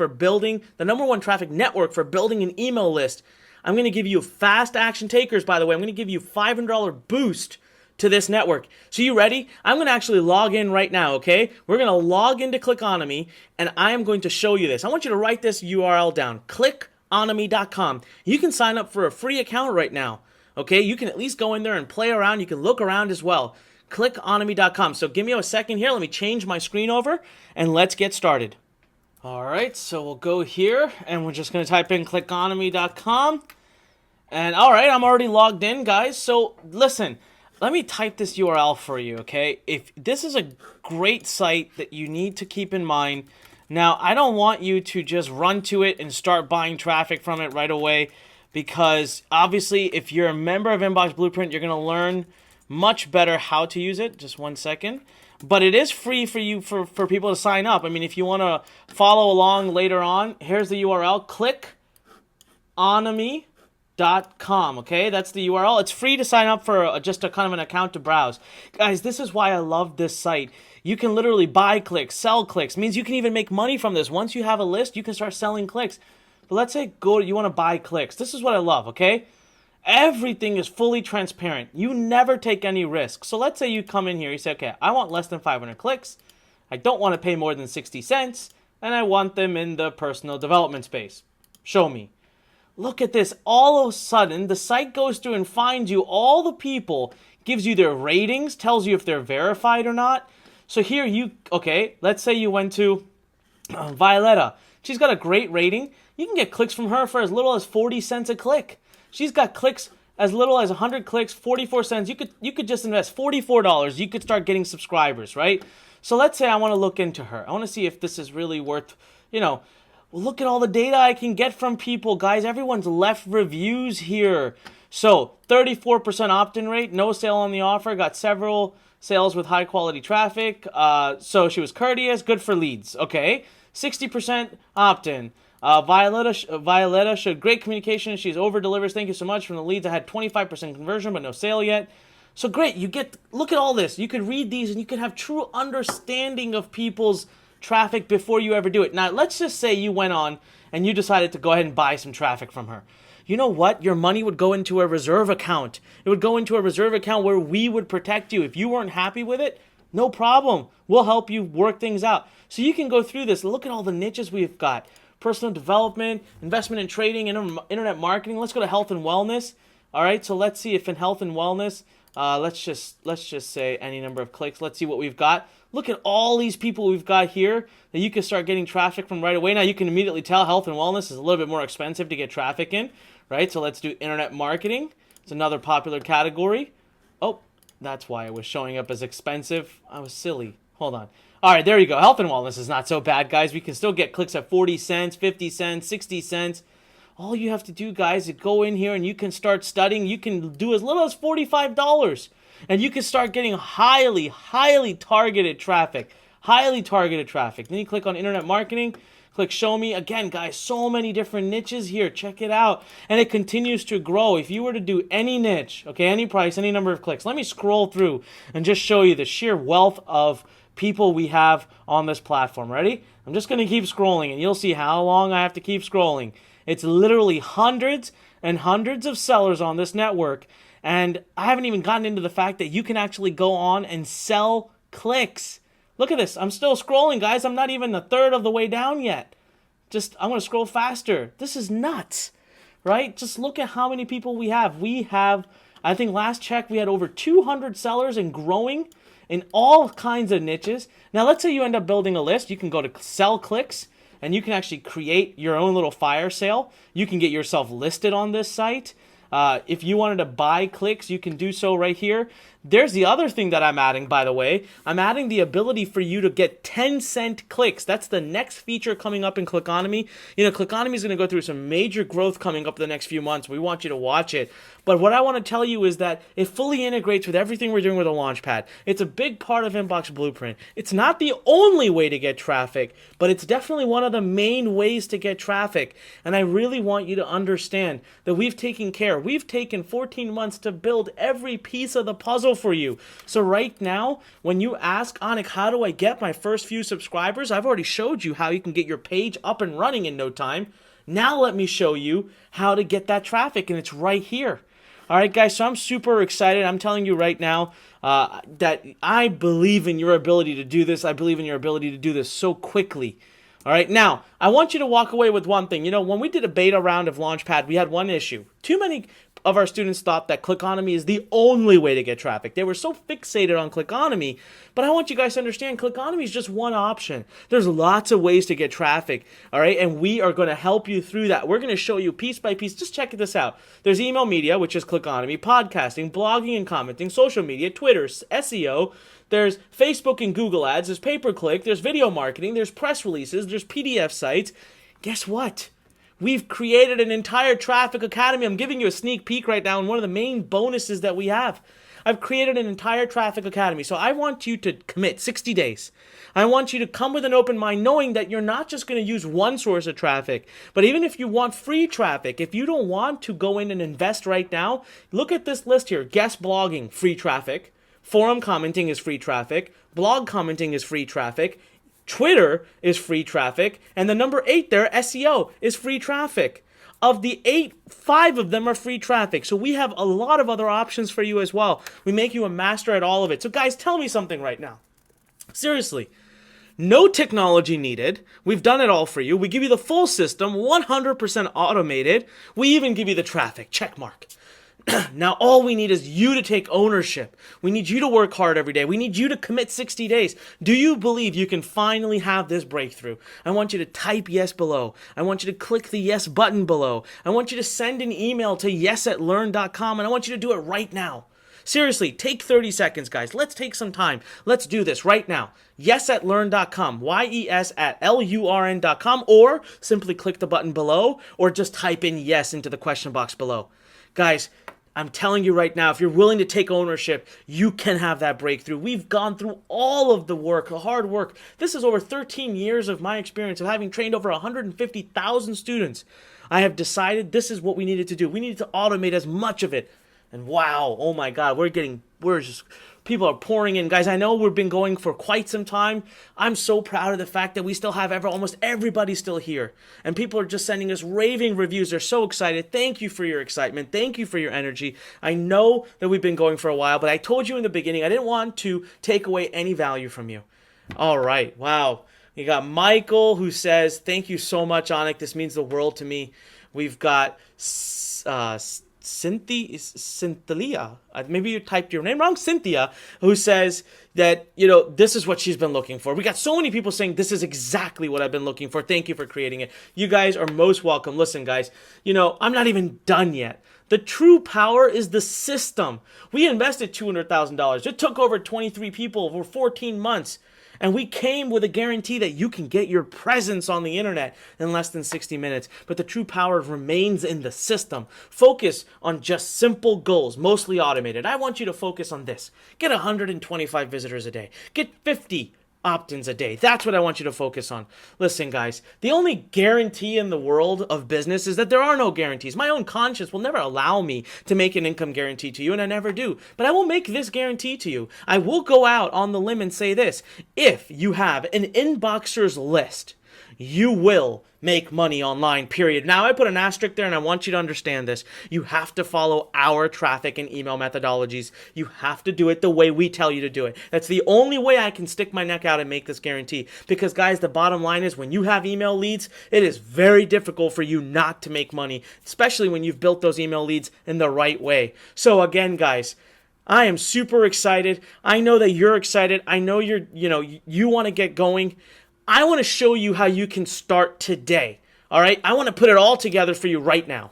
Speaker 1: network for building an email list. I'm going to give you fast action takers, by the way. I'm going to give you $500 boost to this network. So you ready? I'm going to actually log in right now, okay? We're going to log into Clickonomy, and I am going to show you this. I want you to write this URL down, clickonomy.com. You can sign up for a free account right now, okay? You can at least go in there and play around. You can look around as well. Clickonomy.com. So give me a second here. Let me change my screen over, and let's get started. All right, so we'll go here, and we're just going to type in clickonomy.com. And all right, I'm already logged in, guys. So listen, let me type this URL for you, okay? If this is a great site that you need to keep in mind. Now, I don't want you to just run to it and start buying traffic from it right away, because obviously if you're a member of Inbox Blueprint, you're going to learn much better how to use it. Just one second. But it is free for you, for people to sign up. I mean, if you want to follow along later on, here's the URL, clickonomy.com. Okay, that's the URL. It's free to sign up for just a kind of an account to browse. Guys, this is why I love this site. You can literally buy clicks, sell clicks. It means you can even make money from this. Once you have a list, you can start selling clicks. But let's say you want to buy clicks. This is what I love, okay? Everything is fully transparent. You never take any risk. So let's say you come in here, you say, okay, I want less than 500 clicks. I don't want to pay more than 60 cents. And I want them in the personal development space. Show me. Look at this. All of a sudden, the site goes through and finds you all the people, gives you their ratings, tells you if they're verified or not. So here let's say you went to Violetta. She's got a great rating. You can get clicks from her for as little as 40 cents a click. She's got clicks as little as 100 clicks, 44 cents. You could just invest $44. You could start getting subscribers, right? So let's say I want to look into her. I want to see if this is really worth, look at all the data I can get from people, guys. Everyone's left reviews here. So 34% opt-in rate, no sale on the offer, got several sales with high quality traffic. So she was courteous, good for leads. Okay, 60% opt-in. Violetta showed great communication. She's over delivers. Thank you so much. From the leads, I had 25% conversion, but no sale yet. So great. Look at all this. You could read these and you could have true understanding of people's traffic before you ever do it. Now, let's just say you went on and you decided to go ahead and buy some traffic from her. You know what? Your money would go into a reserve account. It would go into a reserve account where we would protect you. If you weren't happy with it, no problem. We'll help you work things out. So you can go through this. Look at all the niches we've got. Personal development, investment in trading, internet marketing. Let's go to health and wellness. All right, so let's see if in health and wellness, let's just say any number of clicks. Let's see what we've got. Look at all these people we've got here that you can start getting traffic from right away. Now you can immediately tell health and wellness is a little bit more expensive to get traffic in, right? So let's do internet marketing. It's another popular category. Oh, that's why it was showing up as expensive. I was silly. Hold on. All right, there you go. Health and wellness is not so bad, guys. We can still get clicks at 40 cents, 50 cents, 60 cents. All you have to do, guys, is go in here and you can start studying. You can do as little as $45. And you can start getting highly, highly targeted traffic. Highly targeted traffic. Then you click on internet marketing. Click show me. Again, guys, so many different niches here. Check it out. And it continues to grow. If you were to do any niche, okay, any price, any number of clicks, let me scroll through and just show you the sheer wealth of people we have on this platform. Ready? I'm just going to keep scrolling and you'll see how long I have to keep scrolling. It's literally hundreds and hundreds of sellers on this network. And I haven't even gotten into the fact that you can actually go on and sell clicks. Look at this. I'm still scrolling, guys. I'm not even a third of the way down yet. I'm going to scroll faster. This is nuts, right? Just look at how many people we have. We have, I think last check, we had over 200 sellers and growing in all kinds of niches. Now, let's say you end up building a list. You can go to sell clicks and you can actually create your own little fire sale. You can get yourself listed on this site. If you wanted to buy clicks, you can do so right here. There's the other thing that I'm adding, by the way. I'm adding the ability for you to get 10-cent clicks. That's the next feature coming up in Clickonomy. Clickonomy is going to go through some major growth coming up the next few months. We want you to watch it. But what I want to tell you is that it fully integrates with everything we're doing with a Launchpad. It's a big part of Inbox Blueprint. It's not the only way to get traffic, but it's definitely one of the main ways to get traffic. And I really want you to understand that we've taken care. We've taken 14 months to build every piece of the puzzle for you. So right now, when you ask, Anik, how do I get my first few subscribers? I've already showed you how you can get your page up and running in no time. Now let me show you how to get that traffic, and it's right here. All right, guys, so I'm super excited. I'm telling you right now that I believe in your ability to do this. I believe in your ability to do this so quickly. All right, now, I want you to walk away with one thing. When we did a beta round of Launchpad, we had one issue. Too many of our students thought that Clickonomy is the only way to get traffic. They were so fixated on Clickonomy, but I want you guys to understand Clickonomy is just one option. There's lots of ways to get traffic, all right? And we are going to help you through that. We're going to show you piece by piece. Just check this out. There's email media, which is Clickonomy, podcasting, blogging and commenting, social media, Twitter, SEO. There's Facebook and Google ads. There's pay-per-click. There's video marketing. There's press releases. There's PDF sites. Guess what? We've created an entire Traffic Academy. I'm giving you a sneak peek right now, and one of the main bonuses that we have. I've created an entire Traffic Academy. So I want you to commit 60 days. I want you to come with an open mind, knowing that you're not just going to use one source of traffic, but even if you want free traffic, if you don't want to go in and invest right now, look at this list here. Guest blogging, free traffic. Forum commenting is free traffic. Blog commenting is free traffic. Twitter is free traffic, and the number 8 there, SEO, is free traffic. Of the 8, 5 of them are free traffic. So we have a lot of other options for you as well. We make you a master at all of it. So guys, tell me something right now. Seriously, no technology needed. We've done it all for you. We give you the full system, 100% automated. We even give you the traffic, check mark. Now all we need is you to take ownership. We need you to work hard every day. We need you to commit 60 days. Do you believe you can finally have this breakthrough? I want you to type yes below. I want you to click the yes button below. I want you to send an email to yes@learn.com, and I want you to do it right now. Seriously, take 30 seconds, guys. Let's take some time. Let's do this right now. Yes@learn.com, YES@LURN.com, or simply click the button below, or just type in yes into the question box below. Guys, I'm telling you right now, if you're willing to take ownership, you can have that breakthrough. We've gone through all of the work, the hard work. This is over 13 years of my experience of having trained over 150,000 students. I have decided this is what we needed to do. We needed to automate as much of it. And wow, oh my God, people are pouring in. Guys, I know we've been going for quite some time. I'm so proud of the fact that we still have almost everybody still here. And people are just sending us raving reviews. They're so excited. Thank you for your excitement. Thank you for your energy. I know that we've been going for a while, but I told you in the beginning, I didn't want to take away any value from you. All right, wow. You got Michael who says, thank you so much, Anik. This means the world to me. We've got Cynthia, maybe you typed your name wrong, Cynthia, who says that, this is what she's been looking for. We got so many people saying this is exactly what I've been looking for. Thank you for creating it. You guys are most welcome. Listen, guys, I'm not even done yet. The true power is the system. We invested $200,000. It took over 23 people over 14 months. And we came with a guarantee that you can get your presence on the internet in less than 60 minutes. But the true power remains in the system. Focus on just simple goals, mostly automated. I want you to focus on this. Get 125 visitors a day. Get 50 opt-ins a day. That's what I want you to focus on. Listen, guys, the only guarantee in the world of business is that there are no guarantees. My own conscience will never allow me to make an income guarantee to you, and I never do. But I will make this guarantee to you. I will go out on the limb and say this. If you have an inboxers list, you will make money online, period. Now, I put an asterisk there, and I want you to understand this. You have to follow our traffic and email methodologies. You have to do it the way we tell you to do it. That's the only way I can stick my neck out and make this guarantee. Because, guys, the bottom line is when you have email leads, it is very difficult for you not to make money, especially when you've built those email leads in the right way. So, again, guys, I am super excited. I know that you're excited. I know you want to get going. I want to show you how you can start today, all right? I want to put it all together for you right now.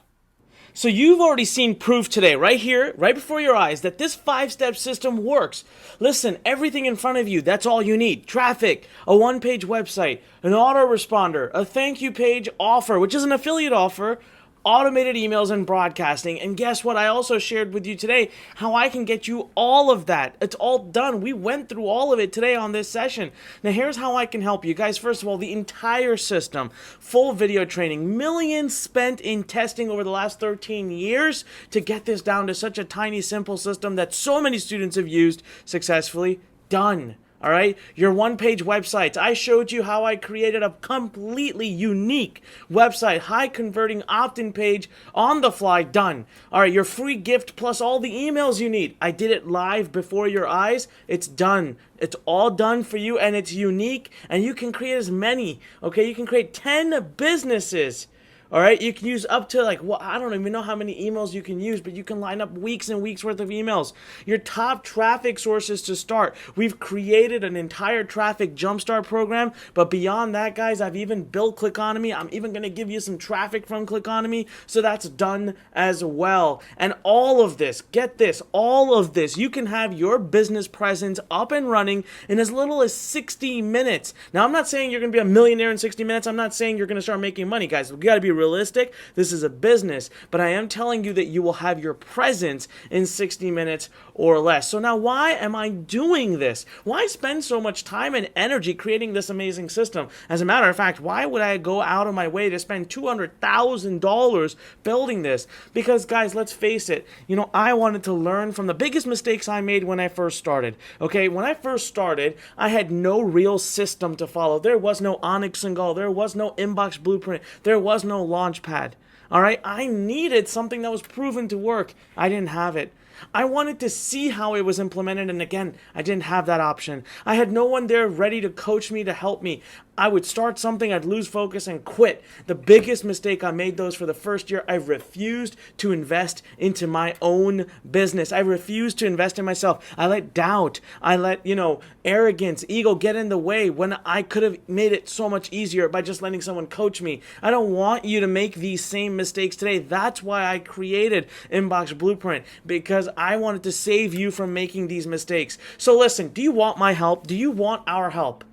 Speaker 1: So you've already seen proof today, right here, right before your eyes, that this 5-step system works. Listen, everything in front of you, that's all you need. Traffic, a one-page website, an autoresponder, a thank you page offer, which is an affiliate offer, automated emails and broadcasting. And guess what? I also shared with you today how I can get you all of that. It's all done. We went through all of it today on this session. Now here's how I can help you guys. First of all, the entire system, full video training, millions spent in testing over the last 13 years to get this down to such a tiny, simple system that so many students have used successfully. Done. All right, your one-page websites. I showed you how I created a completely unique website, high-converting opt-in page on the fly, done. All right, your free gift plus all the emails you need. I did it live before your eyes. It's done. It's all done for you, and it's unique, and you can create as many, okay? You can create 10 businesses. All right, you can use up to I don't even know how many emails you can use, but you can line up weeks and weeks worth of emails. Your top traffic sources to start. We've created an entire traffic jumpstart program, but beyond that, guys, I've even built Clickonomy. I'm even going to give you some traffic from Clickonomy, so that's done as well. And all of this, get this, all of this, you can have your business presence up and running in as little as 60 minutes. Now, I'm not saying you're going to be a millionaire in 60 minutes. I'm not saying you're going to start making money, guys. We got to be realistic. This is a business, but I am telling you that you will have your presence in 60 minutes or less. So now, why am I doing this? Why spend so much time and energy creating this amazing system? As a matter of fact, why would I go out of my way to spend $200,000 building this? Because, guys, let's face it, I wanted to learn from the biggest mistakes I made when I first started. Okay, when I first started, I had no real system to follow. There was no Onyx and Go. There was no Inbox Blueprint. There was no Launchpad. All right, I needed something that was proven to work. I didn't have it. I wanted to see how it was implemented, and again, I didn't have that option. I had no one there ready to coach me, to help me. I would start something, I'd lose focus and quit. The biggest mistake I made those for the first year, I refused to invest into my own business. I refused to invest in myself. I let doubt, I let, arrogance, ego get in the way when I could have made it so much easier by just letting someone coach me. I don't want you to make these same mistakes today. That's why I created Inbox Blueprint, because I wanted to save you from making these mistakes. So listen, do you want my help? Do you want our help?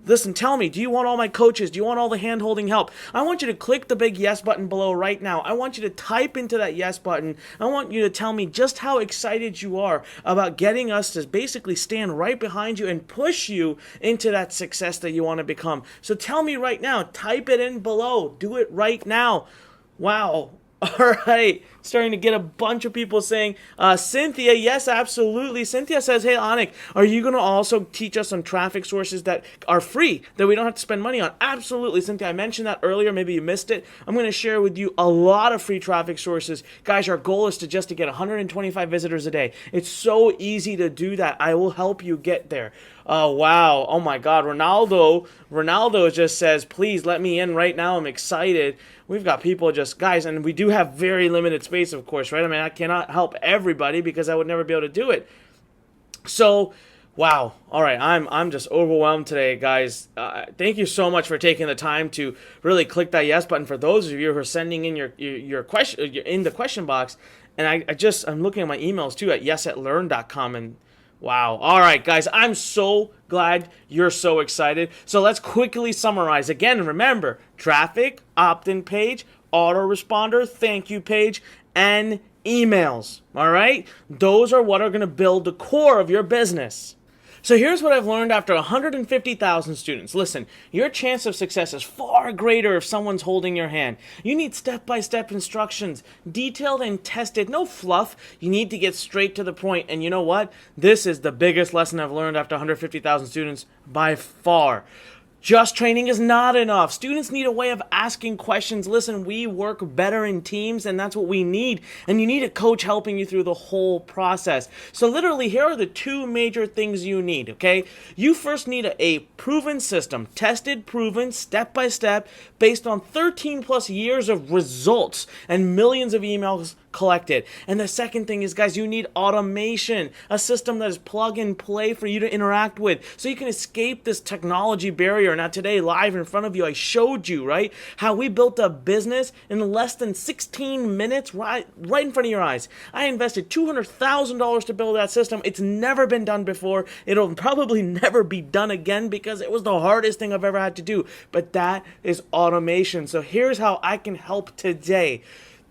Speaker 1: Listen, tell me, do you want all my coaches? Do you want all the hand-holding help? I want you to click the big yes button below right now. I want you to type into that yes button. I want you to tell me just how excited you are about getting us to basically stand right behind you and push you into that success that you want to become. So tell me right now, type it in below. Do it right now. Wow. All right, starting to get a bunch of people saying, Cynthia, yes, absolutely. Cynthia says, hey, Anik, are you going to also teach us some traffic sources that are free, that we don't have to spend money on? Absolutely, Cynthia. I mentioned that earlier. Maybe you missed it. I'm going to share with you a lot of free traffic sources. Guys, our goal is to get 125 visitors a day. It's so easy to do that. I will help you get there. Oh, wow. Oh, my God. Ronaldo just says, please let me in right now. I'm excited. We've got people guys, and we do have very limited space, of course, right? I mean, I cannot help everybody because I would never be able to do it. So, wow. All right. I'm just overwhelmed today, guys. Thank you so much for taking the time to really click that yes button. For those of you who are sending in your question in the question box, and I'm looking at my emails too at yes@learn.com, and wow. All right, guys, I'm so glad you're so excited. So let's quickly summarize. Again, remember, traffic, opt-in page, autoresponder, thank you page, and emails. All right? Those are what are going to build the core of your business. So here's what I've learned after 150,000 students. Listen, your chance of success is far greater if someone's holding your hand. You need step-by-step instructions, detailed and tested, no fluff. You need to get straight to the point. And you know what? This is the biggest lesson I've learned after 150,000 students by far. Just training is not enough. Students need a way of asking questions. Listen, we work better in teams, and that's what we need. And you need a coach helping you through the whole process. So literally, here are the two major things you need, okay? You first need a proven system, tested, proven, step-by-step, based on 13 plus years of results and millions of emails, collect it. And the second thing is, guys, you need automation, a system that is plug and play for you to interact with so you can escape this technology barrier. Now today, live in front of you, I showed you, right, how we built a business in less than 16 minutes right in front of your eyes. I invested $200,000 to build that system. It's never been done before. It'll probably never be done again because it was the hardest thing I've ever had to do. But that is automation. So here's how I can help today.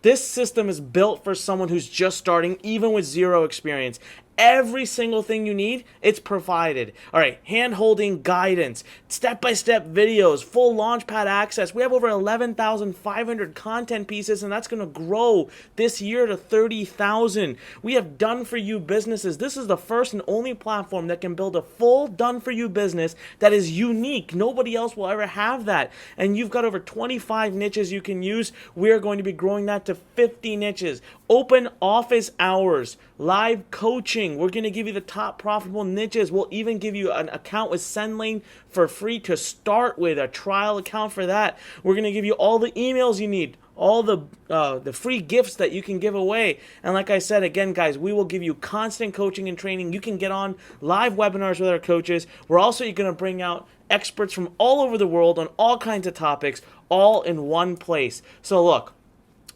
Speaker 1: This system is built for someone who's just starting, even with zero experience. Every single thing you need, it's provided. All right, hand-holding guidance, step-by-step videos, full Launchpad access. We have over 11,500 content pieces, and that's going to grow this year to 30,000. We have done-for-you businesses. This is the first and only platform that can build a full done-for-you business that is unique. Nobody else will ever have that. And you've got over 25 niches you can use. We're going to be growing that to 50 niches. Open office hours, live coaching. We're going to give you the top profitable niches. We'll even give you an account with SendLane for free to start with, a trial account for that. We're going to give you all the emails you need, all the free gifts that you can give away. And like I said, again, guys, we will give you constant coaching and training. You can get on live webinars with our coaches. We're also going to bring out experts from all over the world on all kinds of topics, all in one place. So look,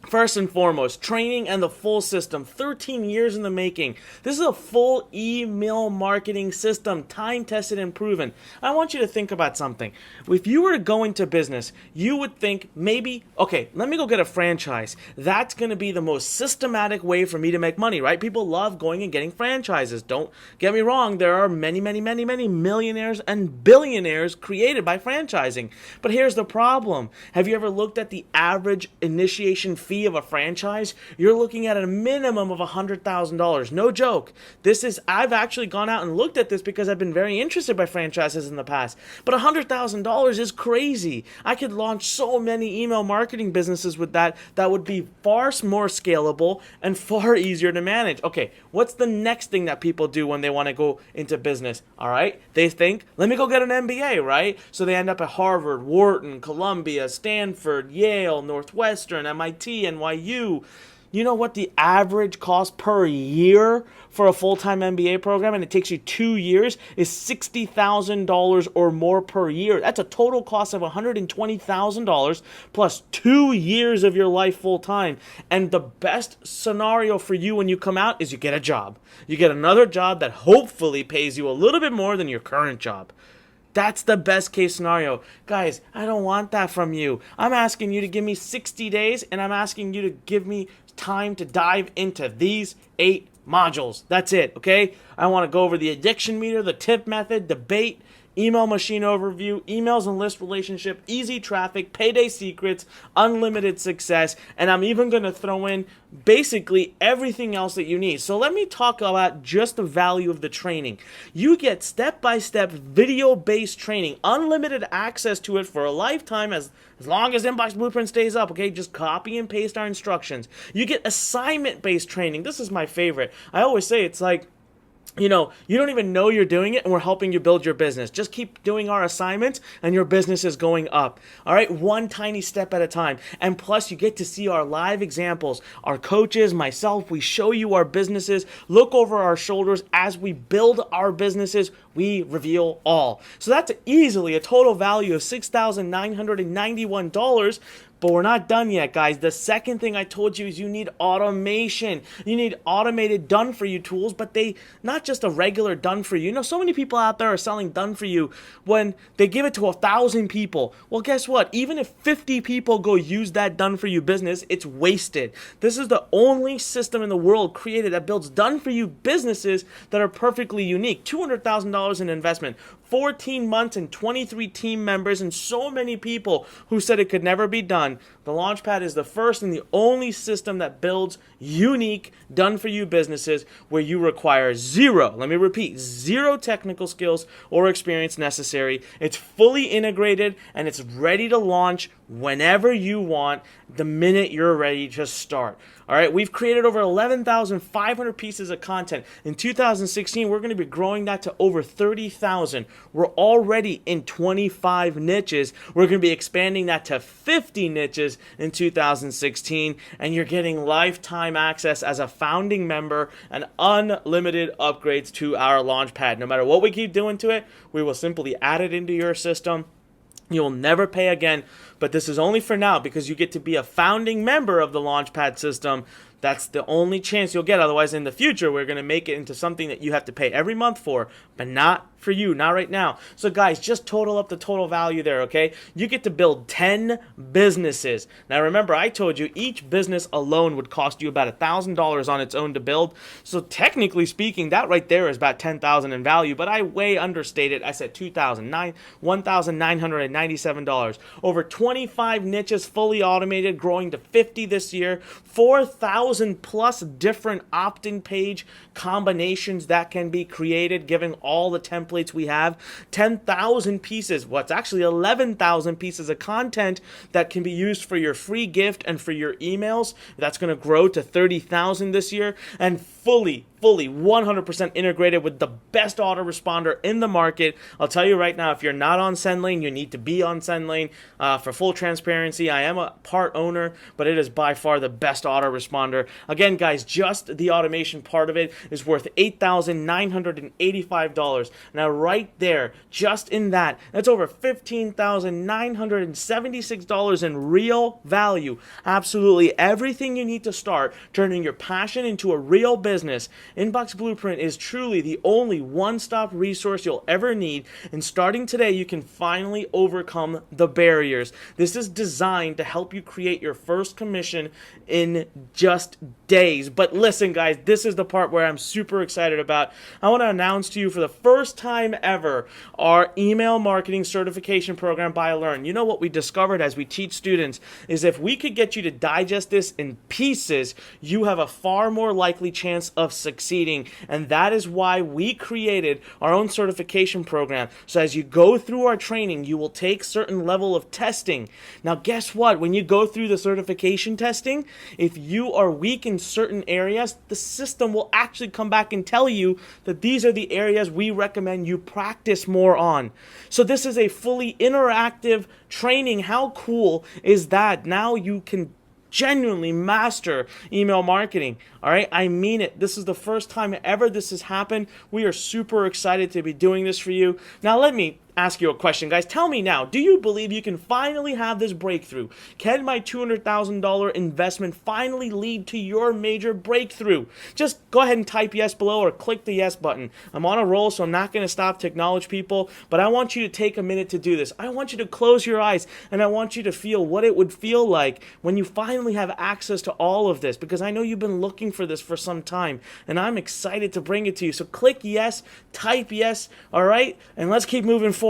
Speaker 1: first and foremost, training and the full system, 13 years in the making. This is a full email marketing system, time-tested and proven. I want you to think about something. If you were to go into business, you would think maybe, okay, let me go get a franchise. That's going to be the most systematic way for me to make money, right? People love going and getting franchises. Don't get me wrong. There are many, many, many, many millionaires and billionaires created by franchising. But here's the problem. Have you ever looked at the average initiation fee of a franchise? You're looking at a minimum of $100,000. No joke. I've actually gone out and looked at this because I've been very interested by franchises in the past. But $100,000 is crazy. I could launch so many email marketing businesses with that would be far more scalable and far easier to manage. Okay, what's the next thing that people do when they want to go into business? All right, they think, let me go get an MBA, right? So they end up at Harvard, Wharton, Columbia, Stanford, Yale, Northwestern, MIT, NYU. You know what the average cost per year for a full-time MBA program, and it takes you 2 years, is $60,000 or more per year. That's a total cost of $120,000 plus 2 years of your life full-time. And the best scenario for you when you come out is you get a job. You get another job that hopefully pays you a little bit more than your current job. That's the best case scenario. Guys, I don't want that from you. I'm asking you to give me 60 days, and I'm asking you to give me time to dive into these 8 modules. That's it, okay? I want to go over the addiction meter, the tip method, debate, email machine overview, emails and list relationship, easy traffic, payday secrets, unlimited success, and I'm even going to throw in basically everything else that you need. So let me talk about just the value of the training. You get step-by-step video-based training, unlimited access to it for a lifetime as long as Inbox Blueprint stays up, okay? Just copy and paste our instructions. You get assignment-based training. This is my favorite. I always say it's like, you know, you don't even know you're doing it, and we're helping you build your business. Just keep doing our assignments, and your business is going up. All right, one tiny step at a time. And plus, you get to see our live examples. Our coaches, myself, we show you our businesses, look over our shoulders as we build our businesses. We reveal all. So that's easily a total value of $6,991. But we're not done yet, guys. The second thing I told you is you need automation. You need automated done-for-you tools, but they not just a regular done-for-you. You know, so many people out there are selling done-for-you when they give it to 1,000 people. Well, guess what? Even if 50 people go use that done-for-you business, it's wasted. This is the only system in the world created that builds done-for-you businesses that are perfectly unique. $200,000 in investment, 14 months and 23 team members, and so many people who said it could never be done. The Launchpad is the first and the only system that builds unique, done-for-you businesses where you require zero, let me repeat, zero technical skills or experience necessary. It's fully integrated, and it's ready to launch whenever you want, the minute you're ready to start. All right, we've created over 11,500 pieces of content. In 2016, we're going to be growing that to over 30,000. We're already in 25 niches. We're going to be expanding that to 50 niches in 2016, and you're getting lifetime access as a founding member and unlimited upgrades to our Launchpad. No matter what we keep doing to it, we will simply add it into your system. You'll never pay again, but this is only for now because you get to be a founding member of the Launchpad system. That's the only chance you'll get. Otherwise, in the future, we're going to make it into something that you have to pay every month for, but not for you, not right now. So guys, just total up the total value there, okay? You get to build 10 businesses. Now remember, I told you each business alone would cost you about $1,000 on its own to build. So technically speaking, that right there is about $10,000 in value, but I way understated. I said $1,997. Over 25 niches fully automated, growing to 50 this year. 4,000 plus different opt-in page combinations that can be created, given all the templates we have. 10,000 pieces, what's actually 11,000 pieces of content that can be used for your free gift and for your emails. That's going to grow to 30,000 this year, and fully 100% integrated with the best autoresponder in the market. I'll tell you right now, if you're not on SendLane, you need to be on SendLane. For full transparency, I am a part owner, but it is by far the best autoresponder. Again, guys, just the automation part of it is worth $8,985. Now, right there, just in that, that's over $15,976 in real value. Absolutely everything you need to start turning your passion into a real business. Inbox Blueprint is truly the only one-stop resource you'll ever need, and starting today, you can finally overcome the barriers. This is designed to help you create your first commission in just days. But listen, guys, this is the part where I'm super excited about. I want to announce to you for the first time ever our email marketing certification program by Learn. You know what we discovered as we teach students is if we could get you to digest this in pieces, you have a far more likely chance of succeeding. And that is why we created our own certification program. So as you go through our training, you will take certain level of testing. Now, guess what? When you go through the certification testing, if you are weak in certain areas, the system will actually come back and tell you that these are the areas we recommend you practice more on. So this is a fully interactive training. How cool is that? Now you can genuinely master email marketing. All right, I mean it. This is the first time ever this has happened. We are super excited to be doing this for you. Now let me ask you a question, guys. Tell me now, do you believe you can finally have this breakthrough? Can my $200,000 investment finally lead to your major breakthrough? Just go ahead and type yes below or click the yes button. I'm on a roll, so I'm not going to stop to acknowledge people, but I want you to take a minute to do this. I want you to close your eyes, and I want you to feel what it would feel like when you finally have access to all of this, because I know you've been looking for this for some time, and I'm excited to bring it to you. So click yes, type yes, all right? And let's keep moving forward.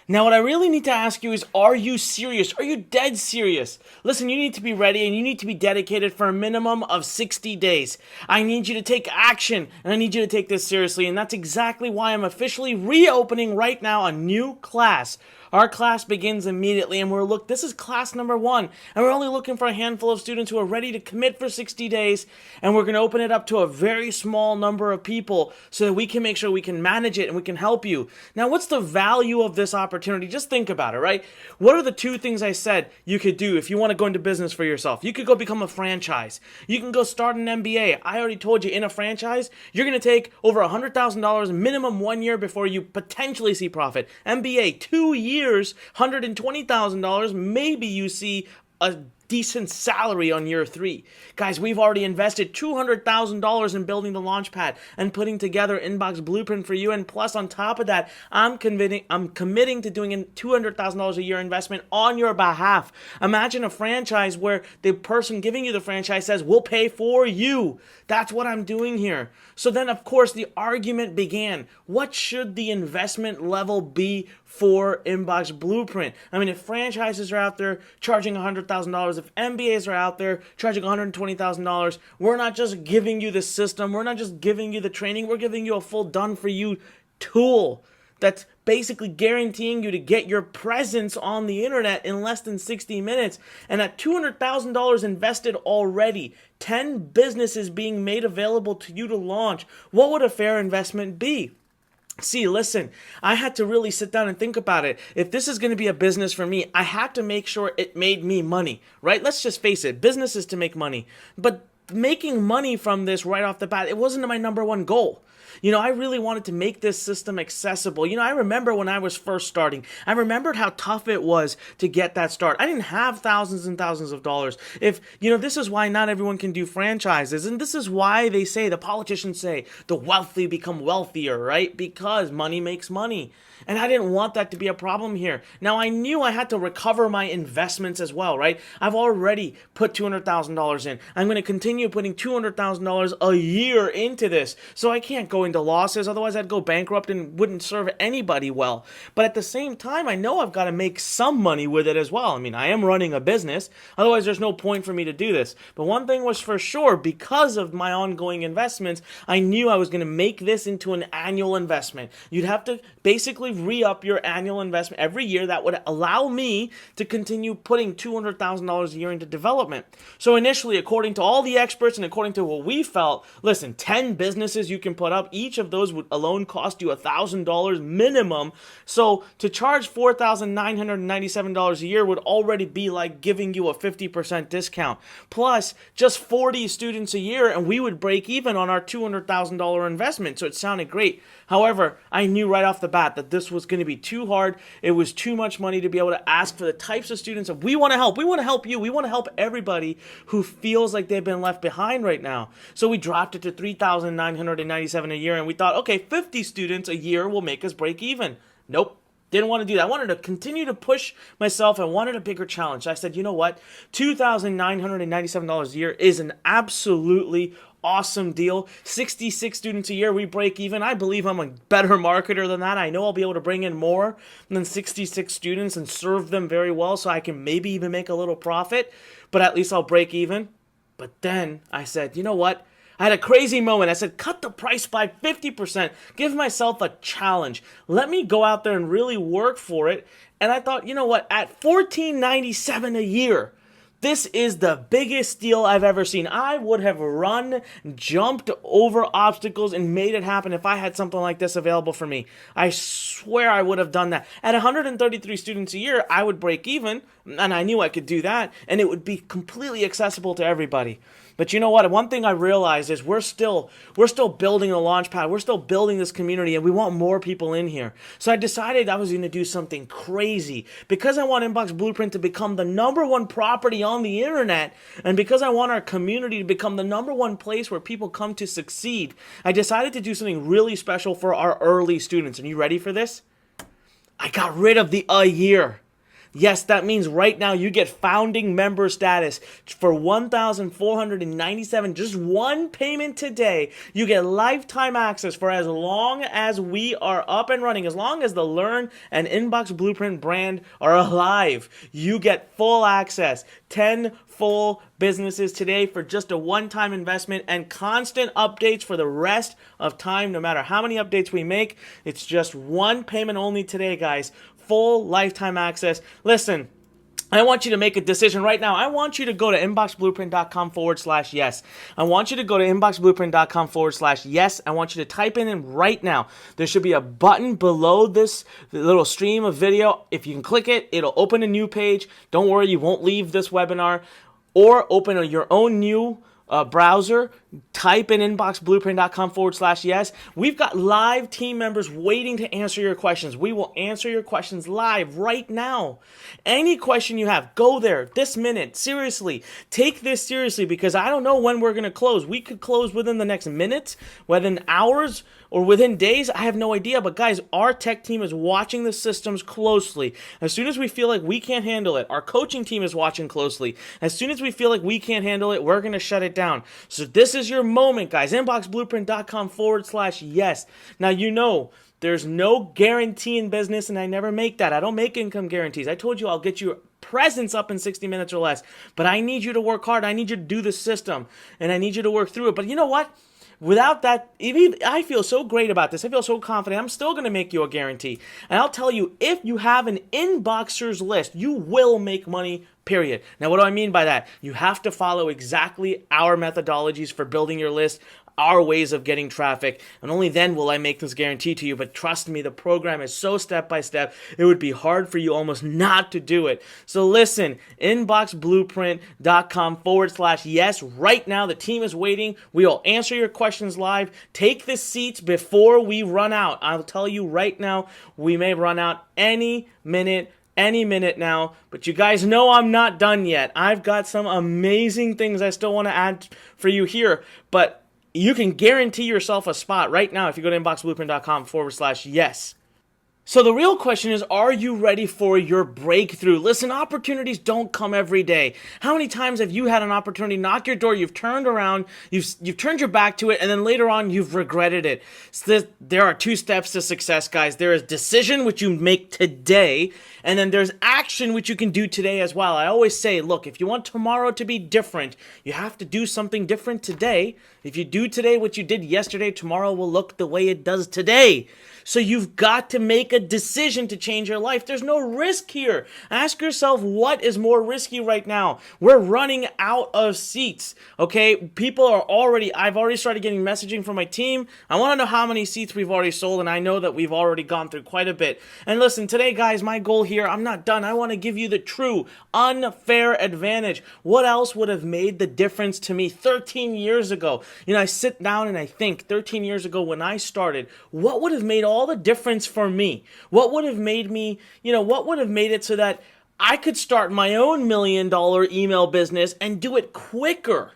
Speaker 1: Now, what I really need to ask you is, are you serious? Are you dead serious? Listen, you need to be ready and you need to be dedicated for a minimum of 60 days. I need you to take action, and I need you to take this seriously, and that's exactly why I'm officially reopening right now a new class. Our class begins immediately, and this is class number 1, and we're only looking for a handful of students who are ready to commit for 60 days, and we're going to open it up to a very small number of people so that we can make sure we can manage it and we can help you. Now, what's the value of this opportunity? Just think about it, right? What are the 2 things I said you could do if you want to go into business for yourself? You could go become a franchise. You can go start an MBA. I already told you, in a franchise, you're going to take over $100,000 minimum 1 year before you potentially see profit. MBA, 2 years. $120,000, maybe you see a decent salary on year 3. Guys, we've already invested $200,000 in building the Launchpad and putting together Inbox Blueprint for you. And plus, on top of that, I'm committing to doing a $200,000 a year investment on your behalf. Imagine a franchise where the person giving you the franchise says, we'll pay for you. That's what I'm doing here. So then, of course, the argument began. What should the investment level be for Inbox Blueprint? I mean, if franchises are out there charging $100,000, if MBAs are out there charging $120,000, we're not just giving you the system, we're not just giving you the training, we're giving you a full done-for-you tool that's basically guaranteeing you to get your presence on the internet in less than 60 minutes. And at $200,000 invested already, 10 businesses being made available to you to launch, what would a fair investment be? See, listen, I had to really sit down and think about it. If this is going to be a business for me, I had to make sure it made me money, right? Let's just face it, business is to make money. But making money from this right off the bat, it wasn't my number one goal. I really wanted to make this system accessible. I remember when I was first starting, I remembered how tough it was to get that start. I didn't have thousands and thousands of dollars. This is why not everyone can do franchises. And this is why the politicians say, the wealthy become wealthier, right? Because money makes money. And I didn't want that to be a problem here. Now, I knew I had to recover my investments as well, right? I've already put $200,000 in. I'm going to continue putting $200,000 a year into this. So I can't go into losses. Otherwise, I'd go bankrupt and wouldn't serve anybody well. But at the same time, I know I've got to make some money with it as well. I mean, I am running a business. Otherwise, there's no point for me to do this. But one thing was for sure, because of my ongoing investments, I knew I was going to make this into an annual investment. You'd have to basically re-up your annual investment every year. That would allow me to continue putting $200,000 a year into development. So initially, according to all the experts and according to what we felt, listen, 10 businesses you can put up, each of those would alone cost you $1,000 minimum. So to charge $4,997 a year would already be like giving you a 50% discount. Plus, just 40 students a year, and we would break even on our $200,000 investment. So it sounded great. However, I knew right off the bat that this was going to be too hard. It was too much money to be able to ask for the types of students that we want to help. We want to help you. We want to help everybody who feels like they've been left behind right now. So we dropped it to $3,997 a year, and we thought, okay, 50 students a year will make us break even. Nope. Didn't want to do that. I wanted to continue to push myself. I wanted a bigger challenge. I said, you know what? $2,997 a year is an absolutely awesome deal. 66 students a year, we break even. I believe I'm a better marketer than that. I know I'll be able to bring in more than 66 students and serve them very well, so I can maybe even make a little profit, but at least I'll break even. But then I said, you know what? I had a crazy moment. I said, cut the price by 50%. Give myself a challenge. Let me go out there and really work for it. And I thought, you know what? At $1,497 a year, this is the biggest deal I've ever seen. I would have run, jumped over obstacles, and made it happen if I had something like this available for me. I swear I would have done that. At 133 students a year, I would break even, and I knew I could do that, and it would be completely accessible to everybody. But you know what? One thing I realized is we're still building a Launchpad. We're still building this community, and we want more people in here. So I decided I was going to do something crazy. Because I want Inbox Blueprint to become the #1 property on the internet, and because I want our community to become the #1 place where people come to succeed, I decided to do something really special for our early students. And you ready for this? I got rid of the a year. Yes, that means right now you get founding member status for $1,497, just one payment today. You get lifetime access for as long as we are up and running, as long as the Learn and Inbox Blueprint brand are alive. You get full access, 10 full businesses today for just a one-time investment, and constant updates for the rest of time. No matter how many updates we make, it's just one payment only today, guys. Full lifetime access. Listen, I want you to make a decision right now. I want you to go to inboxblueprint.com/yes. I want you to go to inboxblueprint.com/yes. I want you to type in right now. There should be a button below this little stream of video. If you can click it, it'll open a new page. Don't worry, you won't leave this webinar. Or open your own new browser, type in inboxblueprint.com/yes. We've got live team members waiting to answer your questions. We will answer your questions live right now. Any question you have, go there this minute. Seriously, take this seriously, because I don't know when we're going to close. We could close within the next minutes, within hours, or within days. I have no idea. But guys, our tech team is watching the systems closely. As soon as we feel like we can't handle it, our coaching team is watching closely. As soon as we feel like we can't handle it, we're going to shut it down. So this is your moment, guys. Inboxblueprint.com/yes. Now, you know, there's no guarantee in business, and I never make that. I don't make income guarantees. I told you I'll get you presence up in 60 minutes or less. But I need you to work hard. I need you to do the system, and I need you to work through it. But you know what? Without that, I feel so great about this. I feel so confident. I'm still going to make you a guarantee. And I'll tell you, if you have an inboxers list, you will make money, period. Now, what do I mean by that? You have to follow exactly our methodologies for building your list. our ways of getting traffic, and only then will I make this guarantee to you. But trust me, the program is so step by step, it would be hard for you almost not to do it. So listen, inboxblueprint.com/yes. Right now, the team is waiting. We will answer your questions live. Take the seats before we run out. I'll tell you right now, we may run out any minute now, but you guys know I'm not done yet. I've got some amazing things I still want to add for you here, but you can guarantee yourself a spot right now if you go to inboxblueprint.com/yes. So the real question is, are you ready for your breakthrough? Listen, opportunities don't come every day. How many times have you had an opportunity knock your door, you've turned around, you've turned your back to it, and then later on you've regretted it? So there are 2 steps to success, guys. There is decision, which you make today, and then there's action, which you can do today as well. I always say, look, if you want tomorrow to be different, you have to do something different today. If you do today what you did yesterday, tomorrow will look the way it does today. So you've got to make a decision to change your life. There's no risk here. Ask yourself, what is more risky right now? We're running out of seats, okay? I've already started getting messaging from my team. I want to know how many seats we've already sold, and I know that we've already gone through quite a bit. And listen, today, guys, my goal here, I'm not done. I want to give you the true, unfair advantage. What else would have made the difference to me 13 years ago? I sit down and I think 13 years ago when I started, what would have made all the difference for me? What would have made me, what would have made it so that I could start my own $1 million email business and do it quicker?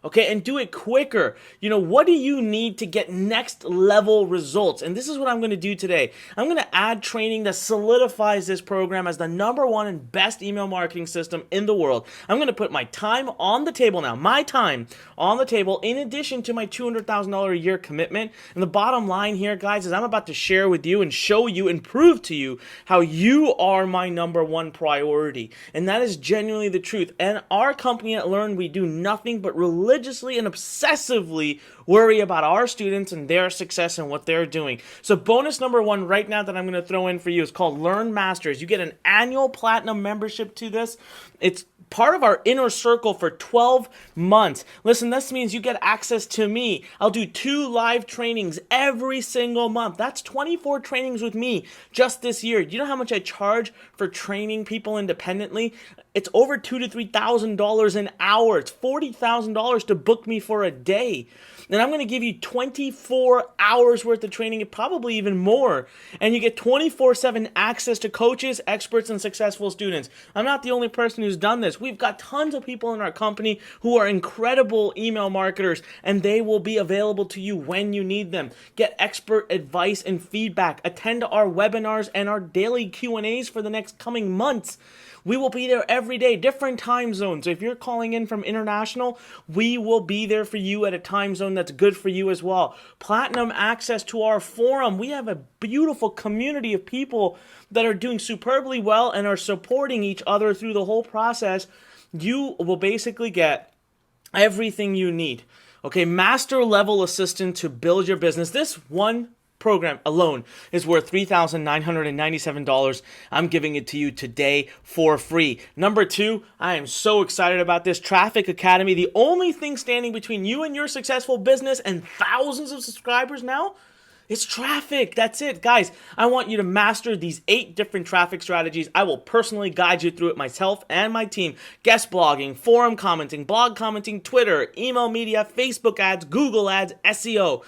Speaker 1: Okay, and do it quicker. What do you need to get next level results? And this is what I'm going to do today. I'm going to add training that solidifies this program as the #1 and best email marketing system in the world. I'm going to put my time on the table now, my time on the table, in addition to my $200,000 a year commitment. And the bottom line here, guys, is I'm about to share with you and show you and prove to you how you are my #1 priority. And that is genuinely the truth. And our company at Learn, we do nothing but religiously and obsessively worry about our students and their success and what they're doing. So bonus #1 right now that I'm going to throw in for you is called Learn Masters. You get an annual platinum membership to this. It's part of our inner circle for 12 months. Listen, this means you get access to me. I'll do 2 live trainings every single month. That's 24 trainings with me just this year. Do you know how much I charge for training people independently? It's over $2,000 to $3,000 an hour. It's $40,000 to book me for a day. And I'm going to give you 24 hours worth of training, probably even more. And you get 24/7 access to coaches, experts, and successful students. I'm not the only person who's done this. We've got tons of people in our company who are incredible email marketers, and they will be available to you when you need them. Get expert advice and feedback. Attend our webinars and our daily Q&As for the next coming months. We will be there every day, different time zones. So if you're calling in from international, we will be there for you at a time zone that's good for you as well. Platinum access to our forum. We have a beautiful community of people that are doing superbly well and are supporting each other through the whole process. You will basically get everything you need. Okay, master level assistant to build your business. This one program alone is worth $3,997. I'm giving it to you today for free. #2, I am so excited about this Traffic Academy. The only thing standing between you and your successful business and thousands of subscribers now, it's traffic. That's it. Guys, I want you to master these 8 different traffic strategies. I will personally guide you through it myself and my team. Guest blogging, forum commenting, blog commenting, Twitter, email media, Facebook ads, Google ads, SEO.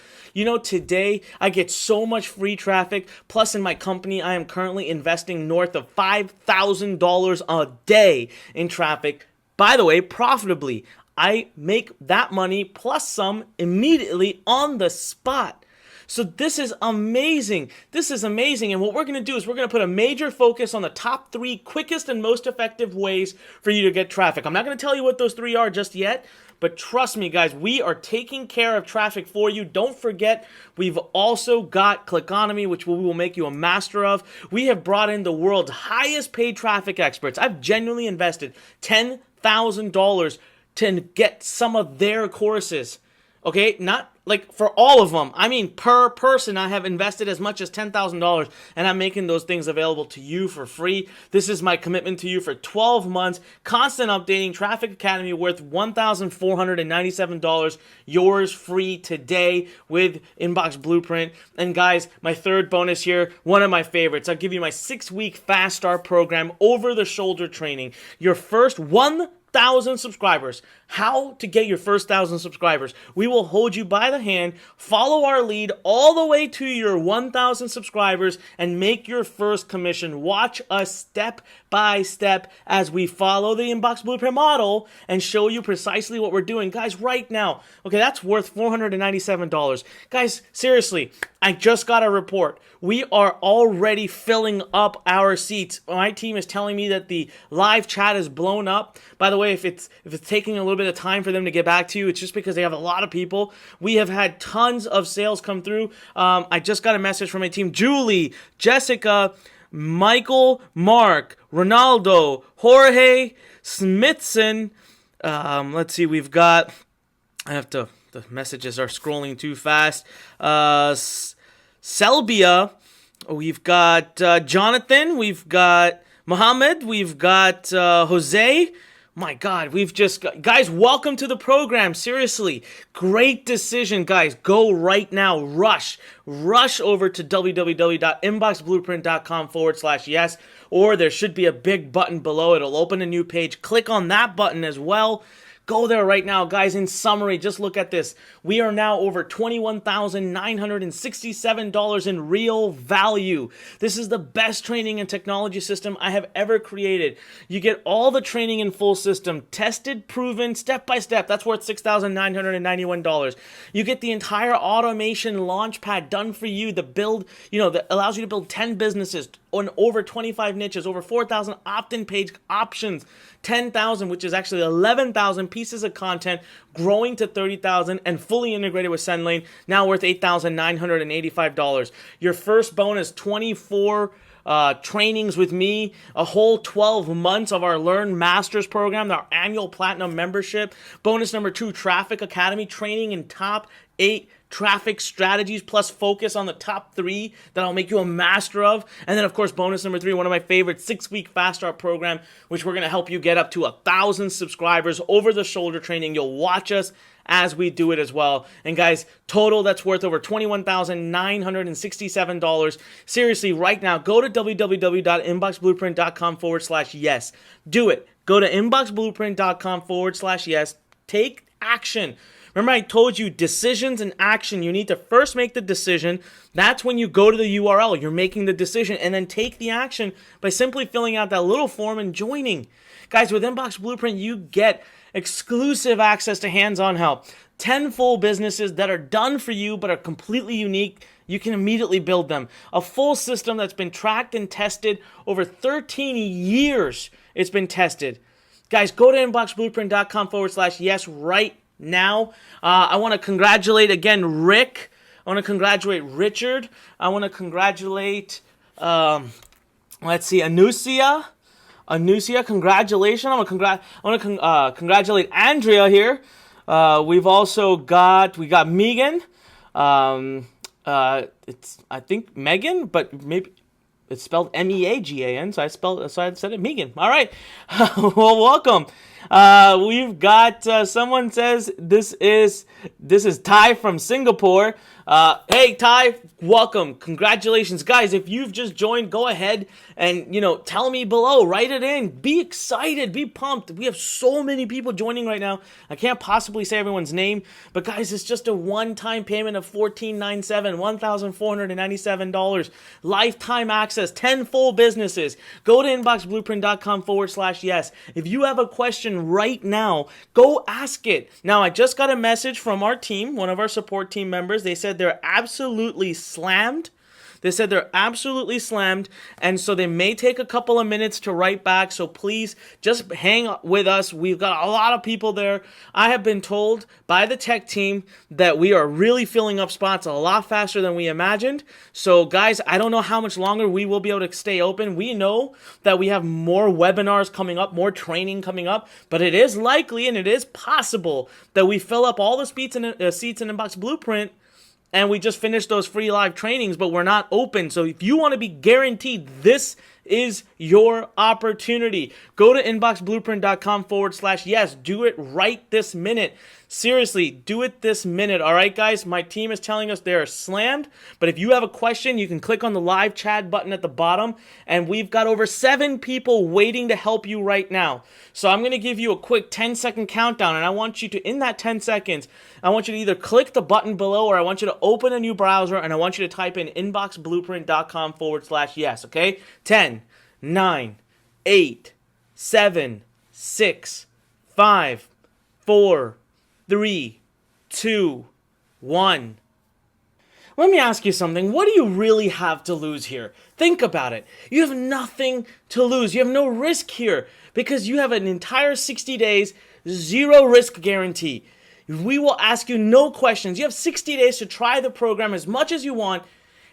Speaker 1: Today I get so much free traffic. Plus, in my company, I am currently investing north of $5,000 a day in traffic. By the way, profitably. I make that money plus some immediately on the spot. So this is amazing. This is amazing. And what we're going to do is we're going to put a major focus on the top 3 quickest and most effective ways for you to get traffic. I'm not going to tell you what those 3 are just yet, but trust me, guys, we are taking care of traffic for you. Don't forget, we've also got Clickonomy, which we will make you a master of. We have brought in the world's highest paid traffic experts. I've genuinely invested $10,000 to get some of their courses. Okay, not like for all of them. I mean, per person, I have invested as much as $10,000, and I'm making those things available to you for free. This is my commitment to you for 12 months. Constant updating. Traffic Academy worth $1,497. Yours free today with Inbox Blueprint. And guys, my third bonus here, one of my favorites. I'll give you my 6-week Fast Start program, over the shoulder training. Your first 1,000 subscribers. How to get your first 1,000 subscribers. We will hold you by the hand, follow our lead all the way to your 1,000 subscribers, and make your first commission. Watch us step by step as we follow the Inbox Blueprint model and show you precisely what we're doing. Guys, right now, okay, that's worth $497. Guys, seriously, I just got a report. We are already filling up our seats. My team is telling me that the live chat is blown up. By the way, if it's taking a little bit of time for them to get back to you, it's just because they have a lot of people. We have had tons of sales come through. I just got a message from my team. Julie, Jessica, Michael, Mark, Ronaldo, Jorge, Smithson. Let's see, we've got, the messages are scrolling too fast. Selbia, we've got Jonathan, we've got Mohammed, we've got Jose. My God, we've just got, guys, welcome to the program. Seriously, great decision, guys. Go right now. Rush over to www.inboxblueprint.com/yes, or there should be a big button below. It'll open a new page. Click on that button as well. Go there right now, guys. In summary, just look at this. We are now over $21,967 in real value. This is the best training and technology system I have ever created. You get all the training in full system, tested, proven, step by step. That's worth $6,991. You get the entire automation launchpad done for you. The build, that allows you to build 10 businesses on over 25 niches, over 4,000 opt-in page options, 10,000, which is actually 11,000 pieces of content, growing to 30,000 and fully integrated with SendLane, now worth $8,985. Your first bonus, 24 trainings with me, a whole 12 months of our Learn Masters program, our annual platinum membership. Bonus number 2, Traffic Academy, training in top 8 traffic strategies plus focus on the top 3 that I'll make you a master of. And then, of course, bonus number 3, one of my favorite, 6-week Fast Start program, which we're going to help you get up to 1,000 subscribers, over the shoulder training. You'll watch us as we do it as well. And guys, total, that's worth over $21,967. Seriously, right now, go to www.inboxblueprint.com/yes. Do it. Go to inboxblueprint.com/yes. Take action. Remember, I told you decisions and action. You need to first make the decision. That's when you go to the URL. You're making the decision, and then take the action by simply filling out that little form and joining. Guys, with Inbox Blueprint, you get exclusive access to hands-on help. 10 full businesses that are done for you but are completely unique. You can immediately build them. A full system that's been tracked and tested over 13 years. It's been tested. Guys, go to inboxblueprint.com/yes right now. I want to congratulate again Rick. I want to congratulate Richard. I want to congratulate Anusia. Congratulations. I want to congratulate Andrea here. We've also got Megan. It's I think Megan, but maybe it's spelled Meagan, so I said it Megan. All right. Well, welcome. We've got someone says this is Ty from Singapore. Hey Ty, welcome. Congratulations. Guys, if you've just joined, go ahead and tell me below, write it in. Be excited, be pumped. We have so many people joining right now. I can't possibly say everyone's name, but guys, it's just a one-time payment of $1,497, $1,497. Lifetime access, 10 full businesses. Go to inboxblueprint.com/yes. If you have a question right now, go ask it. Now, I just got a message from our team, one of our support team members. They said they're absolutely slammed. They said they're absolutely slammed, and so they may take a couple of minutes to write back. So please just hang with us. We've got a lot of people there. I have been told by the tech team that we are really filling up spots a lot faster than we imagined. So guys, I don't know how much longer we will be able to stay open. We know that we have more webinars coming up, more training coming up, but it is likely and it is possible that we fill up all the seats in Inbox Blueprint and we just finished those free live trainings, but we're not open. So if you want to be guaranteed, this is your opportunity. Go to inboxblueprint.com/yes. Do it right this minute. Seriously, do it this minute. All right, guys? My team is telling us they're slammed, but if you have a question, you can click on the live chat button at the bottom, and we've got over 7 people waiting to help you right now. So I'm going to give you a quick 10-second countdown, and I want you to, in that 10 seconds, I want you to either click the button below or I want you to open a new browser, and I want you to type in inboxblueprint.com/yes, okay? 10, 9, 8, 7, 6, 5, 4, 3, 2, 1. Let me ask you something. What do you really have to lose here? Think about it. You have nothing to lose. You have no risk here because you have an entire 60 days, zero risk guarantee. We will ask you no questions. You have 60 days to try the program as much as you want.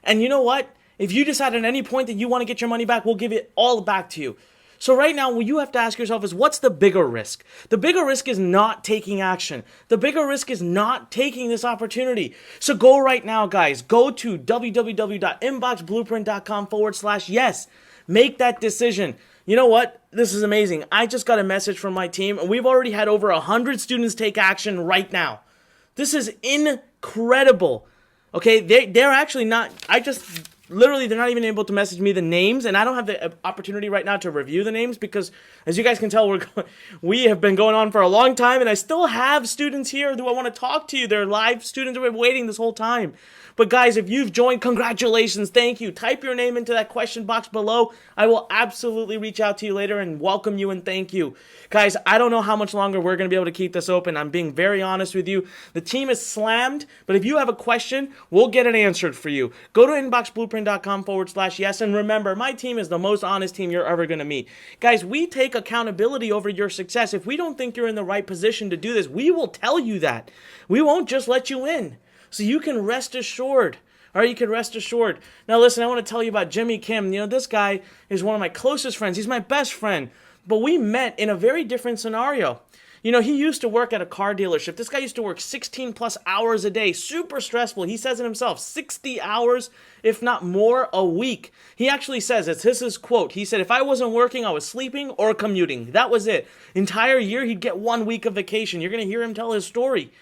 Speaker 1: And you know what? If you decide at any point that you want to get your money back, we'll give it all back to you. So right now, what you have to ask yourself is, what's the bigger risk? The bigger risk is not taking action. The bigger risk is not taking this opportunity. So go right now, guys. Go to www.inboxblueprint.com/yes. Make that decision. You know what? This is amazing. I just got a message from my team, and we've already had over 100 students take action right now. This is incredible. Okay, they're actually not, they're not even able to message me the names, and I don't have the opportunity right now to review the names because, as you guys can tell, we have been going on for a long time, and I still have students here who I want to talk to you. They're live students who have been waiting this whole time. But guys, if you've joined, congratulations, thank you. Type your name into that question box below. I will absolutely reach out to you later and welcome you and thank you. Guys, I don't know how much longer we're going to be able to keep this open. I'm being very honest with you. The team is slammed, but if you have a question, we'll get it answered for you. Go to inboxblueprint.com/yes, and remember, my team is the most honest team you're ever going to meet. Guys, we take accountability over your success. If we don't think you're in the right position to do this, we will tell you that. We won't just let you in. So you can rest assured. All right, you can rest assured. Now listen, I want to tell you about Jimmy Kim. You know, this guy is one of my closest friends. He's my best friend. But we met in a very different scenario. You know, he used to work at a car dealership. This guy used to work 16 plus hours a day. Super stressful. He says it himself, 60 hours, if not more, a week. He actually says, this is his quote. He said, if I wasn't working, I was sleeping or commuting. That was it. Entire year, he'd get 1 week of vacation. You're going to hear him tell his story.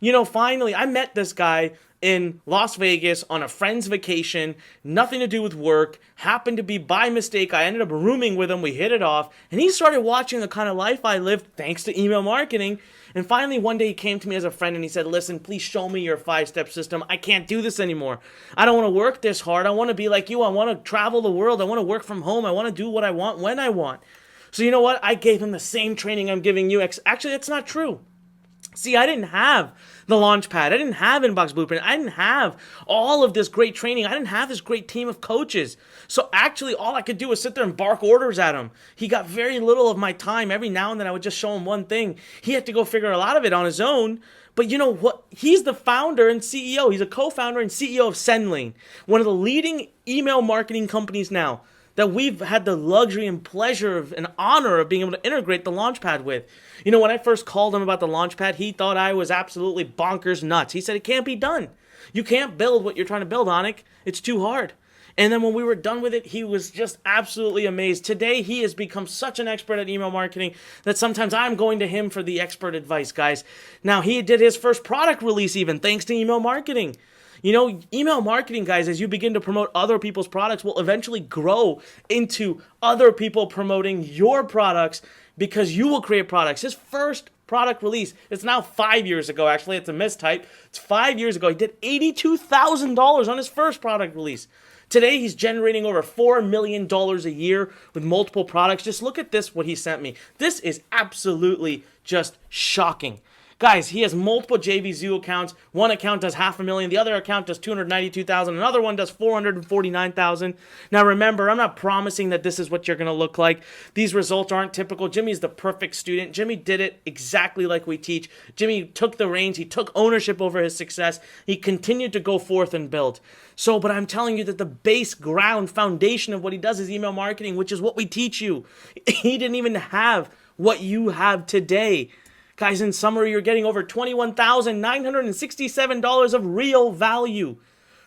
Speaker 1: You know, finally, I met this guy in Las Vegas on a friend's vacation, nothing to do with work, happened to be by mistake. I ended up rooming with him. We hit it off, and he started watching the kind of life I lived thanks to email marketing. And finally, one day he came to me as a friend and he said, listen, please show me your 5-step system. I can't do this anymore. I don't want to work this hard. I want to be like you. I want to travel the world. I want to work from home. I want to do what I want when I want. So you know what? I gave him the same training I'm giving you. Actually, that's not true. See, I didn't have the Launchpad. I didn't have Inbox Blueprint. I didn't have all of this great training. I didn't have this great team of coaches. So actually, all I could do was sit there and bark orders at him. He got very little of my time. Every now and then, I would just show him one thing. He had to go figure a lot of it on his own. But you know what? He's the founder and CEO. He's a co-founder and CEO of SendLane, one of the leading email marketing companies now that we've had the luxury and pleasure of and honor of being able to integrate the Launchpad with. You know, when I first called him about the Launchpad, he thought I was absolutely bonkers nuts. He said, it can't be done. You can't build what you're trying to build, Anik. It's too hard. And then when we were done with it, he was just absolutely amazed. Today, he has become such an expert at email marketing that sometimes I'm going to him for the expert advice, guys. Now, he did his first product release even thanks to email marketing. You know, email marketing, guys, as you begin to promote other people's products, will eventually grow into other people promoting your products because you will create products. His first product release, it's now 5 years ago, actually. It's a mistype. It's 5 years ago. He did $82,000 on his first product release. Today, he's generating over $4 million a year with multiple products. Just look at this, what he sent me. This is absolutely just shocking. Guys, he has multiple JVZoo accounts. One account does $500,000. The other account does $292,000. Another one does $449,000. Now remember, I'm not promising that this is what you're going to look like. These results aren't typical. Jimmy's the perfect student. Jimmy did it exactly like we teach. Jimmy took the reins. He took ownership over his success. He continued to go forth and build. So, but I'm telling you that the base ground foundation of what he does is email marketing, which is what we teach you. He didn't even have what you have today. Guys, in summary, you're getting over $21,967 of real value.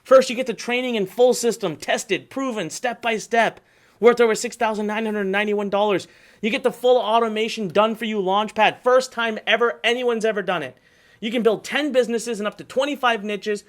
Speaker 1: First, you get the training in full system, tested, proven, step by step, worth over $6,991. You get the full automation done for you Launchpad. First time ever anyone's ever done it. You can build 10 businesses and up to 25 niches.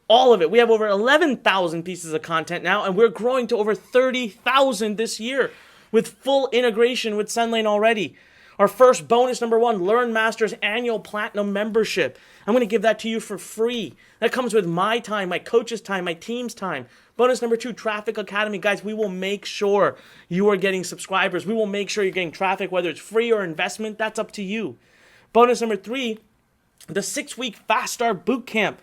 Speaker 1: All of it. We have over 11,000 pieces of content now, and we're growing to over 30,000 this year with full integration with SendLane already. Our first bonus, number 1, Learn Master's annual platinum membership. I'm going to give that to you for free. That comes with my time, my coach's time, my team's time. Bonus number 2, Traffic Academy. Guys, we will make sure you are getting subscribers. We will make sure you're getting traffic, whether it's free or investment. That's up to you. Bonus number 3, the 6-week Fast Start Bootcamp.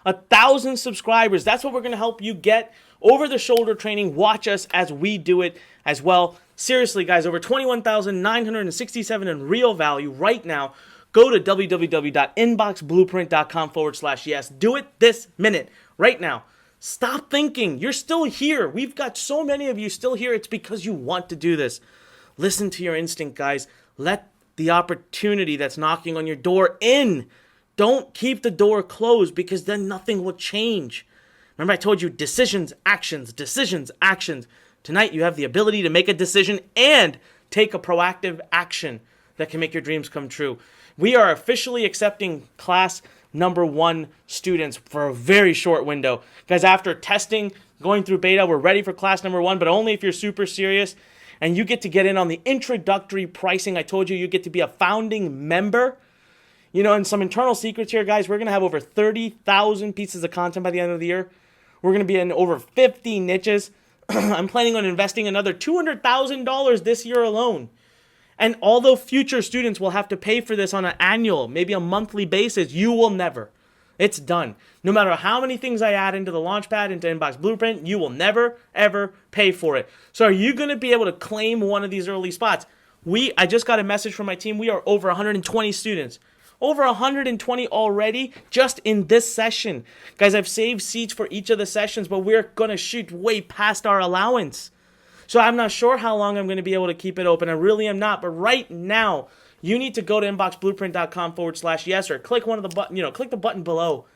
Speaker 1: 1,000 subscribers. That's what we're going to help you get. Over-the-shoulder training. Watch us as we do it as well. Seriously, guys, over $21,967 in real value right now. Go to www.inboxblueprint.com/yes. Do it this minute, right now. Stop thinking. You're still here. We've got so many of you still here. It's because you want to do this. Listen to your instinct, guys. Let the opportunity that's knocking on your door in. Don't keep the door closed, because then nothing will change. Remember I told you decisions, actions, decisions, actions. Tonight you have the ability to make a decision and take a proactive action that can make your dreams come true. We are officially accepting class number 1 students for a very short window. Guys, after testing, going through beta, we're ready for class number 1, but only if you're super serious. And you get to get in on the introductory pricing. I told you get to be a founding member. You know, and some internal secrets here, guys. We're going to have over 30,000 pieces of content by the end of the year. We're going to be in over 50 niches. I'm planning on investing another $200,000 this year alone. And although future students will have to pay for this on an annual, maybe a monthly basis, you will never. It's done. No matter how many things I add into the Launchpad, into Inbox Blueprint, you will never, ever pay for it. So are you going to be able to claim one of these early spots? I just got a message from my team. We are over 120 students. Over 120 already just in this session. Guys, I've saved seats for each of the sessions, but we're going to shoot way past our allowance. So I'm not sure how long I'm going to be able to keep it open. I really am not. But right now, you need to go to inboxblueprint.com/yes, or click one of the button, click the button below.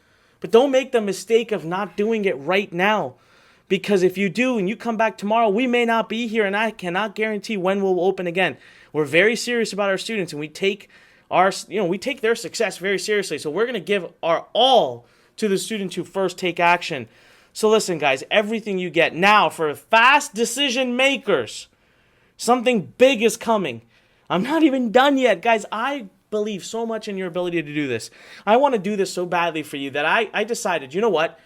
Speaker 1: But don't make the mistake of not doing it right now. Because if you do and you come back tomorrow, we may not be here, and I cannot guarantee when we'll open again. We're very serious about our students, and we take their success very seriously. So we're going to give our all to the students who first take action. So listen, guys, everything you get now for fast decision makers, something big is coming. I'm not even done yet, guys. I believe so much in your ability to do this. I want to do this so badly for you that I decided, you know what?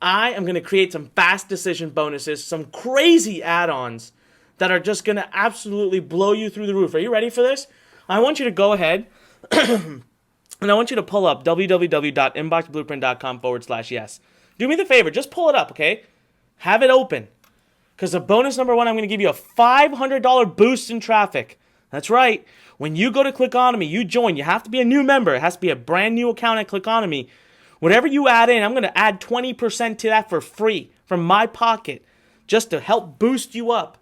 Speaker 1: I am going to create some fast decision bonuses, some crazy add-ons that are just going to absolutely blow you through the roof. Are you ready for this? I want you to go ahead and I want you to pull up www.inboxblueprint.com/yes. Do me the favor, just pull it up, okay? Have it open. Because the bonus number 1, I'm going to give you a $500 boost in traffic. That's right. When you go to Clickonomy, you join. You have to be a new member. It has to be a brand new account at Clickonomy. Whatever you add in, I'm going to add 20% to that for free from my pocket, just to help boost you up.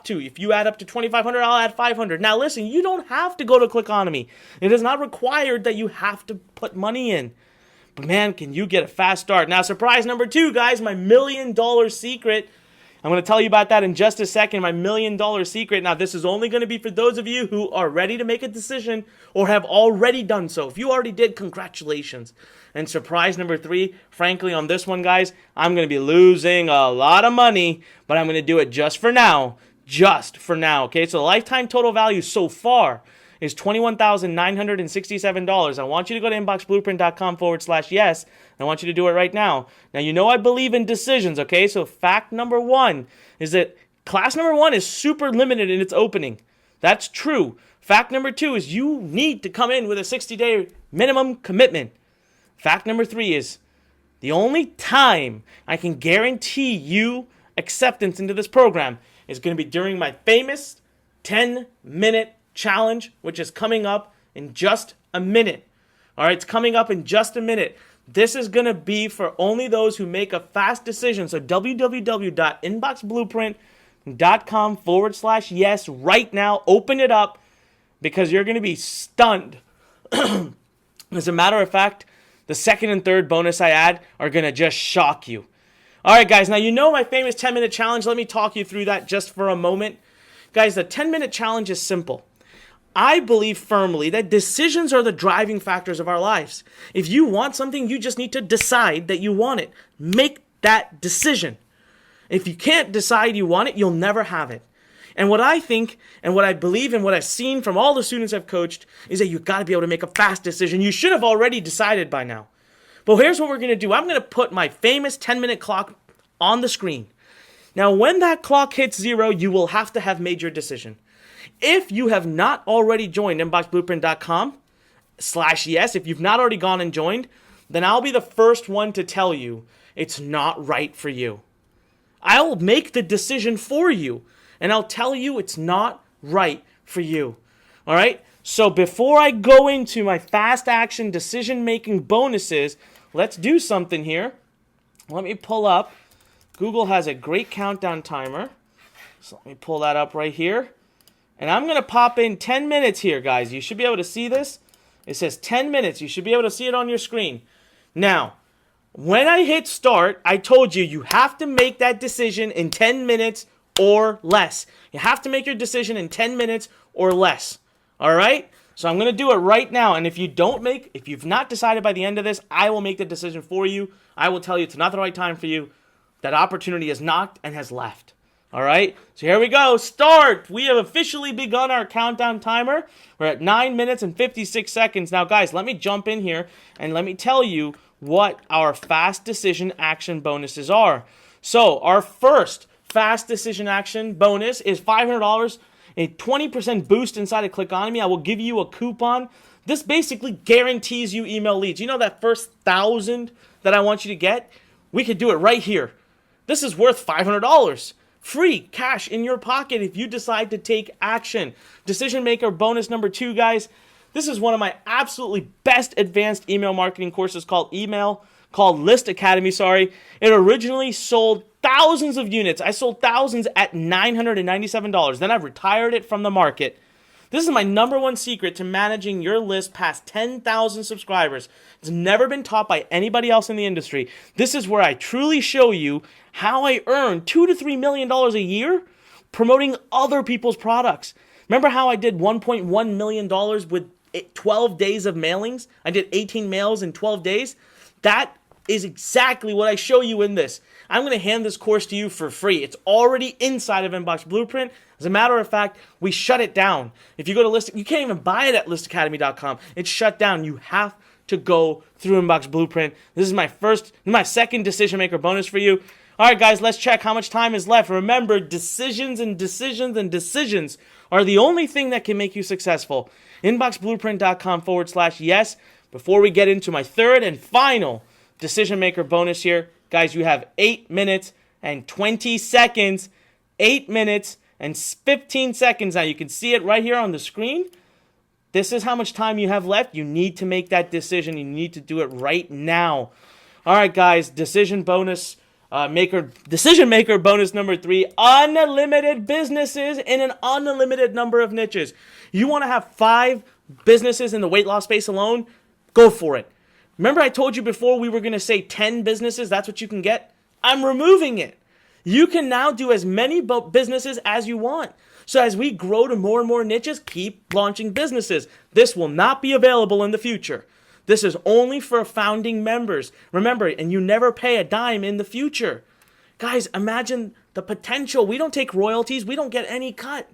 Speaker 1: If you add up to $2,500, I'll add $500. Now listen, you don't have to go to Clickonomy. It is not required that you have to put money in. But man, can you get a fast start. Now surprise number 2, guys, my $1 million secret. I'm going to tell you about that in just a second, my $1 million secret. Now this is only going to be for those of you who are ready to make a decision or have already done so. If you already did, congratulations. And surprise number 3, frankly on this one, guys, I'm going to be losing a lot of money, but I'm going to do it just for now. Just for now, okay? So the lifetime total value so far is $21,967. I want you to go to inboxblueprint.com/yes. I want you to do it right now. Now, you know I believe in decisions, okay? So fact number 1 is that class number 1 is super limited in its opening. That's true. Fact number 2 is you need to come in with a 60-day minimum commitment. Fact number 3 is the only time I can guarantee you acceptance into this program is going to be during my famous 10-minute challenge, which is coming up in just a minute. All right, it's coming up in just a minute. This is going to be for only those who make a fast decision. So www.inboxblueprint.com/yes right now. Open it up because you're going to be stunned. As a matter of fact, the second and third bonus I add are going to just shock you. All right, guys. Now, you know my famous 10-minute challenge. Let me talk you through that just for a moment. Guys, the 10-minute challenge is simple. I believe firmly that decisions are the driving factors of our lives. If you want something, you just need to decide that you want it. Make that decision. If you can't decide you want it, you'll never have it. And what I think and what I believe and what I've seen from all the students I've coached is that you've got to be able to make a fast decision. You should have already decided by now. But here's what we're going to do. I'm going to put my famous 10-minute clock on the screen. Now, when that clock hits 0, you will have to have made your decision. If you have not already joined inboxblueprint.com/yes, if you've not already gone and joined, then I'll be the first one to tell you it's not right for you. I'll make the decision for you, and I'll tell you it's not right for you. All right? So before I go into my fast action decision-making bonuses, let's do something here. Let me pull up. Google has a great countdown timer. So let me pull that up right here. And I'm going to pop in 10 minutes here, guys. You should be able to see this. It says 10 minutes. You should be able to see it on your screen. Now, when I hit start, I told you have to make that decision in 10 minutes or less. You have to make your decision in 10 minutes or less. All right? So I'm going to do it right now. And if you've not decided by the end of this, I will make the decision for you. I will tell you it's not the right time for you. That opportunity has knocked and has left. All right, so here we go. Start. We have officially begun our countdown timer. We're at 9 minutes and 56 seconds. Now, guys, let me jump in here and let me tell you what our fast decision action bonuses are. So our first fast decision action bonus is $500, a 20% boost inside of Clickonomy. I will give you a coupon. This basically guarantees you email leads. You know that first 1,000 that I want you to get? We could do it right here. This is worth $500. Free cash in your pocket if you decide to take action. Decision Maker bonus number 2, guys. This is one of my absolutely best advanced email marketing courses called List Academy, It originally sold thousands of units. I sold thousands at $997. Then I retired it from the market. This is my number one secret to managing your list past 10,000 subscribers. It's never been taught by anybody else in the industry. This is where I truly show you how I earn $2 to $3 million a year promoting other people's products. Remember how I did $1.1 million with 12 days of mailings? I did 18 mails in 12 days. That is exactly what I show you in this. I'm going to hand this course to you for free. It's already inside of Inbox Blueprint. As a matter of fact, we shut it down. If you go to you can't even buy it at listacademy.com. It's shut down. You have to go through Inbox Blueprint. This is my second decision maker bonus for you. All right, guys, let's check how much time is left. Remember, decisions are the only thing that can make you successful. Inboxblueprint.com/yes. Before we get into my third and final decision maker bonus here, guys, you have 8 minutes and 20 seconds. 8 minutes and 15 seconds. Now, you can see it right here on the screen. This is how much time you have left. You need to make that decision. You need to do it right now. All right, guys, decision maker bonus number 3, unlimited businesses in an unlimited number of niches. You want to have 5 businesses in the weight loss space alone? Go for it. Remember I told you before we were going to say 10 businesses, that's what you can get? I'm removing it. You can now do as many businesses as you want. So as we grow to more and more niches, keep launching businesses. This will not be available in the future. This is only for founding members. Remember, and you never pay a dime in the future. Guys, imagine the potential. We don't take royalties. We don't get any cut.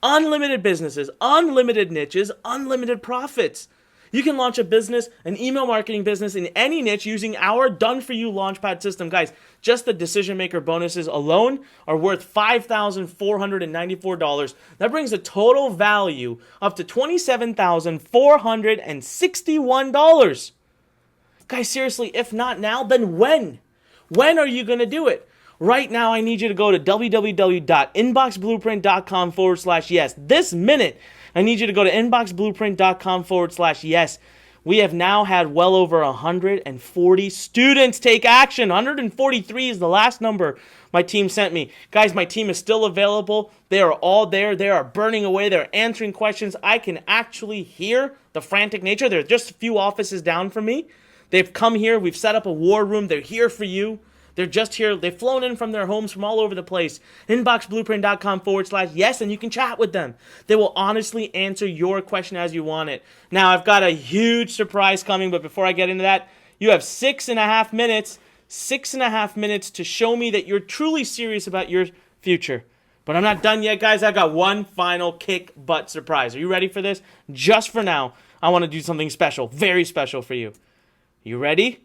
Speaker 1: Unlimited businesses, unlimited niches, unlimited profits. You can launch a business, an email marketing business in any niche using our done-for-you Launchpad system. Guys, just the decision maker bonuses alone are worth $5,494. That brings the total value up to $27,461. Guys, seriously, if not now, then when? When are you going to do it? Right now, I need you to go to www.inboxblueprint.com/yes. This minute, I need you to go to inboxblueprint.com/yes. We have now had well over 140 students take action. 143 is the last number my team sent me. Guys, my team is still available. They are all there. They are burning away. They're answering questions. I can actually hear the frantic nature. They're just a few offices down from me. They've come here. We've set up a war room. They're here for you. They're just here. They've flown in from their homes from all over the place. Inboxblueprint.com/yes, and you can chat with them. They will honestly answer your question as you want it. Now, I've got a huge surprise coming, but before I get into that, you have 6.5 minutes, 6.5 minutes to show me that you're truly serious about your future. But I'm not done yet, guys. I got one final kick butt surprise. Are you ready for this? Just for now, I want to do something special, very special for you. You ready?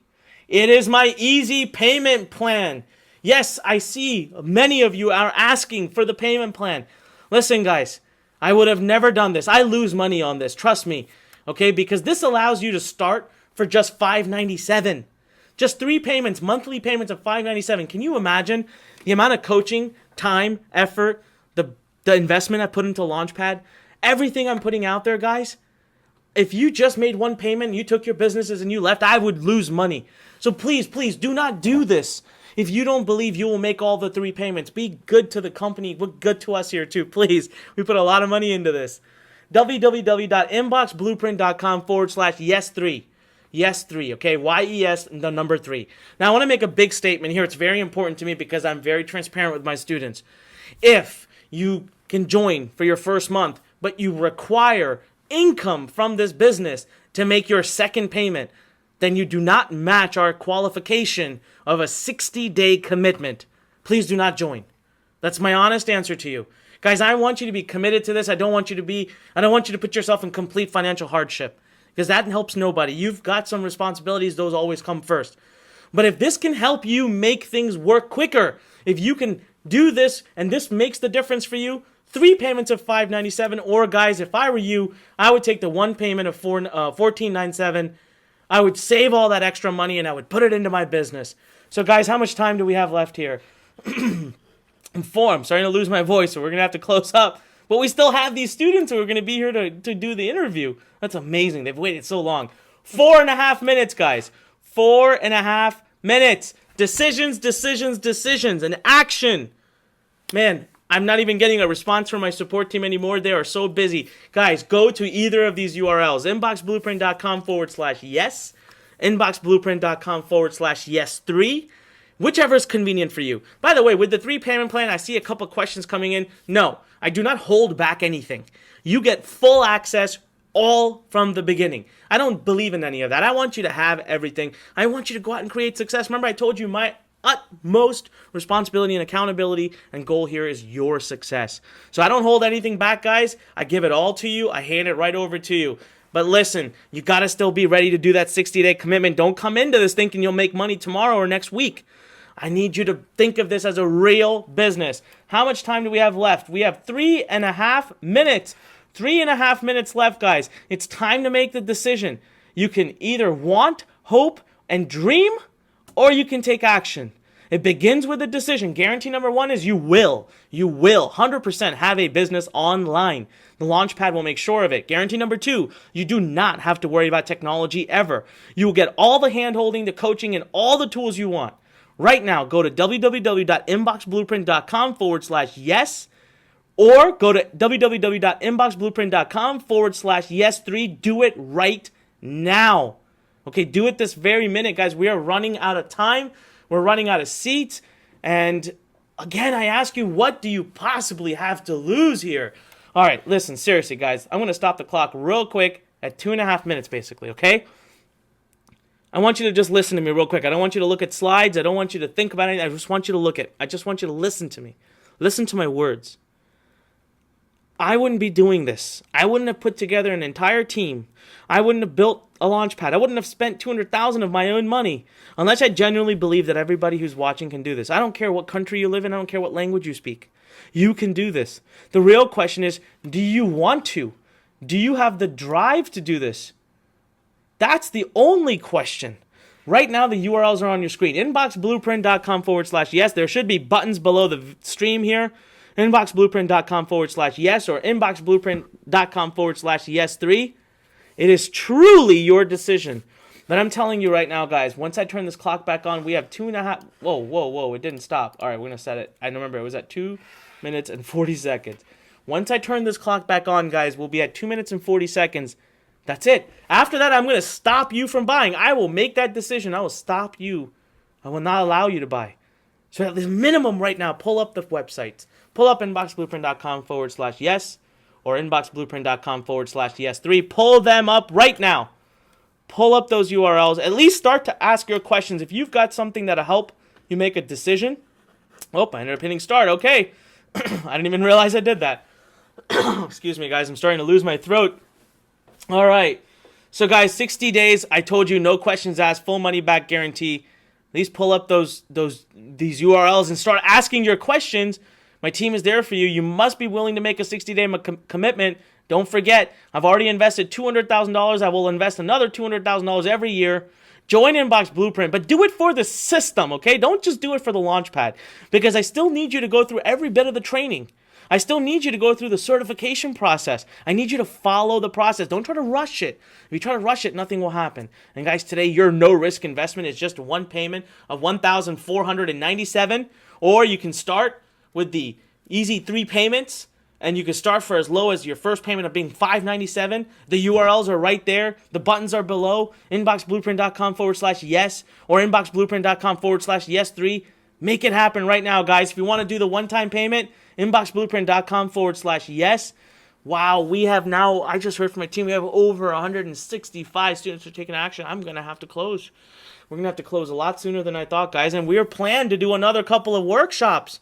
Speaker 1: It is my easy payment plan. Yes, I see many of you are asking for the payment plan. Listen, guys, I would have never done this. I lose money on this, trust me. Okay, because this allows you to start for just $597. Just 3 payments, monthly payments of $597. Can you imagine the amount of coaching, time, effort, the investment I put into Launchpad, everything I'm putting out there, guys? If you just made one payment, you took your businesses and you left, I would lose money. So please, please do not do this. If you don't believe you will make all the 3 payments, be good to the company. Be good to us here too, please. We put a lot of money into this. www.inboxblueprint.com/yes3. Yes 3, okay? YES, the number 3. Now, I want to make a big statement here. It's very important to me because I'm very transparent with my students. If you can join for your first month, but you require income from this business to make your second payment, then you do not match our qualification of a 60-day commitment. Please do not join. That's my honest answer to you. Guys, I want you to be committed to this. I don't want you to put yourself in complete financial hardship because that helps nobody. You've got some responsibilities. Those always come first. But if this can help you make things work quicker, if you can do this and this makes the difference for you, 3 payments of $597, or guys, if I were you, I would take the one payment of $1497. I would save all that extra money and I would put it into my business. So guys, how much time do we have left here? I'm starting to lose my voice, so we're going to have to close up. But we still have these students who are going to be here to do the interview. That's amazing. They've waited so long. 4.5 minutes, guys. 4.5 minutes. Decisions, decisions, decisions, and action. Man, I'm not even getting a response from my support team anymore. They are so busy. Guys, go to either of these URLs. Inboxblueprint.com/yes. Inboxblueprint.com/yes3. Whichever is convenient for you. By the way, with the 3 payment plan, I see a couple questions coming in. No, I do not hold back anything. You get full access all from the beginning. I don't believe in any of that. I want you to have everything. I want you to go out and create success. Remember, I told you my utmost responsibility and accountability and goal here is your success. So I don't hold anything back, guys. I give it all to you. I hand it right over to you. But listen, you got to still be ready to do that 60-day commitment. Don't come into this thinking you'll make money tomorrow or next week. I need you to think of this as a real business. How much time do we have left? We have 3.5 minutes. 3.5 minutes left, guys. It's time to make the decision. You can either want, hope, and dream, or you can take action. It begins with a decision. Guarantee number 1 is you will 100% have a business online. The Launchpad will make sure of it. Guarantee number 2, you do not have to worry about technology ever. You will get all the hand-holding, the coaching, and all the tools you want. Right now, go to www.inboxblueprint.com/yes or go to www.inboxblueprint.com/yes3. Do it right now. Okay, do it this very minute, guys. We are running out of time. We're running out of seats. And again, I ask you, what do you possibly have to lose here? All right, listen, seriously, guys. I'm going to stop the clock real quick at 2.5 minutes, basically, okay? I want you to just listen to me real quick. I don't want you to look at slides. I don't want you to think about anything. I just want you to look at. I just want you to listen to me. Listen to my words. I wouldn't be doing this. I wouldn't have put together an entire team. I wouldn't have built a launch pad. I wouldn't have spent $200,000 of my own money unless I genuinely believe that everybody who's watching can do this. I don't care what country you live in. I don't care what language you speak. You can do this. The real question is, do you want to? Do you have the drive to do this? That's the only question. Right now, the URLs are on your screen. Inboxblueprint.com/yes. There should be buttons below the stream here. Inboxblueprint.com/yes or inboxblueprint.com/yes3. It is truly your decision. But I'm telling you right now, guys, once I turn this clock back on, we have 2.5. Whoa, it didn't stop. All right, we're going to set it. I remember it was at 2 minutes and 40 seconds. Once I turn this clock back on, guys, we'll be at 2 minutes and 40 seconds. That's it. After that, I'm going to stop you from buying. I will make that decision. I will stop you. I will not allow you to buy. So at the minimum right now, pull up the websites. Pull up inboxblueprint.com/yes or inboxblueprint.com/yes3. Pull them up right now. Pull up those URLs. At least start to ask your questions. If you've got something that'll help you make a decision. Oh, I ended up hitting start. Okay. I didn't even realize I did that. Excuse me, guys. I'm starting to lose my throat. All right. So, guys, 60 days. I told you, no questions asked, full money back guarantee. At least pull up these URLs and start asking your questions. My team is there for you. You must be willing to make a 60-day commitment. Don't forget, I've already invested $200,000. I will invest another $200,000 every year. Join Inbox Blueprint, but do it for the system, okay? Don't just do it for the Launchpad, because I still need you to go through every bit of the training. I still need you to go through the certification process. I need you to follow the process. Don't try to rush it. If you try to rush it, nothing will happen. And guys, today your no-risk investment is just one payment of $1,497, or you can start with the easy 3 payments, and you can start for as low as your first payment of being $597. The URLs are right there. The buttons are below. Inboxblueprint.com/yes or inboxblueprint.com/yes3. Make it happen right now, guys. If you want to do the one-time payment, inboxblueprint.com/yes. Wow, we have now, I just heard from my team, we have over 165 students who are taking action. I'm going to have to close. We're going to have to close a lot sooner than I thought, guys. And we're planned to do another couple of workshops.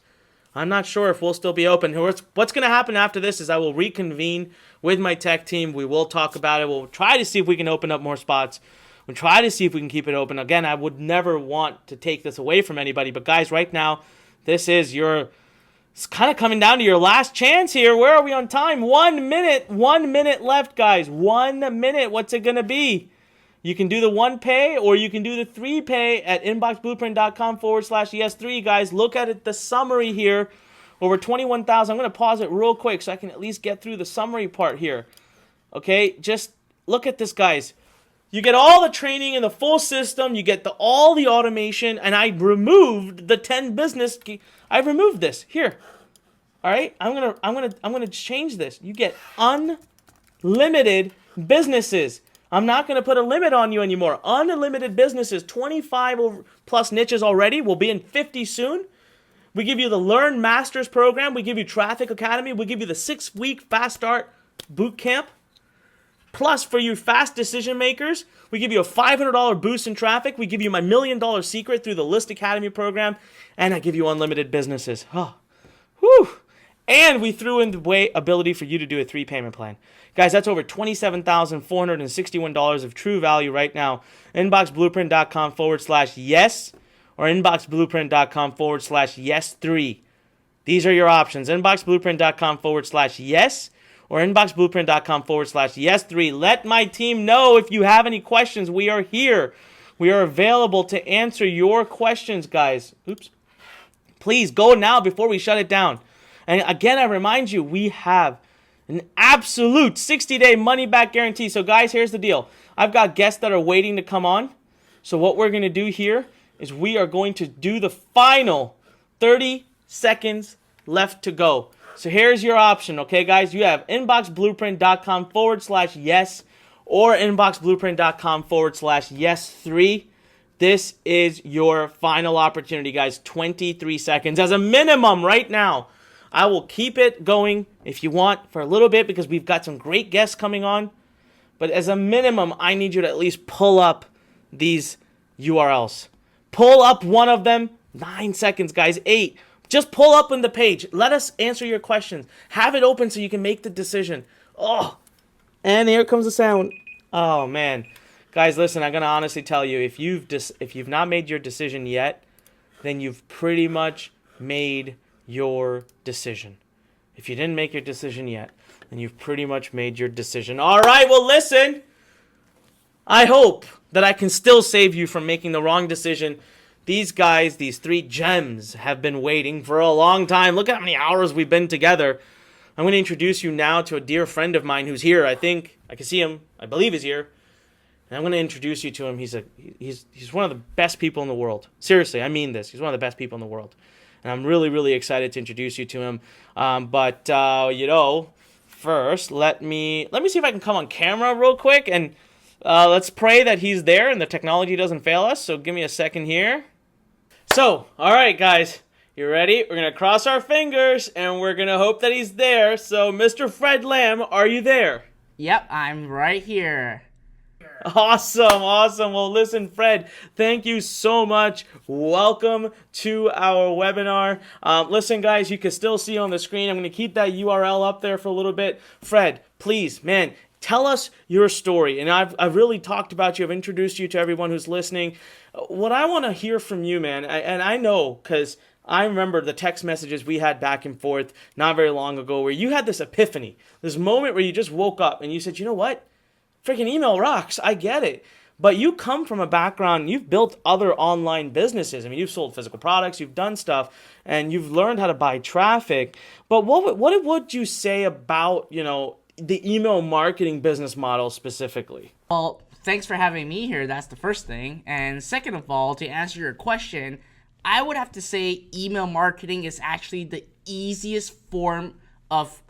Speaker 1: I'm not sure if we'll still be open. What's going to happen after this is I will reconvene with my tech team. We will talk about it. We'll try to see if we can open up more spots. We'll try to see if we can keep it open. Again, I would never want to take this away from anybody. But guys, right now, this is it's kind of coming down to your last chance here. Where are we on time? 1 minute. 1 minute left, guys. 1 minute. What's it going to be? You can do the 1 pay or you can do the 3 pay at inboxblueprint.com/yes3. Guys, look at it, the summary here. Over 21,000. I'm going to pause it real quick so I can at least get through the summary part here. Okay, just look at this, guys. You get all the training in the full system. You get all the automation. And I removed the 10 business key. I removed this here. All right, I'm gonna change this. You get unlimited businesses. I'm not going to put a limit on you anymore. Unlimited businesses, 25 plus niches already. We'll be in 50 soon. We give you the Learn Masters program. We give you Traffic Academy. We give you the 6-week Fast Start Boot Camp. Plus, for you fast decision makers, we give you a $500 boost in traffic. We give you my $1 million secret through the List Academy program. And I give you unlimited businesses. Oh, whew. And we threw in the ability for you to do a 3-payment plan. Guys, that's over $27,461 of true value right now. Inboxblueprint.com/yes or inboxblueprint.com/yes3. These are your options. Inboxblueprint.com/yes or inboxblueprint.com/yes3. Let my team know if you have any questions. We are here. We are available to answer your questions, guys. Oops. Please go now before we shut it down. And again, I remind you, we have an absolute 60-day money-back guarantee. So, guys, here's the deal. I've got guests that are waiting to come on. So what we're going to do here is we are going to do the final 30 seconds left to go. So here's your option, okay, guys? You have inboxblueprint.com/yes or inboxblueprint.com/yes3. This is your final opportunity, guys. 23 seconds as a minimum right now. I will keep it going if you want for a little bit because we've got some great guests coming on. But as a minimum, I need you to at least pull up these URLs. Pull up one of them. 9 seconds, guys. 8, Just pull up on the page. Let us answer your questions. Have it open so you can make the decision. Oh, and here comes the sound. Oh, man. Guys, listen, I'm going to honestly tell you, if you've not made your decision yet, then you've pretty much made your decision. If you didn't make your decision yet, then you've pretty much made your decision. All right, well, listen. I hope that I can still save you from making the wrong decision. These guys, these three gems, have been waiting for a long time. Look at how many hours we've been together. I'm going to introduce you now to a dear friend of mine who's here. I think I can see him. I believe he's here. And I'm going to introduce you to him. He's one of the best people in the world. Seriously, I mean this. He's one of the best people in the world. And I'm really, really excited to introduce you to him. First, let me see if I can come on camera real quick. And let's pray that he's there and the technology doesn't fail us. So give me a second here. So, all right, guys. You ready? We're going to cross our fingers, and we're going to hope that he's there. So, Mr. Fred Lam, are you there?
Speaker 2: Yep, I'm right here.
Speaker 1: Awesome. Well, listen, Fred, thank you so much. Welcome to our webinar. Listen, guys, you can still see on the screen. I'm going to keep that URL up there for a little bit. Fred, please, man, tell us your story. And I've really talked about you. I've introduced you to everyone who's listening. What I want to hear from you, man, and I know because I remember the text messages we had back and forth not very long ago where you had this epiphany, this moment where you just woke up and you said, you know what? Freaking email rocks. I get it. But you come from a background, you've built other online businesses. I mean, you've sold physical products, you've done stuff, and you've learned how to buy traffic. But what would you say about, the email marketing business model specifically?
Speaker 2: Well, thanks for having me here. That's the first thing. And second of all, to answer your question, I would have to say email marketing is actually the easiest form of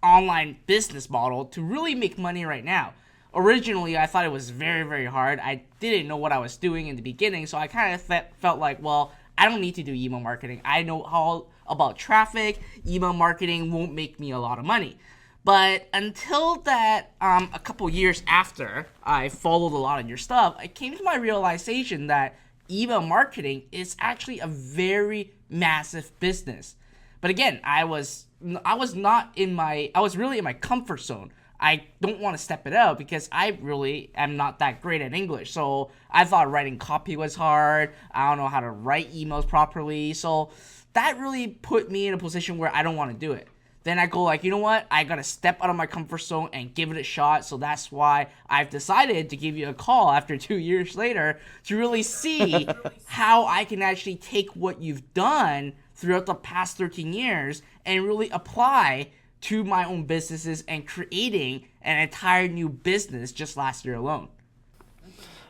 Speaker 2: online business model to really make money right now. Originally, I thought it was very, very hard. I didn't know what I was doing in the beginning, so I kind of felt like, well, I don't need to do email marketing. I know all about traffic. Email marketing won't make me a lot of money. But until that, a couple years after I followed a lot of your stuff, I came to my realization that email marketing is actually a very massive business. But again, I was really in my comfort zone. I don't want to step it out because I really am not that great at English. So I thought writing copy was hard. I don't know how to write emails properly. So that really put me in a position where I don't want to do it. Then I go like, you know what? I got to step out of my comfort zone and give it a shot. So that's why I've decided to give you a call after 2 years later to really see how I can actually take what you've done throughout the past 13 years and really apply to my own businesses and creating an entire new business just last year alone.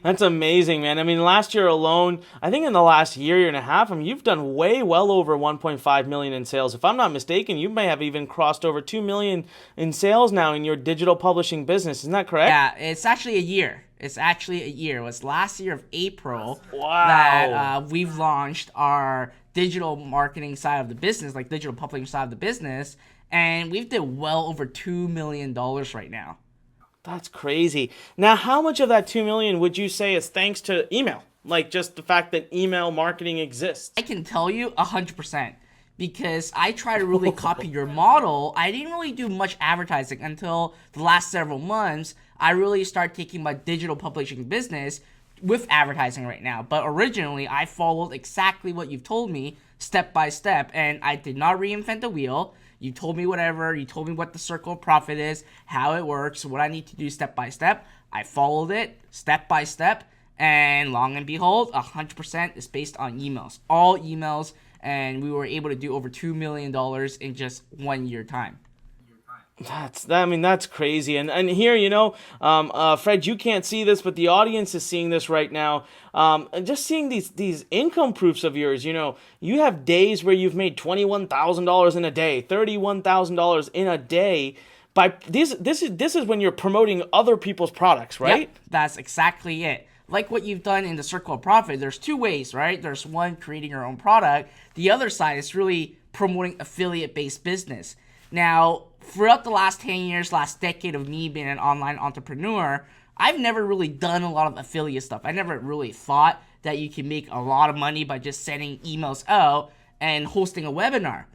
Speaker 1: That's amazing, man. I mean, last year alone, I think in the last year and a half, you've done well over 1.5 million in sales. If I'm not mistaken, you may have even crossed over 2 million in sales now in your digital publishing business. Isn't that correct?
Speaker 2: Yeah, it's actually a year. It was last year of April
Speaker 1: that
Speaker 2: we've launched our digital marketing side of the business, like digital publishing side of the business, and we've did well over $2 million right now.
Speaker 1: That's crazy. Now, how much of that 2 million would you say is thanks to email? Like just the fact that email marketing exists?
Speaker 2: I can tell you 100% because I try to really copy your model. I didn't really do much advertising until the last several months. I really started taking my digital publishing business with advertising right now. But originally, I followed exactly what you've told me step by step, and I did not reinvent the wheel. You told me whatever. You told me what the circle of profit is, how it works, what I need to do step by step. I followed it step by step, and long and behold, 100% is based on emails. All emails, and we were able to do over $2 million in just 1 year time.
Speaker 1: That's crazy. And here, Fred, you can't see this, but the audience is seeing this right now. And just seeing these income proofs of yours, you have days where you've made $21,000 in a day, $31,000 in a day. This is when you're promoting other people's products, right?
Speaker 2: Yep, that's exactly it. Like what you've done in the Circle of Profit, there's two ways, right? There's one, creating your own product. The other side is really promoting affiliate-based business. Now, throughout the last 10 years, last decade of me being an online entrepreneur, I've never really done a lot of affiliate stuff. I never really thought that you can make a lot of money by just sending emails out. and hosting a webinar.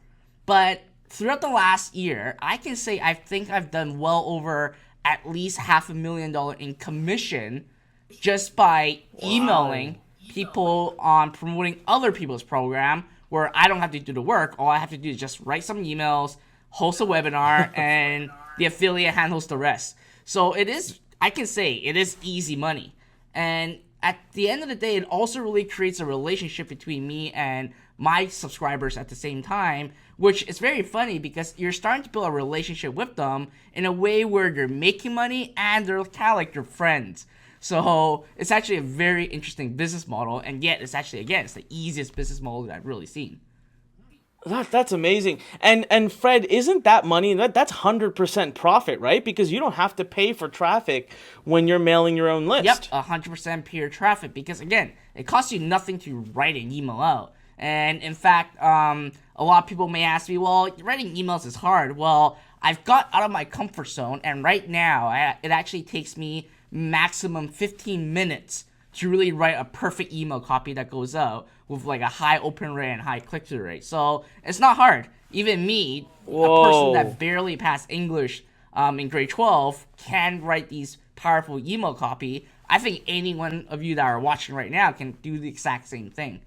Speaker 2: But throughout the last year, I can say I think I've done well over at least $500,000 in commission just by emailing people on promoting other people's program, where I don't have to do the work. All I have to do is just write some emails, host a webinar, and the affiliate handles the rest. So it is, I can say, it is easy money. And at the end of the day, it also really creates a relationship between me and my subscribers at the same time, which is very funny because you're starting to build a relationship with them in a way where you're making money and they're kind of like your friends. So it's actually a very interesting business model, and yet it's actually, again, it's the easiest business model that I've really seen.
Speaker 1: That's amazing. And Fred, isn't that money, that's 100% profit, right? Because you don't have to pay for traffic when you're mailing your own list.
Speaker 2: Yep, 100% pure traffic, because again, it costs you nothing to write an email out. And in fact, a lot of people may ask me, well, writing emails is hard. Well, I've got out of my comfort zone, and right now, it actually takes me maximum 15 minutes to really write a perfect email copy that goes out with like a high open rate and high click-through rate. So it's not hard. Even me, a person that barely passed English in grade 12, can write these powerful email copy. I think any one of you that are watching right now can do the exact same thing.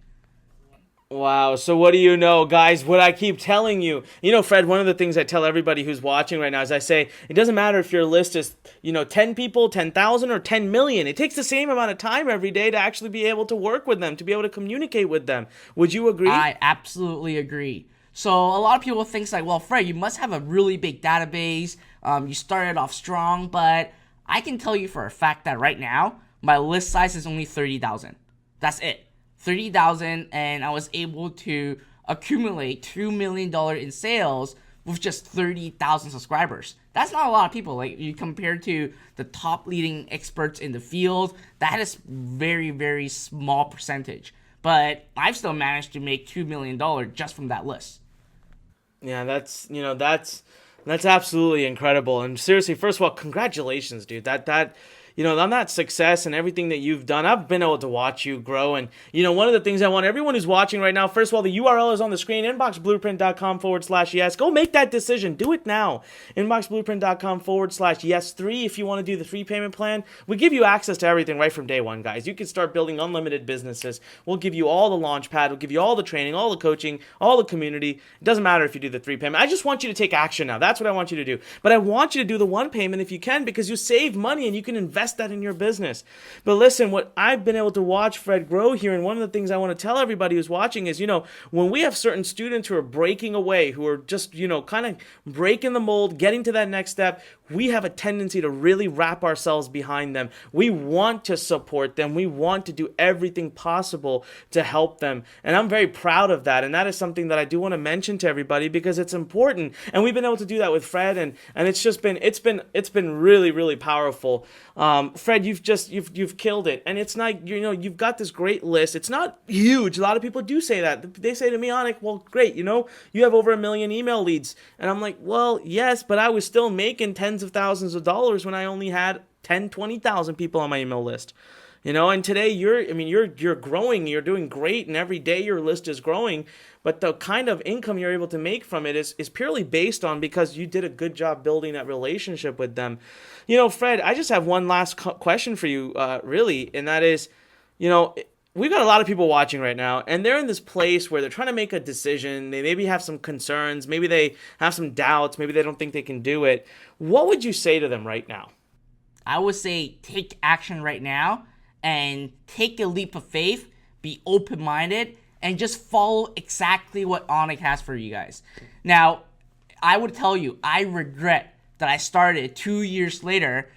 Speaker 1: Wow. So what do you know, guys? What I keep telling you, Fred, one of the things I tell everybody who's watching right now is I say, it doesn't matter if your list is, 10 people, 10,000 or 10 million. It takes the same amount of time every day to actually be able to work with them, to be able to communicate with them. Would you agree?
Speaker 2: I absolutely agree. So a lot of people think like, well, Fred, you must have a really big database. You started off strong, but I can tell you for a fact that right now, my list size is only 30,000. That's it. 30,000, and I was able to accumulate $2 million in sales with just 30,000 subscribers. That's not a lot of people. Like, you compare to the top leading experts in the field, that is very, very small percentage. But I've still managed to make $2 million just from that list.
Speaker 1: Yeah, that's absolutely incredible. And seriously, first of all, congratulations, dude. That on that success and everything that you've done, I've been able to watch you grow. And, one of the things I want everyone who's watching right now, first of all, the URL is on the screen, inboxblueprint.com/yes. Go make that decision. Do it now. Inboxblueprint.com/yes3 if you want to do the free payment plan. We give you access to everything right from day one, guys. You can start building unlimited businesses. We'll give you all the launch pad. We'll give you all the training, all the coaching, all the community. It doesn't matter if you do the 3 payment. I just want you to take action now. That's what I want you to do. But I want you to do the 1 payment if you can, because you save money and you can invest that in your business. But listen, what I've been able to watch Fred grow here, and one of the things I want to tell everybody who's watching is, when we have certain students who are breaking away, who are just, kind of breaking the mold, getting to that next step, we have a tendency to really wrap ourselves behind them. We want to support them. We want to do everything possible to help them. And I'm very proud of that. And that is something that I do want to mention to everybody because it's important. And we've been able to do that with Fred, and it's just been, it's been really, really powerful. Fred, you've killed it. And it's not, you've got this great list. It's not huge. A lot of people do say that. They say to me, Anik, well, great, you have over 1 million email leads. And I'm like, well, yes, but I was still making tens of thousands of dollars when I only had 10, 20,000 people on my email list. And today you're growing, you're doing great, and every day your list is growing, but the kind of income you're able to make from it is purely based on because you did a good job building that relationship with them. Fred, I just have one last question for you, really, and that is, we've got a lot of people watching right now, and they're in this place where they're trying to make a decision. They maybe have some concerns, maybe they have some doubts, maybe they don't think they can do it. What would you say to them right now?
Speaker 2: I would say take action right now and take a leap of faith, be open-minded, and just follow exactly what Anik has for you guys. Now, I would tell you, I regret that I started 2 years later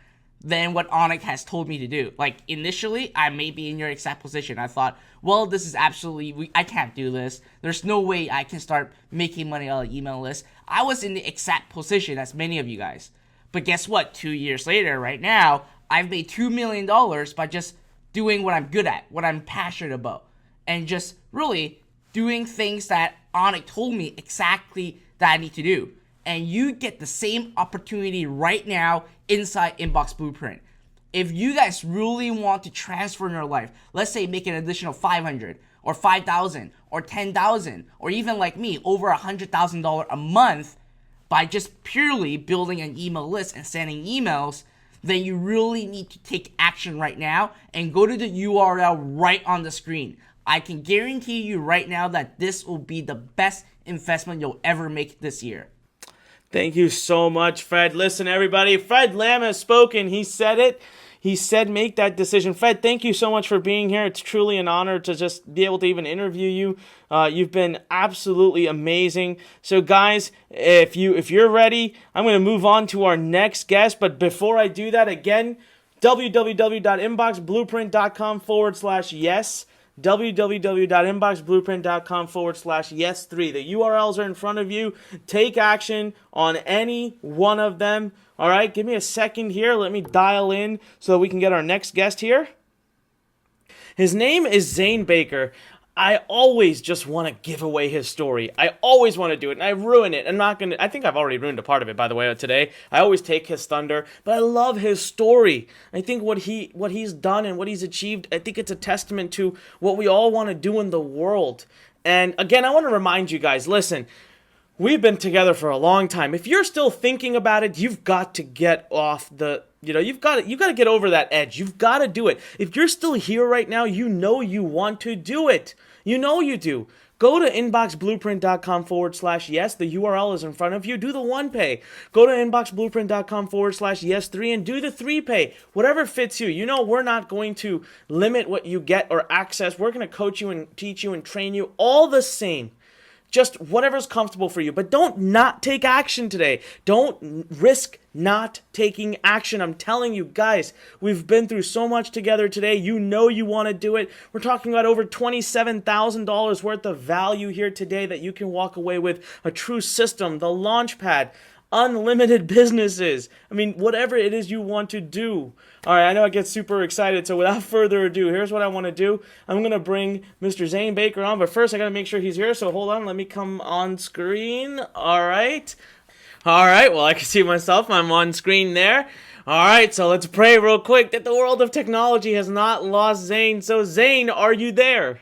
Speaker 2: than what Anik has told me to do. Like, initially, I may be in your exact position. I thought, well, this is absolutely, I can't do this. There's no way I can start making money on an email list. I was in the exact position as many of you guys. But guess what? 2 years later, right now, I've made $2 million by just doing what I'm good at, what I'm passionate about, and just really doing things that Anik told me exactly that I need to do. And you get the same opportunity right now inside Inbox Blueprint. if you guys really want to transfer in your life, let's say make an additional 500 or 5,000 or 10,000 or even like me, over $100,000 a month by just purely building an email list and sending emails, then you really need to take action right now and go to the URL right on the screen. I can guarantee you right now that this will be the best investment you'll ever make this year.
Speaker 1: Thank you so much, Fred. Listen, everybody, Fred Lam has spoken. He said it. He said make that decision. Fred, thank you so much for being here. It's truly an honor to just be able to even interview you. You've been absolutely amazing. So guys, if you're ready, I'm going to move on to our next guest. But before I do that, again, www.inboxblueprint.com/yes. www.inboxblueprint.com/yes3. The URLs are in front of you. Take action on any one of them. All right, give me a second here. Let me dial in so that we can get our next guest here. His name is Zane Baker. I always just want to give away his story. I always want to do it, and I ruin it. I think I've already ruined a part of it, by the way, today. I always take his thunder, but I love his story. I think what he's done and what he's achieved, I think it's a testament to what we all want to do in the world. And again, I want to remind you guys, listen, we've been together for a long time. If you're still thinking about it, you've got to get off the, you've got to get over that edge. You've got to do it. If you're still here right now, you know you want to do it. You know you do. Go to inboxblueprint.com/yes. The URL is in front of you. Do the one pay. Go to inboxblueprint.com/yes3 and do the 3-pay. Whatever fits you. You know we're not going to limit what you get or access. We're going to coach you and teach you and train you all the same. Just whatever's comfortable for you. But don't not take action today. Don't risk not taking action. I'm telling you, guys, we've been through so much together today. You know you want to do it. We're talking about over $27,000 worth of value here today that you can walk away with. A true system, the Launchpad, unlimited businesses. I mean, whatever it is you want to do. All right, I know I get super excited, so without further ado, here's what I want to do. I'm going to bring Mr. Zane Baker on, but first I got to make sure he's here, so hold on, let me come on screen. All right, well, I can see myself. I'm on screen there. All right, so let's pray real quick that the world of technology has not lost Zane. So, Zane, are you there?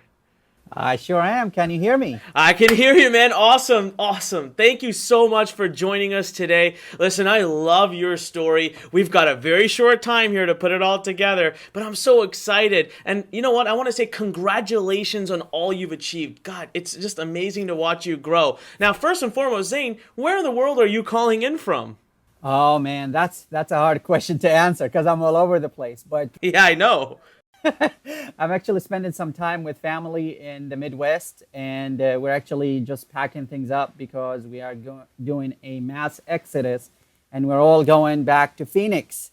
Speaker 3: I sure am. Can you hear me?
Speaker 1: I can hear you, man. Awesome. Thank you so much for joining us today. Listen, I love your story. We've got a very short time here to put it all together, but I'm so excited. And you know what? I want to say congratulations on all you've achieved. God, it's just amazing to watch you grow. Now, first and foremost, Zane, where in the world are you calling in from?
Speaker 3: Oh man, that's a hard question to answer because I'm all over the place. But
Speaker 1: Yeah, I know.
Speaker 3: I'm actually spending some time with family in the Midwest, and we're actually just packing things up because we are doing a mass exodus, and we're all going back to Phoenix.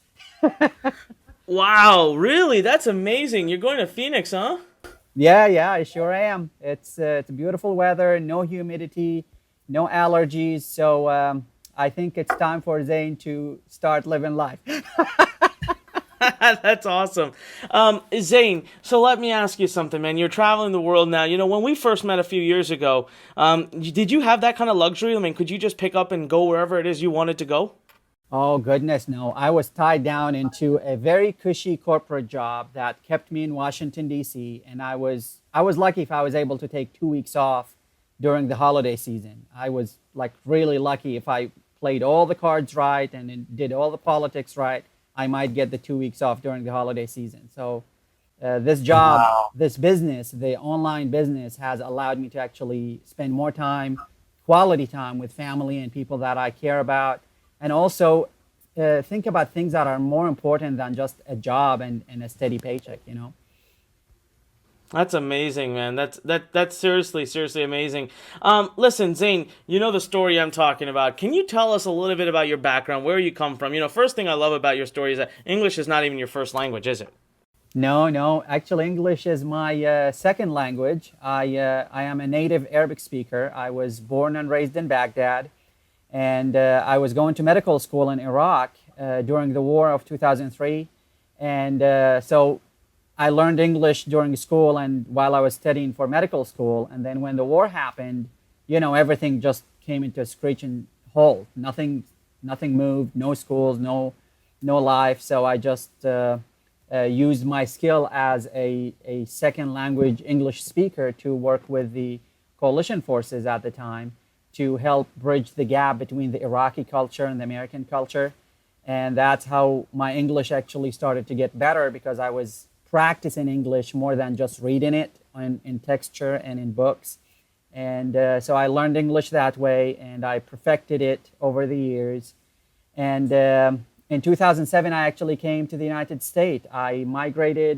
Speaker 1: Wow, really? That's amazing. You're going to Phoenix, huh?
Speaker 3: Yeah, I sure am. It's beautiful weather, no humidity, no allergies. So I think it's time for Zane to start living life.
Speaker 1: That's awesome. Zane, so let me ask you something, man. You're traveling the world now. You know, when we first met a few years ago, did you have that kind of luxury? I mean, could you just pick up and go wherever it is you wanted to go?
Speaker 3: Oh, goodness, no. I was tied down into a very cushy corporate job that kept me in Washington, D.C., and I was lucky if I was able to take 2 weeks off during the holiday season. I was, like, really lucky if I played all the cards right and did all the politics right. I might get the 2 weeks off during the holiday season. So this job, this business, the online business has allowed me to actually spend more time, quality time with family and people that I care about. And also think about things that are more important than just a job and a steady paycheck, you know?
Speaker 1: That's amazing, man. That's seriously amazing. Listen, Zane, you know the story I'm talking about. Can you tell us a little bit about your background, where you come from? You know, first thing I love about your story is that English is not even your first language, is it?
Speaker 3: No. Actually, English is my second language. I am a native Arabic speaker. I was born and raised in Baghdad, and I was going to medical school in Iraq during the war of 2003, and so I learned English during school and while I was studying for medical school. And then when the war happened, you know, everything just came into a screeching halt. Nothing moved, no schools, no no life. So I just used my skill as a second language English speaker to work with the coalition forces at the time to help bridge the gap between the Iraqi culture and the American culture. And that's how my English actually started to get better, because I was practicing English more than just reading it in texture and in books. And so I learned English that way, and I perfected it over the years. And in 2007, I actually came to the United States. I migrated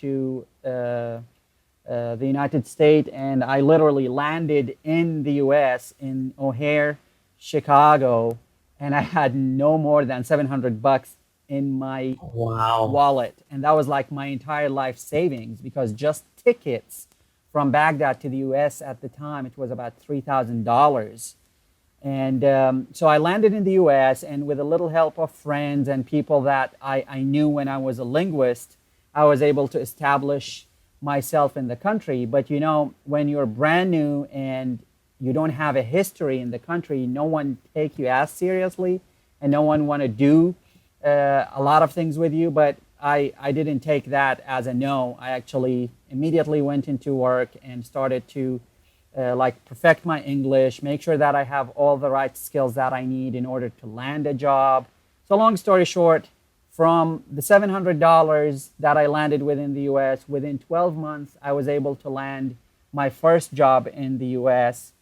Speaker 3: to the United States, and I literally landed in the US in O'Hare, Chicago, and I had no more than $700 in my
Speaker 2: Wow.
Speaker 3: wallet. And that was like my entire life savings, because just tickets from Baghdad to the US at the time, it was about $3,000. And so I landed in the US, and with a little help of friends and people that I knew when I was a linguist, I was able to establish myself in the country. But you know, when you're brand new and you don't have a history in the country, no one take you as seriously, and no one want to do a lot of things with you. But I didn't take that as a no. I actually immediately went into work and started to like perfect my English, make sure that I have all the right skills that I need in order to land a job. So long story short, from the $700 that I landed within the US, within 12 months, I was able to land my first job in the US,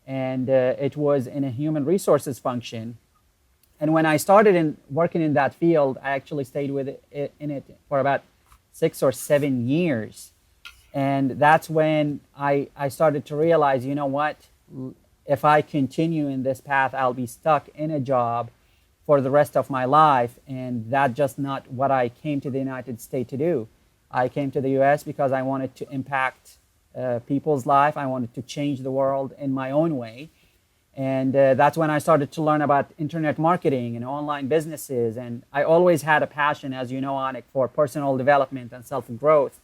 Speaker 3: and it was in a human resources function. And when I started working in that field, I actually stayed in it for about 6 or 7 years. And that's when I started to realize, you know what, if I continue in this path, I'll be stuck in a job for the rest of my life. And that's just not what I came to the United States to do. I came to the US because I wanted to impact people's life. I wanted to change the world in my own way. And that's when I started to learn about internet marketing and online businesses. And I always had a passion, as you know, Anik, for personal development and self-growth.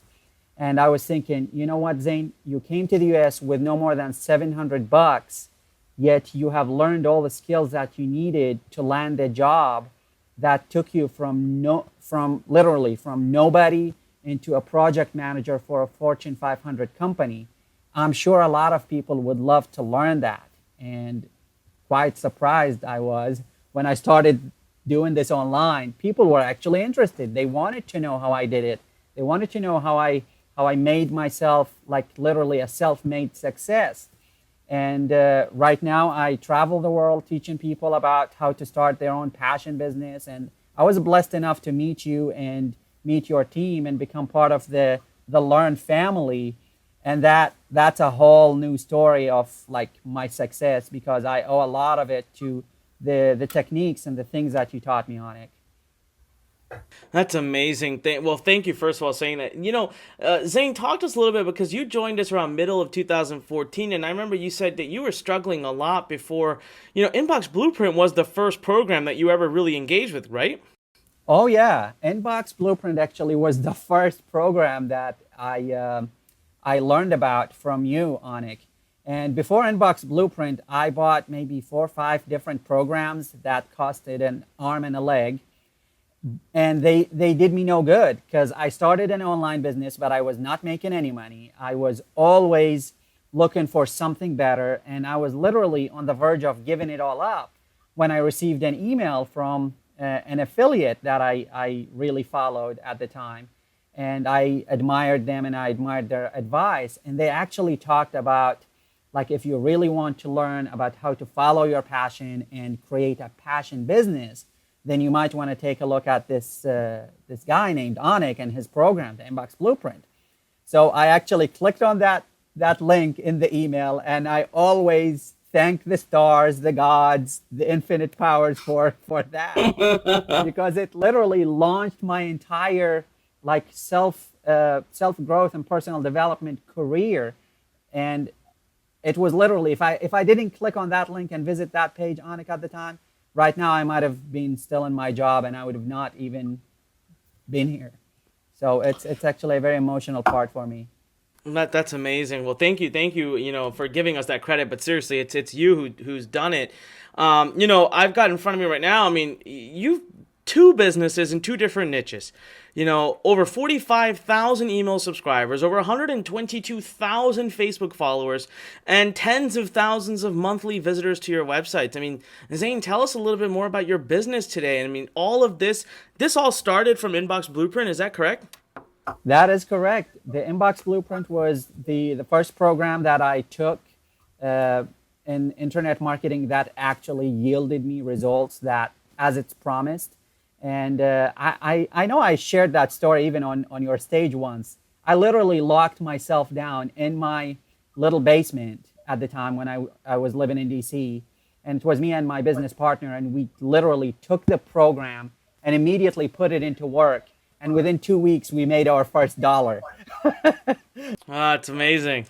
Speaker 3: And I was thinking, you know what, Zain, you came to the US with no more than $700, yet you have learned all the skills that you needed to land a job that took you from literally from nobody into a project manager for a Fortune 500 company. I'm sure a lot of people would love to learn that. And quite surprised I was when I started doing this online. People were actually interested. They wanted to know how I did it. They wanted to know how I made myself like literally a self-made success. And right now I travel the world teaching people about how to start their own passion business. And I was blessed enough to meet you and meet your team and become part of the Learn family. And that's a whole new story of like my success, because I owe a lot of it to the techniques and the things that you taught me on it.
Speaker 1: That's amazing. Well, thank you first of all saying that. You know, Zain, talk to us a little bit, because you joined us around middle of 2014, and I remember you said that you were struggling a lot before. You know, Inbox Blueprint was the first program that you ever really engaged with, right?
Speaker 3: Oh yeah, Inbox Blueprint actually was the first program that I learned about from you, Anik. And before Inbox Blueprint, I bought maybe 4 or 5 different programs that costed an arm and a leg. And they did me no good, because I started an online business, but I was not making any money. I was always looking for something better. And I was literally on the verge of giving it all up when I received an email from an affiliate that I really followed at the time. And I admired them and I admired their advice. And they actually talked about, like, if you really want to learn about how to follow your passion and create a passion business, then you might want to take a look at this guy named Anik and his program, the Inbox Blueprint. So I actually clicked on that link in the email, and I always thank the stars, the gods, the infinite powers for that, because it literally launched my entire like self growth and personal development career. And it was literally, if I didn't click on that link and visit that page, Anik, at the time, right now I might have been still in my job and I would have not even been here. So it's actually a very emotional part for me.
Speaker 1: That's amazing. Well, thank you, you know, for giving us that credit. But seriously, it's you who's done it. You know, I've got in front of me right now. I mean, you've two businesses in two different niches. You know, over 45,000 email subscribers, over 122,000 Facebook followers, and tens of thousands of monthly visitors to your websites. I mean, Zane, tell us a little bit more about your business today. I mean, all of this all started from Inbox Blueprint, is that correct?
Speaker 3: That is correct. The Inbox Blueprint was the first program that I took in internet marketing that actually yielded me results that as it's promised. And I know I shared that story even on your stage once. I literally locked myself down in my little basement at the time when I was living in DC. And it was me and my business partner, and we literally took the program and immediately put it into work. And within 2 weeks, we made our first dollar.
Speaker 1: It's amazing.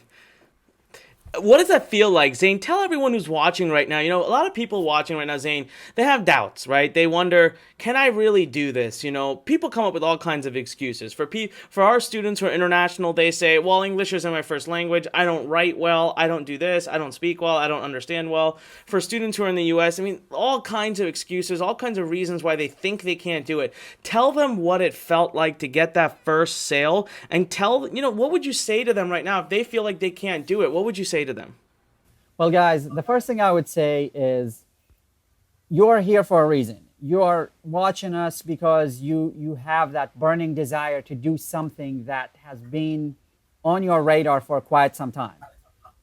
Speaker 1: What does that feel like, Zane? Tell everyone who's watching right now. You know, a lot of people watching right now, Zane, they have doubts, right? They wonder, can I really do this? You know, people come up with all kinds of excuses. For our students who are international, they say, well, English isn't my first language. I don't write well. I don't do this. I don't speak well. I don't understand well. For students who are in the U.S., I mean, all kinds of excuses, all kinds of reasons why they think they can't do it. Tell them what it felt like to get that first sale, and what would you say to them right now if they feel like they can't do it? What would you say to them?
Speaker 3: Well, guys, the first thing I would say is you're here for a reason. You're watching us because you have that burning desire to do something that has been on your radar for quite some time.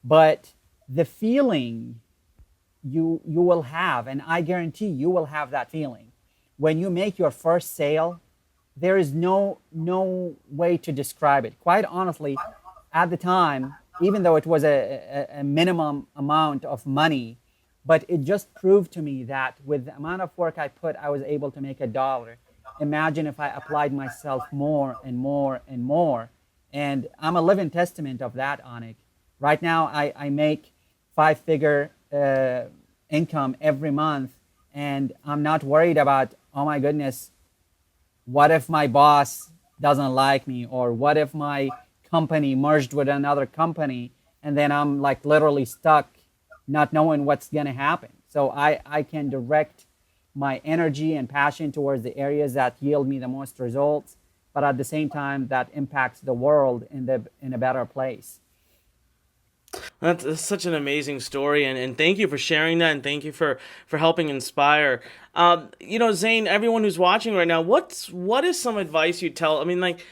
Speaker 3: But the feeling you will have, and I guarantee you will have that feeling, when you make your first sale, there is no way to describe it. Quite honestly, at the time, even though it was a minimum amount of money, but it just proved to me that with the amount of work I put, I was able to make $1. Imagine if I applied myself more and more and more. And I'm a living testament of that, Anik. Right now, I make 5-figure income every month, and I'm not worried about, oh my goodness, what if my boss doesn't like me, or what if my company merged with another company, and then I'm like literally stuck not knowing what's going to happen. So I can direct my energy and passion towards the areas that yield me the most results, but at the same time that impacts the world in a better place.
Speaker 1: That's such an amazing story, and thank you for sharing that, and thank you for helping inspire. Zane, everyone who's watching right now, what is some advice you tell? I mean, like,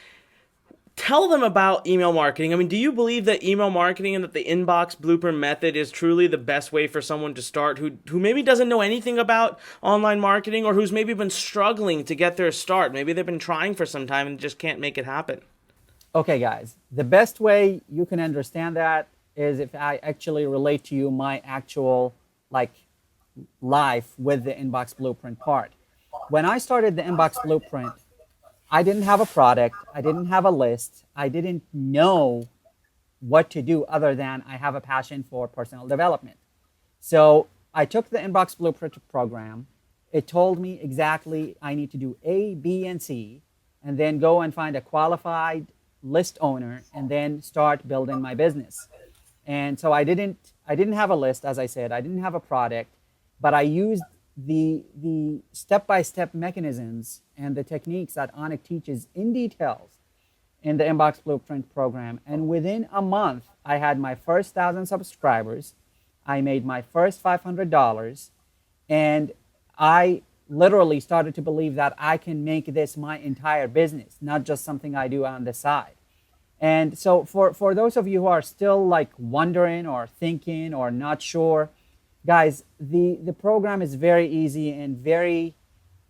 Speaker 1: tell them about email marketing. I mean, do you believe that email marketing and that the Inbox Blueprint method is truly the best way for someone to start who maybe doesn't know anything about online marketing, or who's maybe been struggling to get their start? Maybe they've been trying for some time and just can't make it happen.
Speaker 3: Okay, guys, the best way you can understand that is if I actually relate to you my actual life with the Inbox Blueprint part. When I started the Inbox Blueprint, I didn't have a product. I didn't have a list. I didn't know what to do other than I have a passion for personal development. So I took the Inbox Blueprint program. It told me exactly I need to do A, B, and C, and then go and find a qualified list owner and then start building my business. And so I didn't have a list, as I said. I didn't have a product, but I used the step-by-step mechanisms and the techniques that Anik teaches in details in the Inbox Blueprint program. And within a month, I had my first 1,000 subscribers. I made my first $500. And I literally started to believe that I can make this my entire business, not just something I do on the side. And so for those of you who are still wondering or thinking or not sure, guys, the program is very easy and very,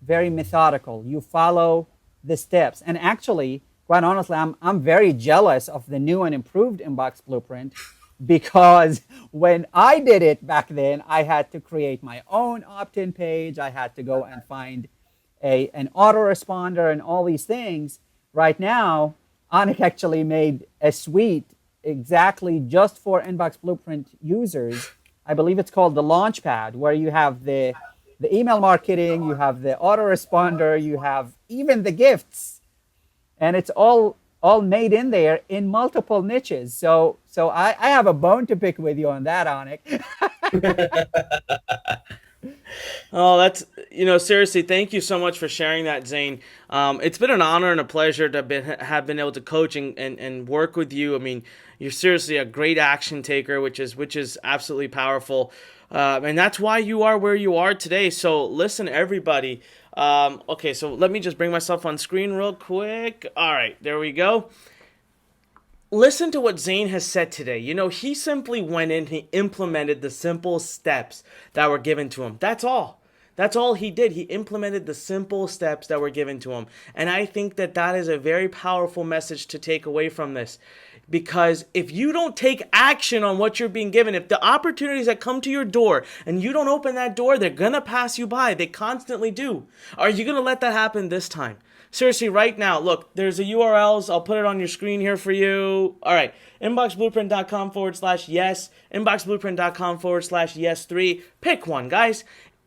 Speaker 3: very methodical. You follow the steps. And actually, quite honestly, I'm very jealous of the new and improved Inbox Blueprint, because when I did it back then, I had to create my own opt-in page. I had to go and find an autoresponder and all these things. Right now, Anik actually made a suite exactly just for Inbox Blueprint users. I believe it's called the Launchpad, where you have the email marketing, you have the autoresponder, you have even the gifts, and it's all made in there in multiple niches. So I have a bone to pick with you on that, Anik.
Speaker 1: Oh, that's, seriously, thank you so much for sharing that, Zane. It's been an honor and a pleasure to have been able to coach and work with you. I mean, you're seriously a great action taker, which is absolutely powerful. And that's why you are where you are today. So listen, everybody. Okay, so let me just bring myself on screen real quick. All right, there we go. Listen to what Zane has said today. He simply went in, he implemented the simple steps that were given to him. That's all. That's all he did. He implemented the simple steps that were given to him. And I think that that is a very powerful message to take away from this. Because if you don't take action on what you're being given, if the opportunities that come to your door and you don't open that door, they're going to pass you by. They constantly do. Are you going to let that happen this time? Seriously, right now, look, there's the URLs. I'll put it on your screen here for you. All right, inboxblueprint.com/yes, inboxblueprint.com/yes3. Pick one, guys.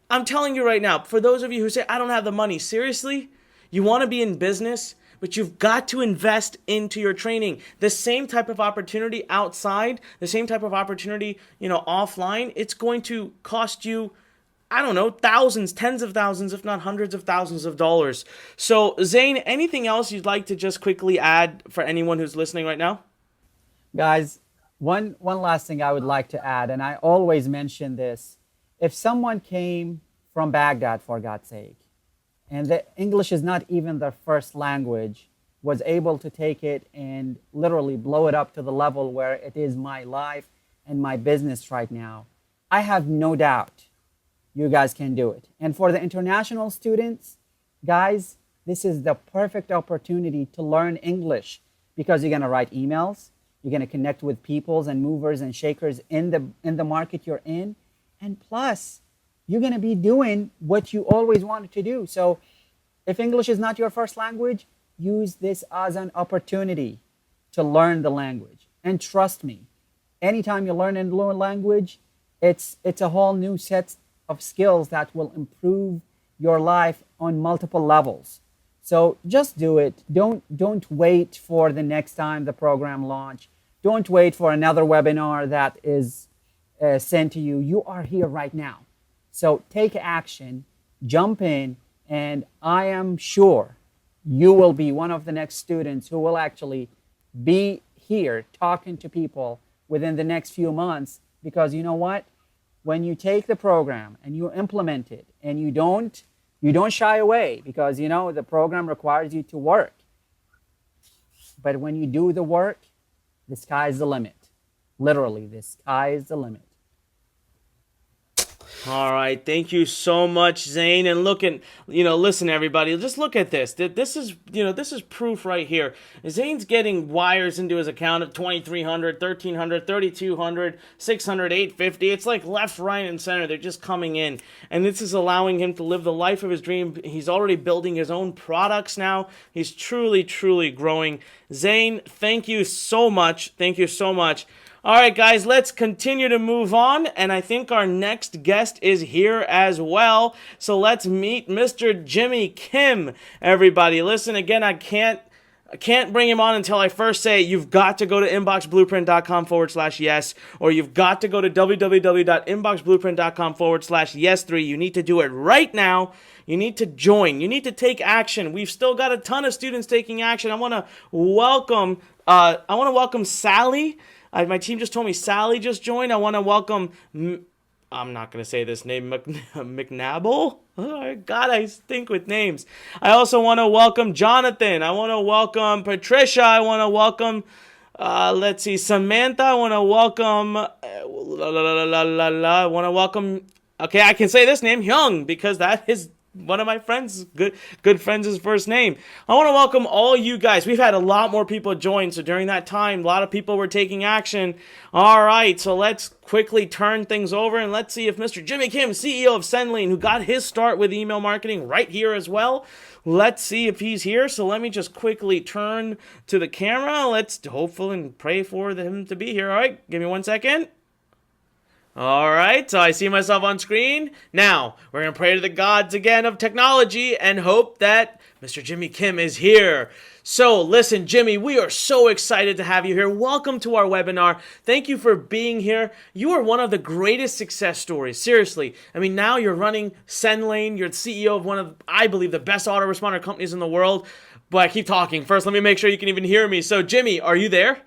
Speaker 1: I'm telling you right now, for those of you who say, I don't have the money, seriously, you want to be in business, but you've got to invest into your training. The same type of opportunity outside, the same type of opportunity, offline, it's going to cost you, I don't know, thousands, tens of thousands, if not hundreds of thousands of dollars. So, Zane, anything else you'd like to just quickly add for anyone who's listening right now?
Speaker 3: Guys, one last thing I would like to add, and I always mention this. If someone came from Baghdad, for God's sake, and the English is not even their first language, was able to take it and literally blow it up to the level where it is my life and my business right now, I have no doubt you guys can do it. And for the international students, guys, this is the perfect opportunity to learn English because you're going to write emails, you're going to connect with peoples and movers and shakers in the market you're in, and plus, you're going to be doing what you always wanted to do. So if English is not your first language, use this as an opportunity to learn the language. And trust me, anytime you learn a new language, it's a whole new set of skills that will improve your life on multiple levels. So just do it. Don't wait for the next time the program launch. Don't wait for another webinar that is sent to you. You are here right now. So take action, jump in, and I am sure you will be one of the next students who will actually be here talking to people within the next few months. Because you know what? When you take the program and you implement it and you don't shy away, because the program requires you to work. But when you do the work, the sky is the limit. Literally, the sky is the limit.
Speaker 1: All right, thank you so much, Zane. And listen, everybody, just look at this. This is proof right here. Zane's getting wires into his account of $2,300, $1,300, $3,200, $600, $850. It's like left, right, and center. They're just coming in, and this is allowing him to live the life of his dream. He's already building his own products now. He's truly, truly growing. Zane, thank you so much. Thank you so much. All right, guys, let's continue to move on, and I think our next guest is here as well. So let's meet Mr. Jimmy Kim, everybody. Listen, again, I can't bring him on until I first say you've got to go to inboxblueprint.com/yes, or you've got to go to www.inboxblueprint.com/yes3. You need to do it right now. You need to join. You need to take action. We've still got a ton of students taking action. I want to welcome Sally. My team just told me Sally just joined. I want to welcome, I'm not going to say this name, McNabble. Oh, God, I stink with names. I also want to welcome Jonathan. I want to welcome Patricia. I want to welcome, Samantha. I want to welcome, I want to welcome, okay, I can say this name, Hyung, because that is one of my friends, good friends' first name. I want to welcome all you guys. We've had a lot more people join, so during that time, a lot of people were taking action. All right, so let's quickly turn things over, and let's see if Mr. Jimmy Kim, CEO of Sendlane, who got his start with email marketing right here as well, let's see if he's here. So let me just quickly turn to the camera. Let's hopefully and pray for him to be here. All right, give me 1 second. All right, so I see myself on screen. Now, we're going to pray to the gods again of technology and hope that Mr. Jimmy Kim is here. So, listen, Jimmy, we are so excited to have you here. Welcome to our webinar. Thank you for being here. You are one of the greatest success stories. Seriously. I mean, now you're running SendLane. You're the CEO of one of, I believe, the best autoresponder companies in the world. But I keep talking. First, let me make sure you can even hear me. So, Jimmy, are you there?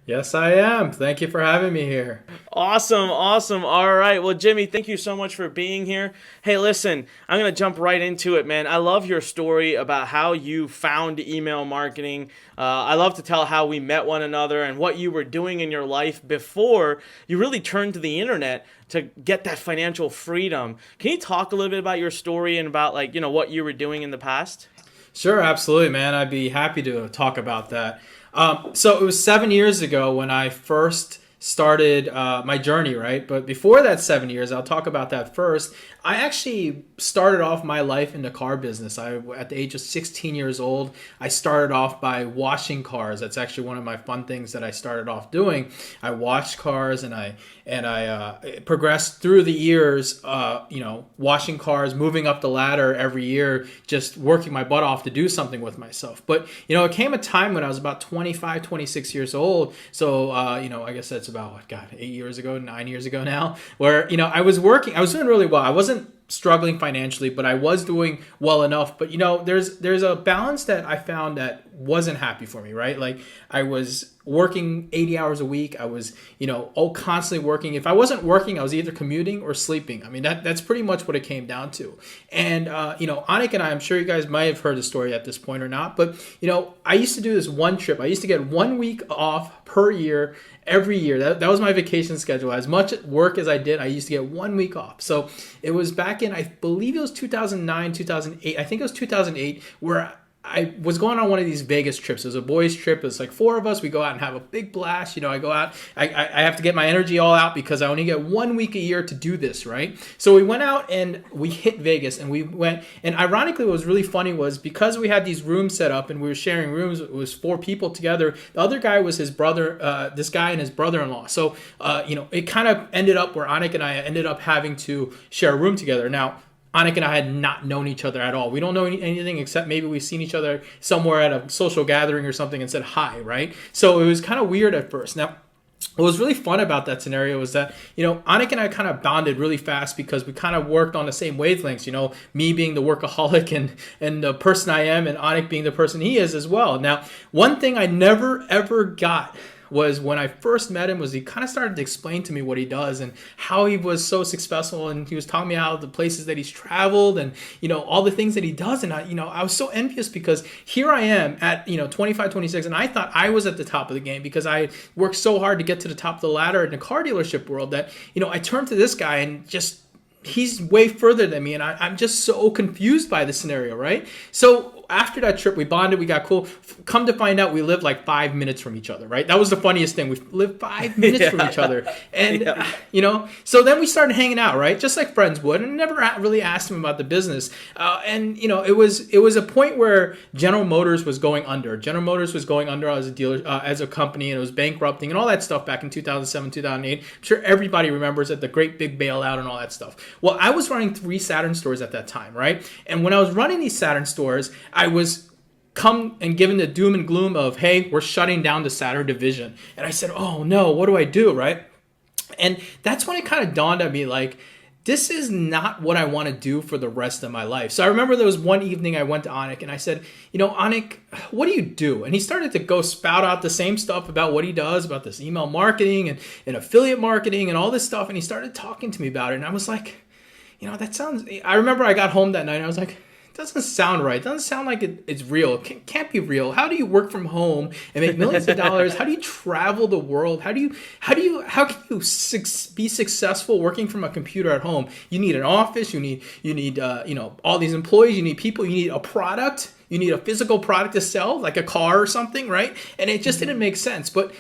Speaker 4: Yes, I am. Thank you for having me here.
Speaker 1: Awesome. All right. Well, Jimmy, thank you so much for being here. Hey, listen, I'm going to jump right into it, man. I love your story about how you found email marketing. I love to tell how we met one another and what you were doing in your life before you really turned to the internet to get that financial freedom. Can you talk a little bit about your story and about what you were doing in the past?
Speaker 4: Sure, absolutely, man. I'd be happy to talk about that. So it was 7 years ago when I first started my journey, right? But before that 7 years, I'll talk about that first. I actually started off my life in the car business. At the age of 16 years old, I started off by washing cars. That's actually one of my fun things that I started off doing. I washed cars and I progressed through the years, washing cars, moving up the ladder every year, just working my butt off to do something with myself. But, it came a time when I was about 25, 26 years old. So, I guess that's about, 9 years ago now, where, I was doing really well. I wasn't struggling financially, but I was doing well enough. But there's a balance that I found that wasn't happy for me, right? Like I was working 80 hours a week. I was, constantly working. If I wasn't working, I was either commuting or sleeping. I mean, that's pretty much what it came down to. And, Anik and I'm sure you guys might have heard the story at this point or not, but, I used to do this one trip. I used to get 1 week off per year, every year. That was my vacation schedule. As much work as I did, I used to get 1 week off. So it was back in, I believe it was 2009, 2008. I think it was 2008 where I was going on one of these Vegas trips. It was a boys' trip. It was like 4 of us. We go out and have a big blast. I go out. I have to get my energy all out because I only get 1 week a year to do this, right? So we went out and we hit Vegas and we went. And ironically, what was really funny was because we had these rooms set up and we were sharing rooms, it was 4 people together. The other guy was his brother, this guy and his brother-in-law. So, it kind of ended up where Anik and I ended up having to share a room together. Now, Anik and I had not known each other at all. We don't know anything except maybe we've seen each other somewhere at a social gathering or something and said hi, right? So it was kind of weird at first. Now, what was really fun about that scenario was that, Anik and I kind of bonded really fast because we kind of worked on the same wavelengths, me being the workaholic and the person I am and Anik being the person he is as well. Now, one thing I never, ever got was when I first met him was he kind of started to explain to me what he does and how he was so successful. And he was telling me how the places that he's traveled and, all the things that he does. And I was so envious because here I am at, 25, 26. And I thought I was at the top of the game because I worked so hard to get to the top of the ladder in the car dealership world that, I turned to this guy and just, he's way further than me. And I'm just so confused by the scenario, right? So after that trip, we bonded, we got cool. Come to find out, we lived like 5 minutes from each other, right? That was the funniest thing. We lived 5 minutes from each other. And, so then we started hanging out, right? Just like friends would. And never really asked him about the business. It was a point where General Motors was going under. General Motors was going under as a dealer, as a company, and it was bankrupting and all that stuff back in 2007, 2008. I'm sure everybody remembers it, the great big bailout and all that stuff. Well, I was running 3 Saturn stores at that time, right? And when I was running these Saturn stores, I was come and given the doom and gloom of, hey, we're shutting down the Saturn division. And I said, oh no, what do I do, right? And that's when it kind of dawned on me, like, this is not what I want to do for the rest of my life. So I remember there was one evening I went to Anik and I said, Anik, what do you do? And he started to go spout out the same stuff about what he does, about this email marketing and affiliate marketing and all this stuff. And he started talking to me about it. And I was like, that sounds, I remember I got home that night and I was like, it doesn't sound right. It doesn't sound like it's real. It can't be real. How do you work from home and make millions of dollars? How do you travel the world? How can you be successful working from a computer at home? You need an office. You need all these employees. You need people. You need a product. You need a physical product to sell, like a car or something, right? And it just didn't make sense. But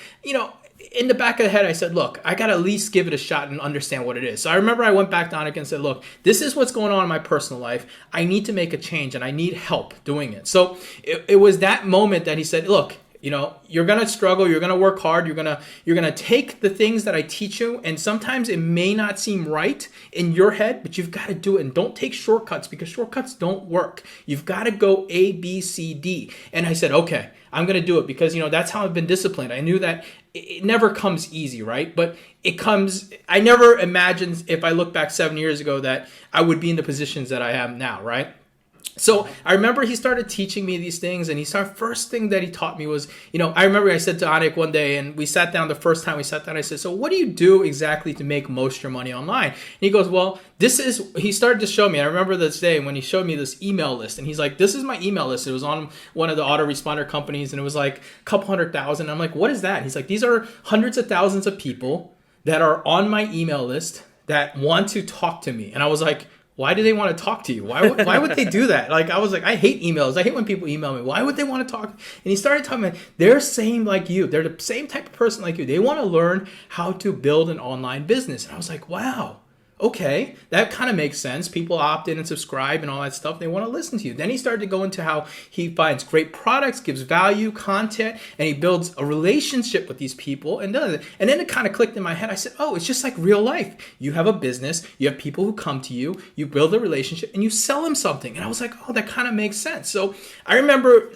Speaker 4: in the back of the head, I said, look, I got to at least give it a shot and understand what it is. So I remember I went back to Anik and said, look, this is what's going on in my personal life. I need to make a change and I need help doing it. So it was that moment that he said, look, You know, you're gonna struggle, you're gonna work hard, you're gonna take the things that I teach you, and sometimes it may not seem right in your head, but you've got to do it. And don't take shortcuts, because shortcuts don't work. You've got to go A, B, C, D. And I said, okay, I'm gonna do it, because that's how I've been disciplined. I knew that it never comes easy, right? But it comes. I never imagined, if I look back 7 years ago, that I would be in the positions that I am now, right? So I remember he started teaching me these things, and first thing that he taught me was, I remember I said to Anik one day, and we sat down the first time we sat down, I said, so what do you do exactly to make most of your money online? And he goes, well, he started to show me. I remember this day when he showed me this email list, and he's like, this is my email list. It was on one of the autoresponder companies, and it was like a couple 100,000. I'm like, what is that? And he's like, these are hundreds of thousands of people that are on my email list that want to talk to me. And I was like, why do they want to talk to you? Why would they do that? Like, I was like, I hate emails. I hate when people email me. Why would they want to talk? And he started talking about, they're same like you. They're the same type of person like you. They want to learn how to build an online business. And I was like, wow. Okay, that kind of makes sense. People opt in and subscribe and all that stuff. They want to listen to you. Then he started to go into how he finds great products, gives value, content, and he builds a relationship with these people. And then it kind of clicked in my head. I said, oh, it's just like real life. You have a business, you have people who come to you, you build a relationship, and you sell them something. And I was like, oh, that kind of makes sense. So I remember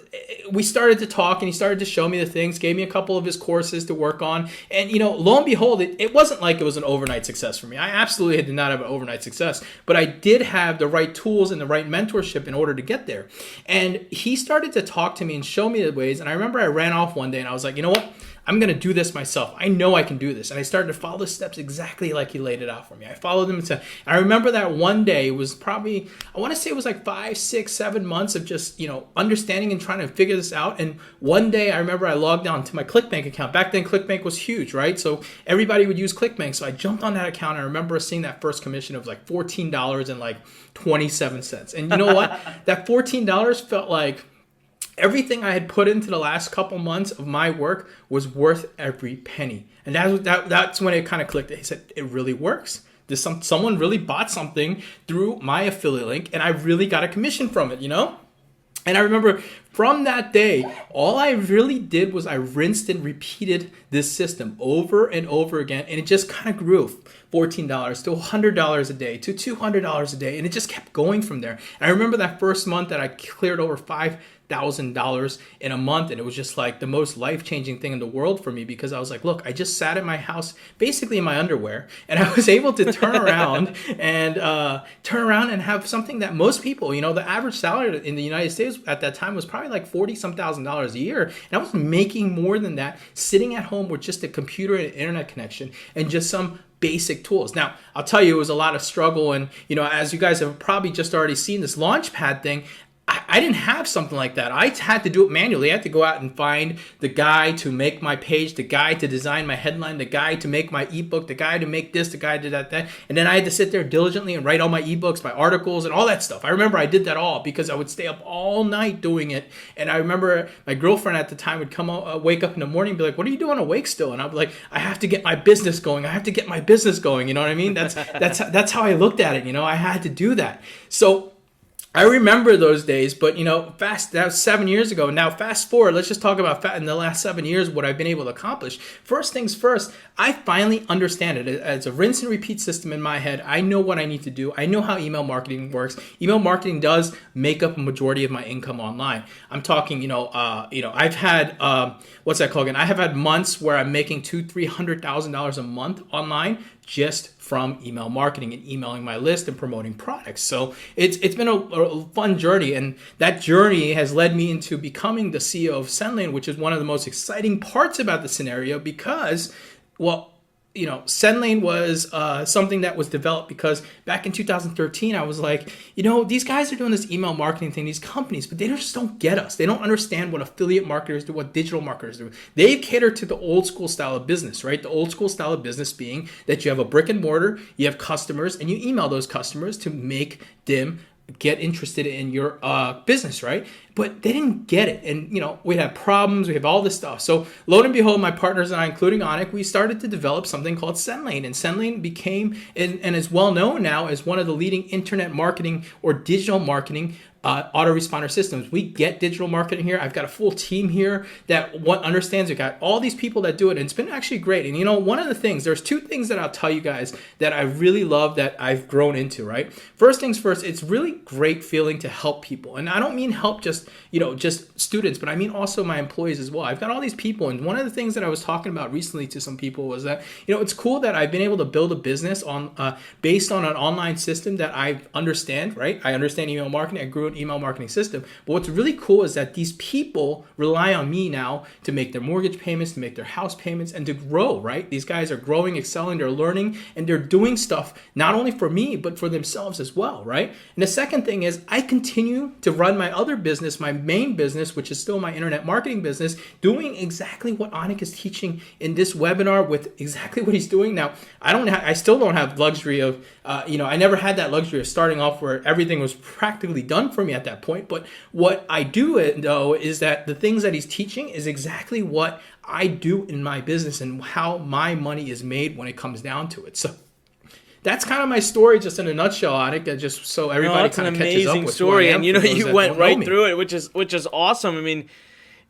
Speaker 4: we started to talk, and he started to show me the things, gave me a couple of his courses to work on. And, lo and behold, it wasn't like it was an overnight success for me. I absolutely did not have an overnight success, but I did have the right tools and the right mentorship in order to get there. And he started to talk to me and show me the ways. And I remember I ran off one day and I was like, you know what? I'm going to do this myself. I know I can do this. And I started to follow the steps exactly like he laid it out for me. I followed them. And I remember that one day was probably, I want to say it was like 5, 6, 7 months of just, understanding and trying to figure this out. And one day I remember I logged on to my ClickBank account. Back then, ClickBank was huge, right? So everybody would use ClickBank. So I jumped on that account. I remember seeing that first commission of like $14 and like 27 cents. And you know what? That $14 felt like everything I had put into the last couple months of my work was worth every penny. And that's when it kind of clicked. He said, it really works. Someone really bought something through my affiliate link, and I really got a commission from it, And I remember from that day, all I really did was I rinsed and repeated this system over and over again. And it just kind of grew. $14 to $100 a day to $200 a day. And it just kept going from there. And I remember that first month that I cleared over $5,000 in a month, and it was just like the most life-changing thing in the world for me, because I was like, look, I just sat at my house basically in my underwear, and I was able to turn around and have something that most people, the average salary in the United States at that time was probably like $40,000 a year, and I was making more than that sitting at home with just a computer and internet connection and just some basic tools. Now, I'll tell you, it was a lot of struggle, and as you guys have probably just already seen, this Launchpad thing, I didn't have something like that. I had to do it manually. I had to go out and find the guy to make my page, the guy to design my headline, the guy to make my ebook, the guy to make this, the guy to that. And then I had to sit there diligently and write all my ebooks, my articles, and all that stuff. I remember I did that all because I would stay up all night doing it. And I remember my girlfriend at the time would wake up in the morning and be like, what are you doing awake still? And I'd be like, I have to get my business going. I have to get my business going. You know what I mean? That's how I looked at it. I had to do that. So I remember those days, but that was 7 years ago. Now, fast forward, let's just talk about in the last 7 years what I've been able to accomplish. First things first, I finally understand it. It's a rinse and repeat system in my head. I know what I need to do. I know how email marketing works. Email marketing does make up a majority of my income online. I'm talking, I've had what's that called again? I have had months where I'm making $200,000-$300,000 a month online just from email marketing and emailing my list and promoting products. So it's been a fun journey, and that journey has led me into becoming the CEO of Sendlane, which is one of the most exciting parts about the scenario because, Sendlane was something that was developed because back in 2013, I was like, these guys are doing this email marketing thing, these companies, but they just don't get us. They don't understand what affiliate marketers do, what digital marketers do. They cater to the old school style of business, right? The old school style of business being that you have a brick and mortar, you have customers, and you email those customers to make them get interested in your business, right? But they didn't get it. And, we have problems, we have all this stuff. So lo and behold, my partners and I, including Anik, we started to develop something called Sendlane. And Sendlane became, and is well known now as one of the leading internet marketing or digital marketing autoresponder systems. We get digital marketing here. I've got a full team here that understands. We've got all these people that do it, and it's been actually great. And one of the things, there's two things that I'll tell you guys that I really love that I've grown into, right? First things first, it's really great feeling to help people. And I don't mean help just students, but I mean also my employees as well. I've got all these people, and one of the things that I was talking about recently to some people was that, it's cool that I've been able to build a business based on an online system that I understand, right? I understand email marketing. I grew an email marketing system. But what's really cool is that these people rely on me now to make their mortgage payments, to make their house payments, and to grow, right? These guys are growing, excelling, they're learning, and they're doing stuff not only for me, but for themselves as well, right? And the second thing is I continue to run my other business, my main business, which is still my internet marketing business, doing exactly what Anik is teaching in this webinar with exactly what he's doing. Now, I still don't have luxury of, I never had that luxury of starting off where everything was practically done for me at that point. But what I do though is that the things that he's teaching is exactly what I do in my business and how my money is made when it comes down to it. So that's kind of my story, just in a nutshell, Anik. Just so everybody kind of catches up with
Speaker 1: story, and you went right
Speaker 4: me.
Speaker 1: through it, which is awesome. I mean,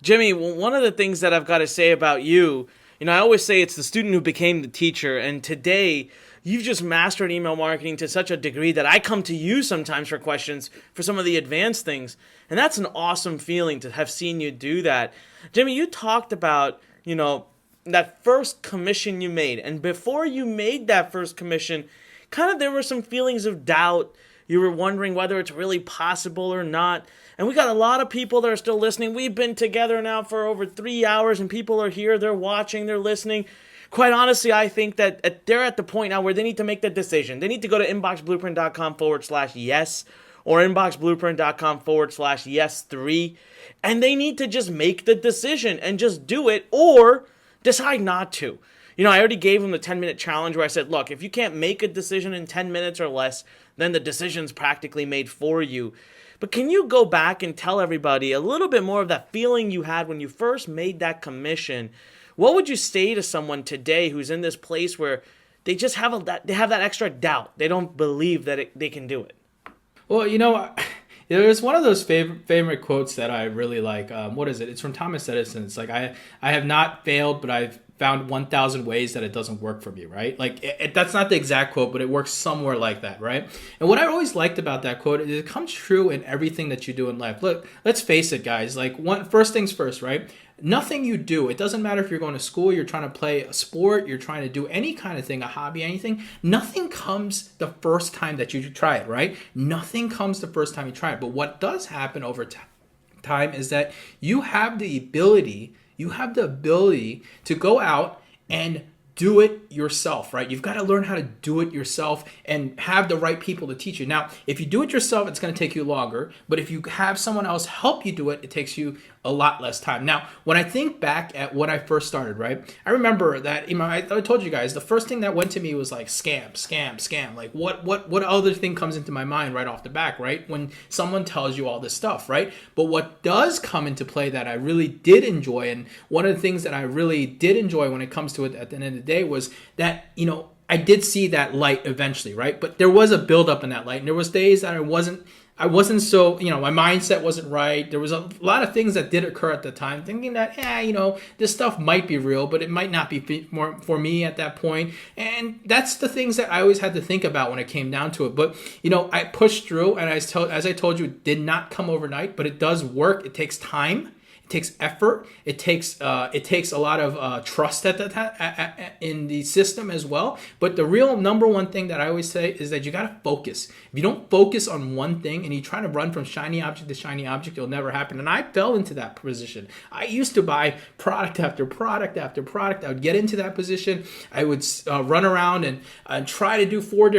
Speaker 1: Jimmy, one of the things that I've got to say about you, I always say it's the student who became the teacher, and today you've just mastered email marketing to such a degree that I come to you sometimes for questions for some of the advanced things, and that's an awesome feeling to have seen you do that. Jimmy, you talked about that first commission you made, and before you made that first commission, kind of there were some feelings of doubt. You were wondering whether it's really possible or not. And we got a lot of people that are still listening. We've been together now for over 3 hours, and people are here. They're watching. They're listening. Quite honestly, I think that they're at the point now where they need to make the decision. They need to go to inboxblueprint.com/yes or inboxblueprint.com/yes3. And they need to just make the decision and just do it, or decide not to. I already gave them the 10-minute challenge where I said, look, if you can't make a decision in 10 minutes or less, then the decision's practically made for you. But can you go back and tell everybody a little bit more of that feeling you had when you first made that commission? What would you say to someone today who's in this place where they just have that extra doubt? They don't believe that they can do it.
Speaker 4: Well, there's one of those favorite quotes that I really like. What is it? It's from Thomas Edison. It's like, I have not failed, but I've found 1,000 ways that it doesn't work for me, right? Like, that's not the exact quote, but it works somewhere like that, right? And what I always liked about that quote is it comes true in everything that you do in life. Look, let's face it, guys. Like, first things first, right? Nothing you do, it doesn't matter if you're going to school, you're trying to play a sport, you're trying to do any kind of thing, a hobby, anything, nothing comes the first time that you try it, right? Nothing comes the first time you try it. But what does happen over time is that you have the ability to go out and do it yourself, right? You've got to learn how to do it yourself and have the right people to teach you. Now, if you do it yourself, it's going to take you longer. But if you have someone else help you do it, it takes you a lot less time. Now, when I think back at when I first started, right, I remember that, I told you guys, the first thing that went to me was like scam. Like what other thing comes into my mind right off the back, right? When someone tells you all this stuff, right? But what does come into play that I really did enjoy, and one of the things that I really did enjoy when it comes to it at the end of the day was that, I did see that light eventually, right? But there was a buildup in that light, and there was days that I wasn't so, my mindset wasn't right. There was a lot of things that did occur at the time, thinking that, this stuff might be real, but it might not be more for me at that point. And that's the things that I always had to think about when it came down to it. But, I pushed through, and as I told you, it did not come overnight, but it does work. It takes time. It takes effort. It takes a lot of trust in the system as well. But the real number one thing that I always say is that you got to focus. If you don't focus on one thing and you try to run from shiny object to shiny object, it'll never happen. And I fell into that position. I used to buy product after product after product. I would get into that position. I would run around and try to do 5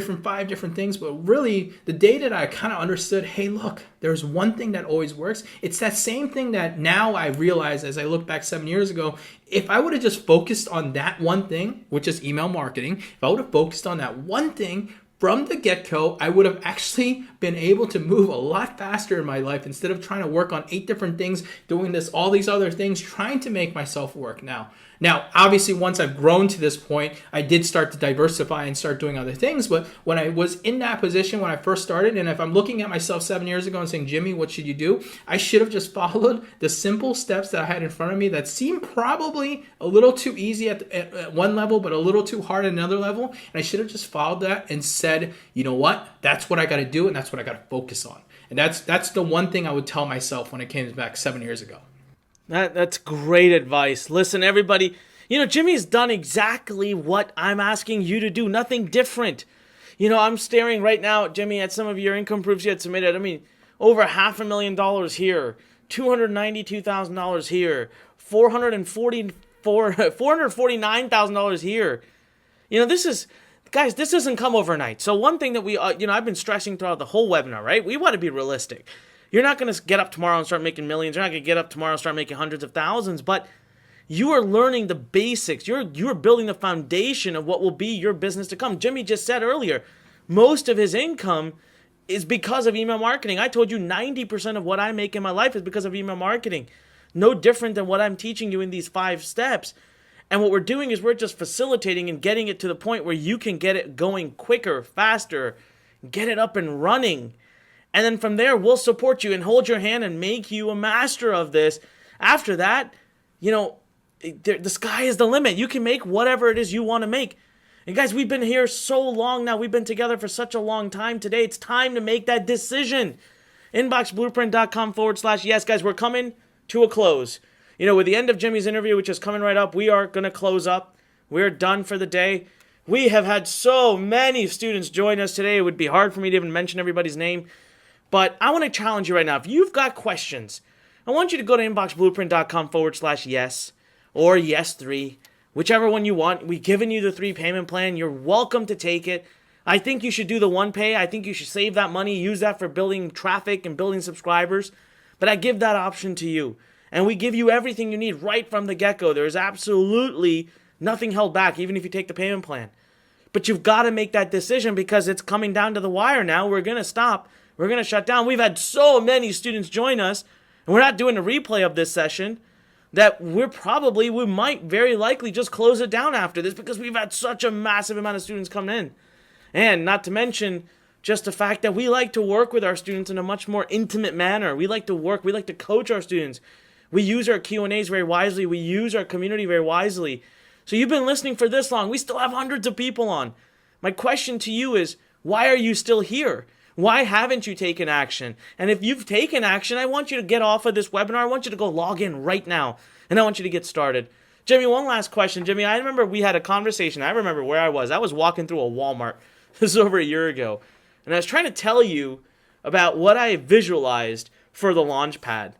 Speaker 4: different things. But really, the day that I kind of understood, hey, look, there's one thing that always works. It's that same thing that now I realize as I look back 7 years ago, if I would have just focused on that one thing, which is email marketing, if I would have focused on that one thing from the get-go, I would have actually been able to move a lot faster in my life instead of trying to work on 8 different things, doing all these other things, trying to make myself work. Now, Now, obviously, once I've grown to this point, I did start to diversify and start doing other things. But when I was in that position when I first started, and if I'm looking at myself 7 years ago and saying, Jimmy, what should you do? I should have just followed the simple steps that I had in front of me that seemed probably a little too easy at one level, but a little too hard at another level. And I should have just followed that and said, you know what? That's what I got to do, and that's what I got to focus on. And that's the one thing I would tell myself when it came back 7 years ago.
Speaker 1: That's great advice. Listen, everybody, Jimmy's done exactly what I'm asking you to do. Nothing different. I'm staring right now, Jimmy, at some of your income proofs you had submitted. I mean, over $500,000 here, $292,000 here, $449,000 here. This doesn't come overnight. So one thing that I've been stressing throughout the whole webinar, right? We want to be realistic. You're not going to get up tomorrow and start making millions. You're not going to get up tomorrow and start making hundreds of thousands, but you are learning the basics. You're building the foundation of what will be your business to come. Jimmy just said earlier, most of his income is because of email marketing. I told you 90% of what I make in my life is because of email marketing. No different than what I'm teaching you in these 5 steps. And what we're doing is we're just facilitating and getting it to the point where you can get it going quicker, faster, get it up and running. And then from there, we'll support you and hold your hand and make you a master of this. After that, the sky is the limit. You can make whatever it is you want to make. And guys, we've been here so long now. We've been together for such a long time today. It's time to make that decision. Inboxblueprint.com/yes. Guys, we're coming to a close. With the end of Jimmy's interview, which is coming right up, we are going to close up. We're done for the day. We have had so many students join us today. It would be hard for me to even mention everybody's name. But I want to challenge you right now. If you've got questions, I want you to go to inboxblueprint.com/yes or yes3, whichever one you want. We've given you the 3 payment plan. You're welcome to take it. I think you should do the 1 pay. I think you should save that money, use that for building traffic and building subscribers. But I give that option to you. And we give you everything you need right from the get-go. There is absolutely nothing held back, even if you take the payment plan. But you've got to make that decision because it's coming down to the wire now. We're going to stop. We're going to shut down. We've had so many students join us, and we're not doing a replay of this session, that we might very likely just close it down after this because we've had such a massive amount of students coming in. And not to mention just the fact that we like to work with our students in a much more intimate manner. We like to coach our students. We use our Q&As very wisely. We use our community very wisely. So you've been listening for this long. We still have hundreds of people on. My question to you is, why are you still here? Why haven't you taken action? And if you've taken action, I want you to get off of this webinar. I want you to go log in right now, and I want you to get started. Jimmy, one last question. Jimmy, I remember we had a conversation. I remember where I was. I was walking through a Walmart. This is over a year ago. And I was trying to tell you about what I visualized for the Launchpad.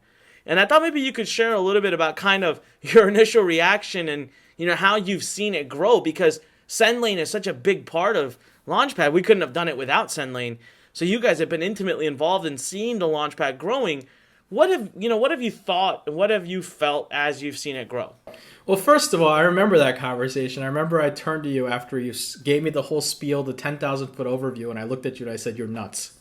Speaker 1: And I thought maybe you could share a little bit about kind of your initial reaction and how you've seen it grow, because SendLane is such a big part of Launchpad. We couldn't have done it without SendLane. So you guys have been intimately involved in seeing the Launchpad growing. What have you thought and what have you felt as you've seen it grow?
Speaker 4: Well, first of all, I remember that conversation. I remember I turned to you after you gave me the whole spiel, the 10,000-foot overview, and I looked at you and I said, "You're nuts."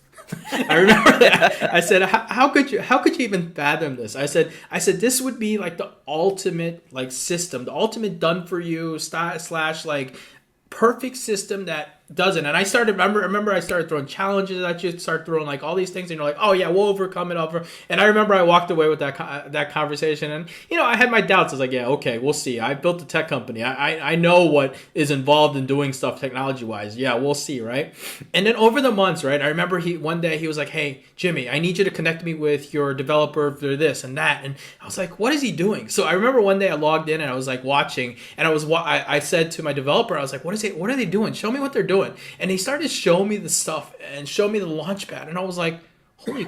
Speaker 4: I remember that. I said, "How could you even fathom this?" I said, "This would be like the ultimate system, the ultimate done for you slash perfect system that doesn't." And I started remember I started throwing challenges at you, start throwing all these things, and you're like, "Oh yeah, we'll overcome it over." And I remember I walked away with that conversation, and I had my doubts. I was like, "Yeah, okay, we'll see. I built a tech company. I know what is involved in doing stuff technology wise. Yeah, we'll see, right?" And then over the months, right, I remember one day he was like, "Hey, Jimmy, I need you to connect me with your developer for this and that." And I was like, "What is he doing?" So I remember one day I logged in and I was watching, and I said to my developer, I was like, "What are they doing? Show me what they're doing." And he started showing me the stuff and show me the Launchpad, and I was like, "Holy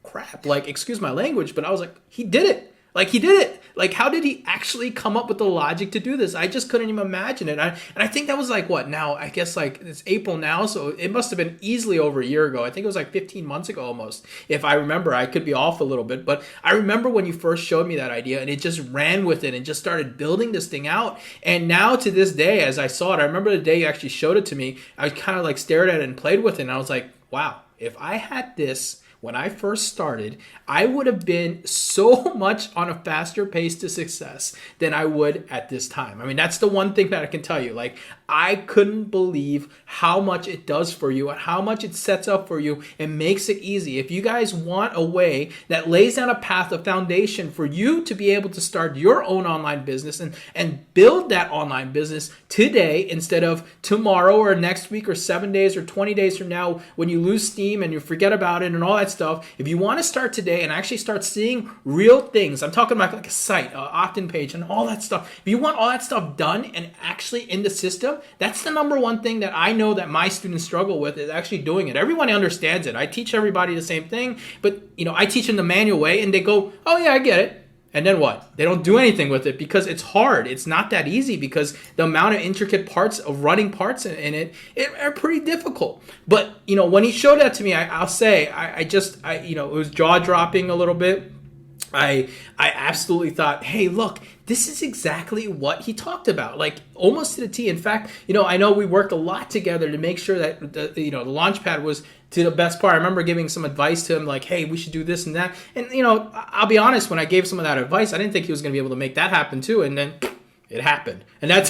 Speaker 4: crap!" Excuse my language, but I was like, "He did it! He did it! How did he actually come up with the logic to do this?" I just couldn't even imagine it. And I think that was what now? I guess it's April now, so it must have been easily over a year ago. I think it was 15 months ago almost, if I remember. I could be off a little bit, but I remember when you first showed me that idea, and it just ran with it and just started building this thing out. And now to this day, as I saw it, I remember the day you actually showed it to me. I kind of stared at it and played with it, and I was like, "Wow! If I had this when I first started, I would have been so much on a faster pace to success than I would at this time. I mean, that's the one thing that I can tell you. Like, I couldn't believe how much it does for you and how much it sets up for you and makes it easy. If you guys want a way that lays down a path, a foundation for you to be able to start your own online business and build that online business today instead of tomorrow or next week or 7 days or 20 days from now when you lose steam and you forget about it and all that stuff. If you want to start today and actually start seeing real things, I'm talking about like a site, an opt-in page and all that stuff. If you want all that stuff done and actually in the system, that's the number one thing that I know that my students struggle with is actually doing it. Everyone understands it. I teach everybody the same thing, but I teach them the manual way and they go, oh yeah, I get it. And then what? They don't do anything with it because it's hard. It's not that easy because the amount of intricate parts of running parts in it are pretty difficult. But, when he showed that to me, I'll say, it was jaw dropping a little bit. I absolutely thought, hey, look, this is exactly what he talked about, like almost to the T. In fact, I know we worked a lot together to make sure that the Launchpad was to the best part. I remember giving some advice to him, like, hey, we should do this and that. And, I'll be honest, when I gave some of that advice, I didn't think he was going to be able to make that happen too. And then it happened. And that's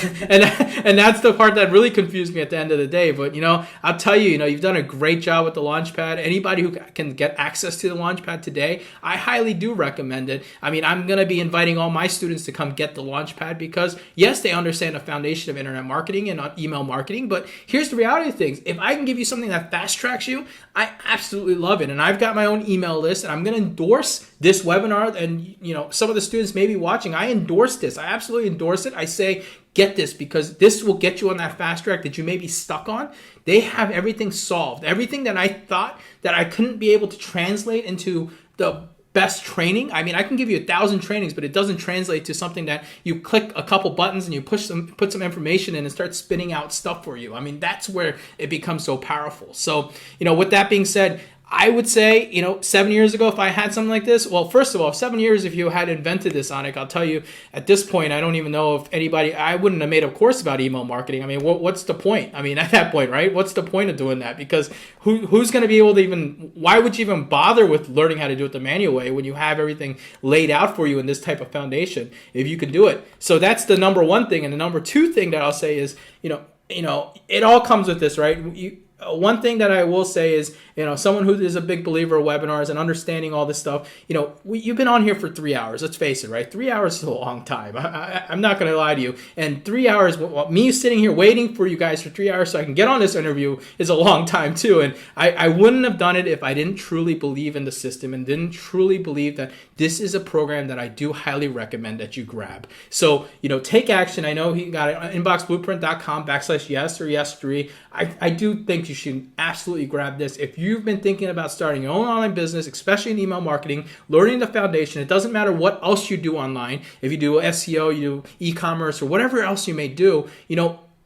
Speaker 4: the part that really confused me at the end of the day. But, I'll tell you, you've done a great job with the Launchpad. Anybody who can get access to the Launchpad today, I highly do recommend it. I mean, I'm going to be inviting all my students to come get the Launchpad because, yes, they understand the foundation of internet marketing and email marketing. But here's the reality of things. If I can give you something that fast tracks you, I absolutely love it. And I've got my own email list and I'm going to endorse this webinar. And, some of the students may be watching. I endorse this. I absolutely endorse it. I say, get this because this will get you on that fast track that you may be stuck on. They have everything solved. Everything that I thought that I couldn't be able to translate into the best training. I mean, I can give you 1,000 trainings, but it doesn't translate to something that you click a couple buttons and you put some information in and start spitting out stuff for you. I mean, that's where it becomes so powerful. So, with that being said, I would say, 7 years ago, if I had something like this, well, first of all, 7 years, if you had invented this, Anik, I'll tell you, at this point, I don't even know if I wouldn't have made a course about email marketing. I mean, what's the point? I mean, at that point, right? What's the point of doing that? Because who's going to be able to why would you even bother with learning how to do it the manual way when you have everything laid out for you in this type of foundation, if you can do it? So that's the number one thing. And the number two thing that I'll say is, it all comes with this, right? One thing that I will say is, someone who is a big believer of webinars and understanding all this stuff, you've been on here for 3 hours. Let's face it, right? 3 hours is a long time. I'm not going to lie to you. And 3 hours, me sitting here waiting for you guys for 3 hours so I can get on this interview is a long time too. And I wouldn't have done it if I didn't truly believe in the system and didn't truly believe that this is a program that I do highly recommend that you grab. So, take action. I know he got it on inboxblueprint.com/yes or yes3. I do think you should absolutely grab this. If you've been thinking about starting your own online business, especially in email marketing, learning the foundation, it doesn't matter what else you do online. If you do SEO, you do e-commerce, or whatever else you may do,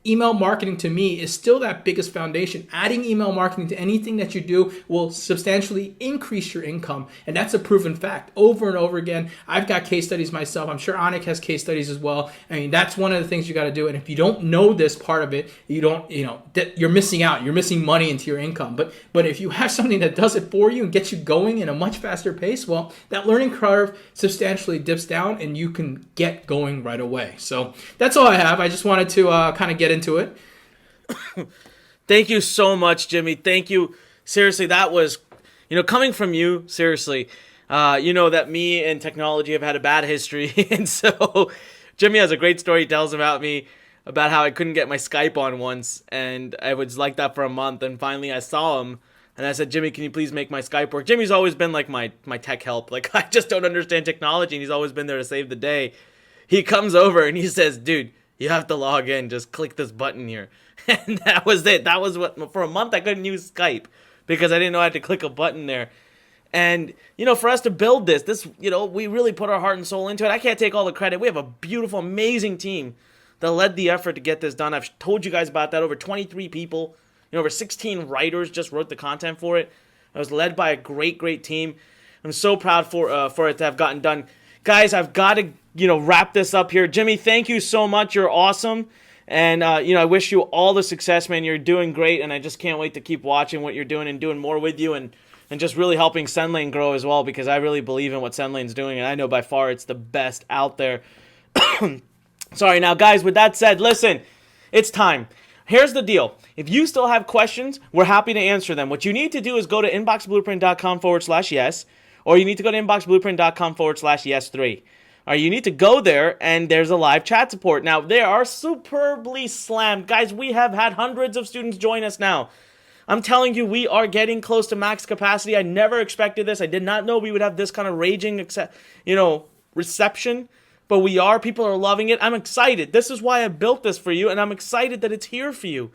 Speaker 4: email marketing to me is still that biggest foundation. Adding email marketing to anything that you do will substantially increase your income. And that's a proven fact over and over again. I've got case studies myself. I'm sure Anik has case studies as well. I mean, that's one of the things you got to do. And if you don't know this part of it, you're missing out. You're missing money into your income. But if you have something that does it for you and gets you going in a much faster pace, well, that learning curve substantially dips down and you can get going right away. So that's all I have. I just wanted to kind of get into it.
Speaker 1: Thank you so much, Jimmy. Thank you. Seriously, that was, coming from you, seriously, that me and technology have had a bad history. And so Jimmy has a great story he tells about me about how I couldn't get my Skype on once. And I was like that for a month. And finally I saw him and I said, Jimmy, can you please make my Skype work? Jimmy's always been like my tech help. Like, I just don't understand technology. And he's always been there to save the day. He comes over and he says, dude, you have to log in. Just click this button here. And that was it. That was what, for a month I couldn't use Skype because I didn't know I had to click a button there. And, for us to build this, we really put our heart and soul into it. I can't take all the credit. We have a beautiful, amazing team that led the effort to get this done. I've told you guys about that. Over 23 people, over 16 writers just wrote the content for it. I was led by a great, great team. I'm so proud for it to have gotten done. Guys, I've got to, wrap this up here. Jimmy, thank you so much. You're awesome. And, I wish you all the success, man. You're doing great. And I just can't wait to keep watching what you're doing and doing more with you. And and just really helping SendLane grow as well, because I really believe in what SendLane's doing, and I know by far it's the best out there. Sorry, now guys, with that said, listen, it's time. Here's the deal. If you still have questions, we're happy to answer them. What you need to do is go to inboxblueprint.com/yes, or you need to go to inboxblueprint.com/yes3. All right, you need to go there, and there's a live chat support. Now, they are superbly slammed. Guys, we have had hundreds of students join us now. I'm telling you, we are getting close to max capacity. I never expected this. I did not know we would have this kind of raging, reception. But we are. People are loving it. I'm excited. This is why I built this for you, and I'm excited that it's here for you.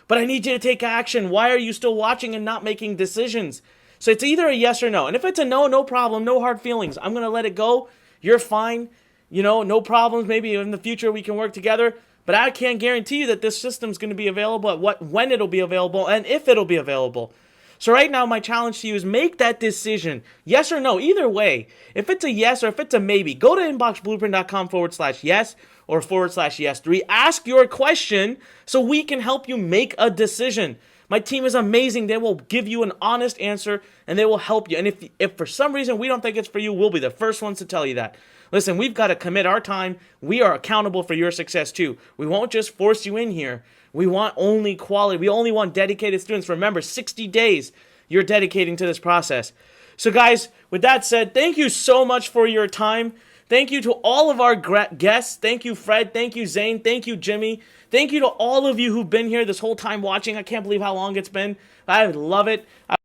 Speaker 1: But I need you to take action. Why are you still watching and not making decisions? So it's either a yes or no. And if it's a no, no problem, no hard feelings. I'm going to let it go. You're fine. No problems. Maybe in the future we can work together. But I can't guarantee you that this system's going to be available at when it'll be available, and if it'll be available. So right now, my challenge to you is make that decision. Yes or no, either way. If it's a yes or if it's a maybe, go to inboxblueprint.com/yes or /yes3. Ask your question so we can help you make a decision. My team is amazing. They will give you an honest answer, and they will help you. And if for some reason we don't think it's for you, we'll be the first ones to tell you that. Listen, we've got to commit our time. We are accountable for your success too. We won't just force you in here. We want only quality. We only want dedicated students. Remember, 60 days you're dedicating to this process. So guys, with that said, thank you so much for your time. Thank you to all of our guests. Thank you, Fred. Thank you, Zane. Thank you, Jimmy. Thank you to all of you who've been here this whole time watching. I can't believe how long it's been. I love it.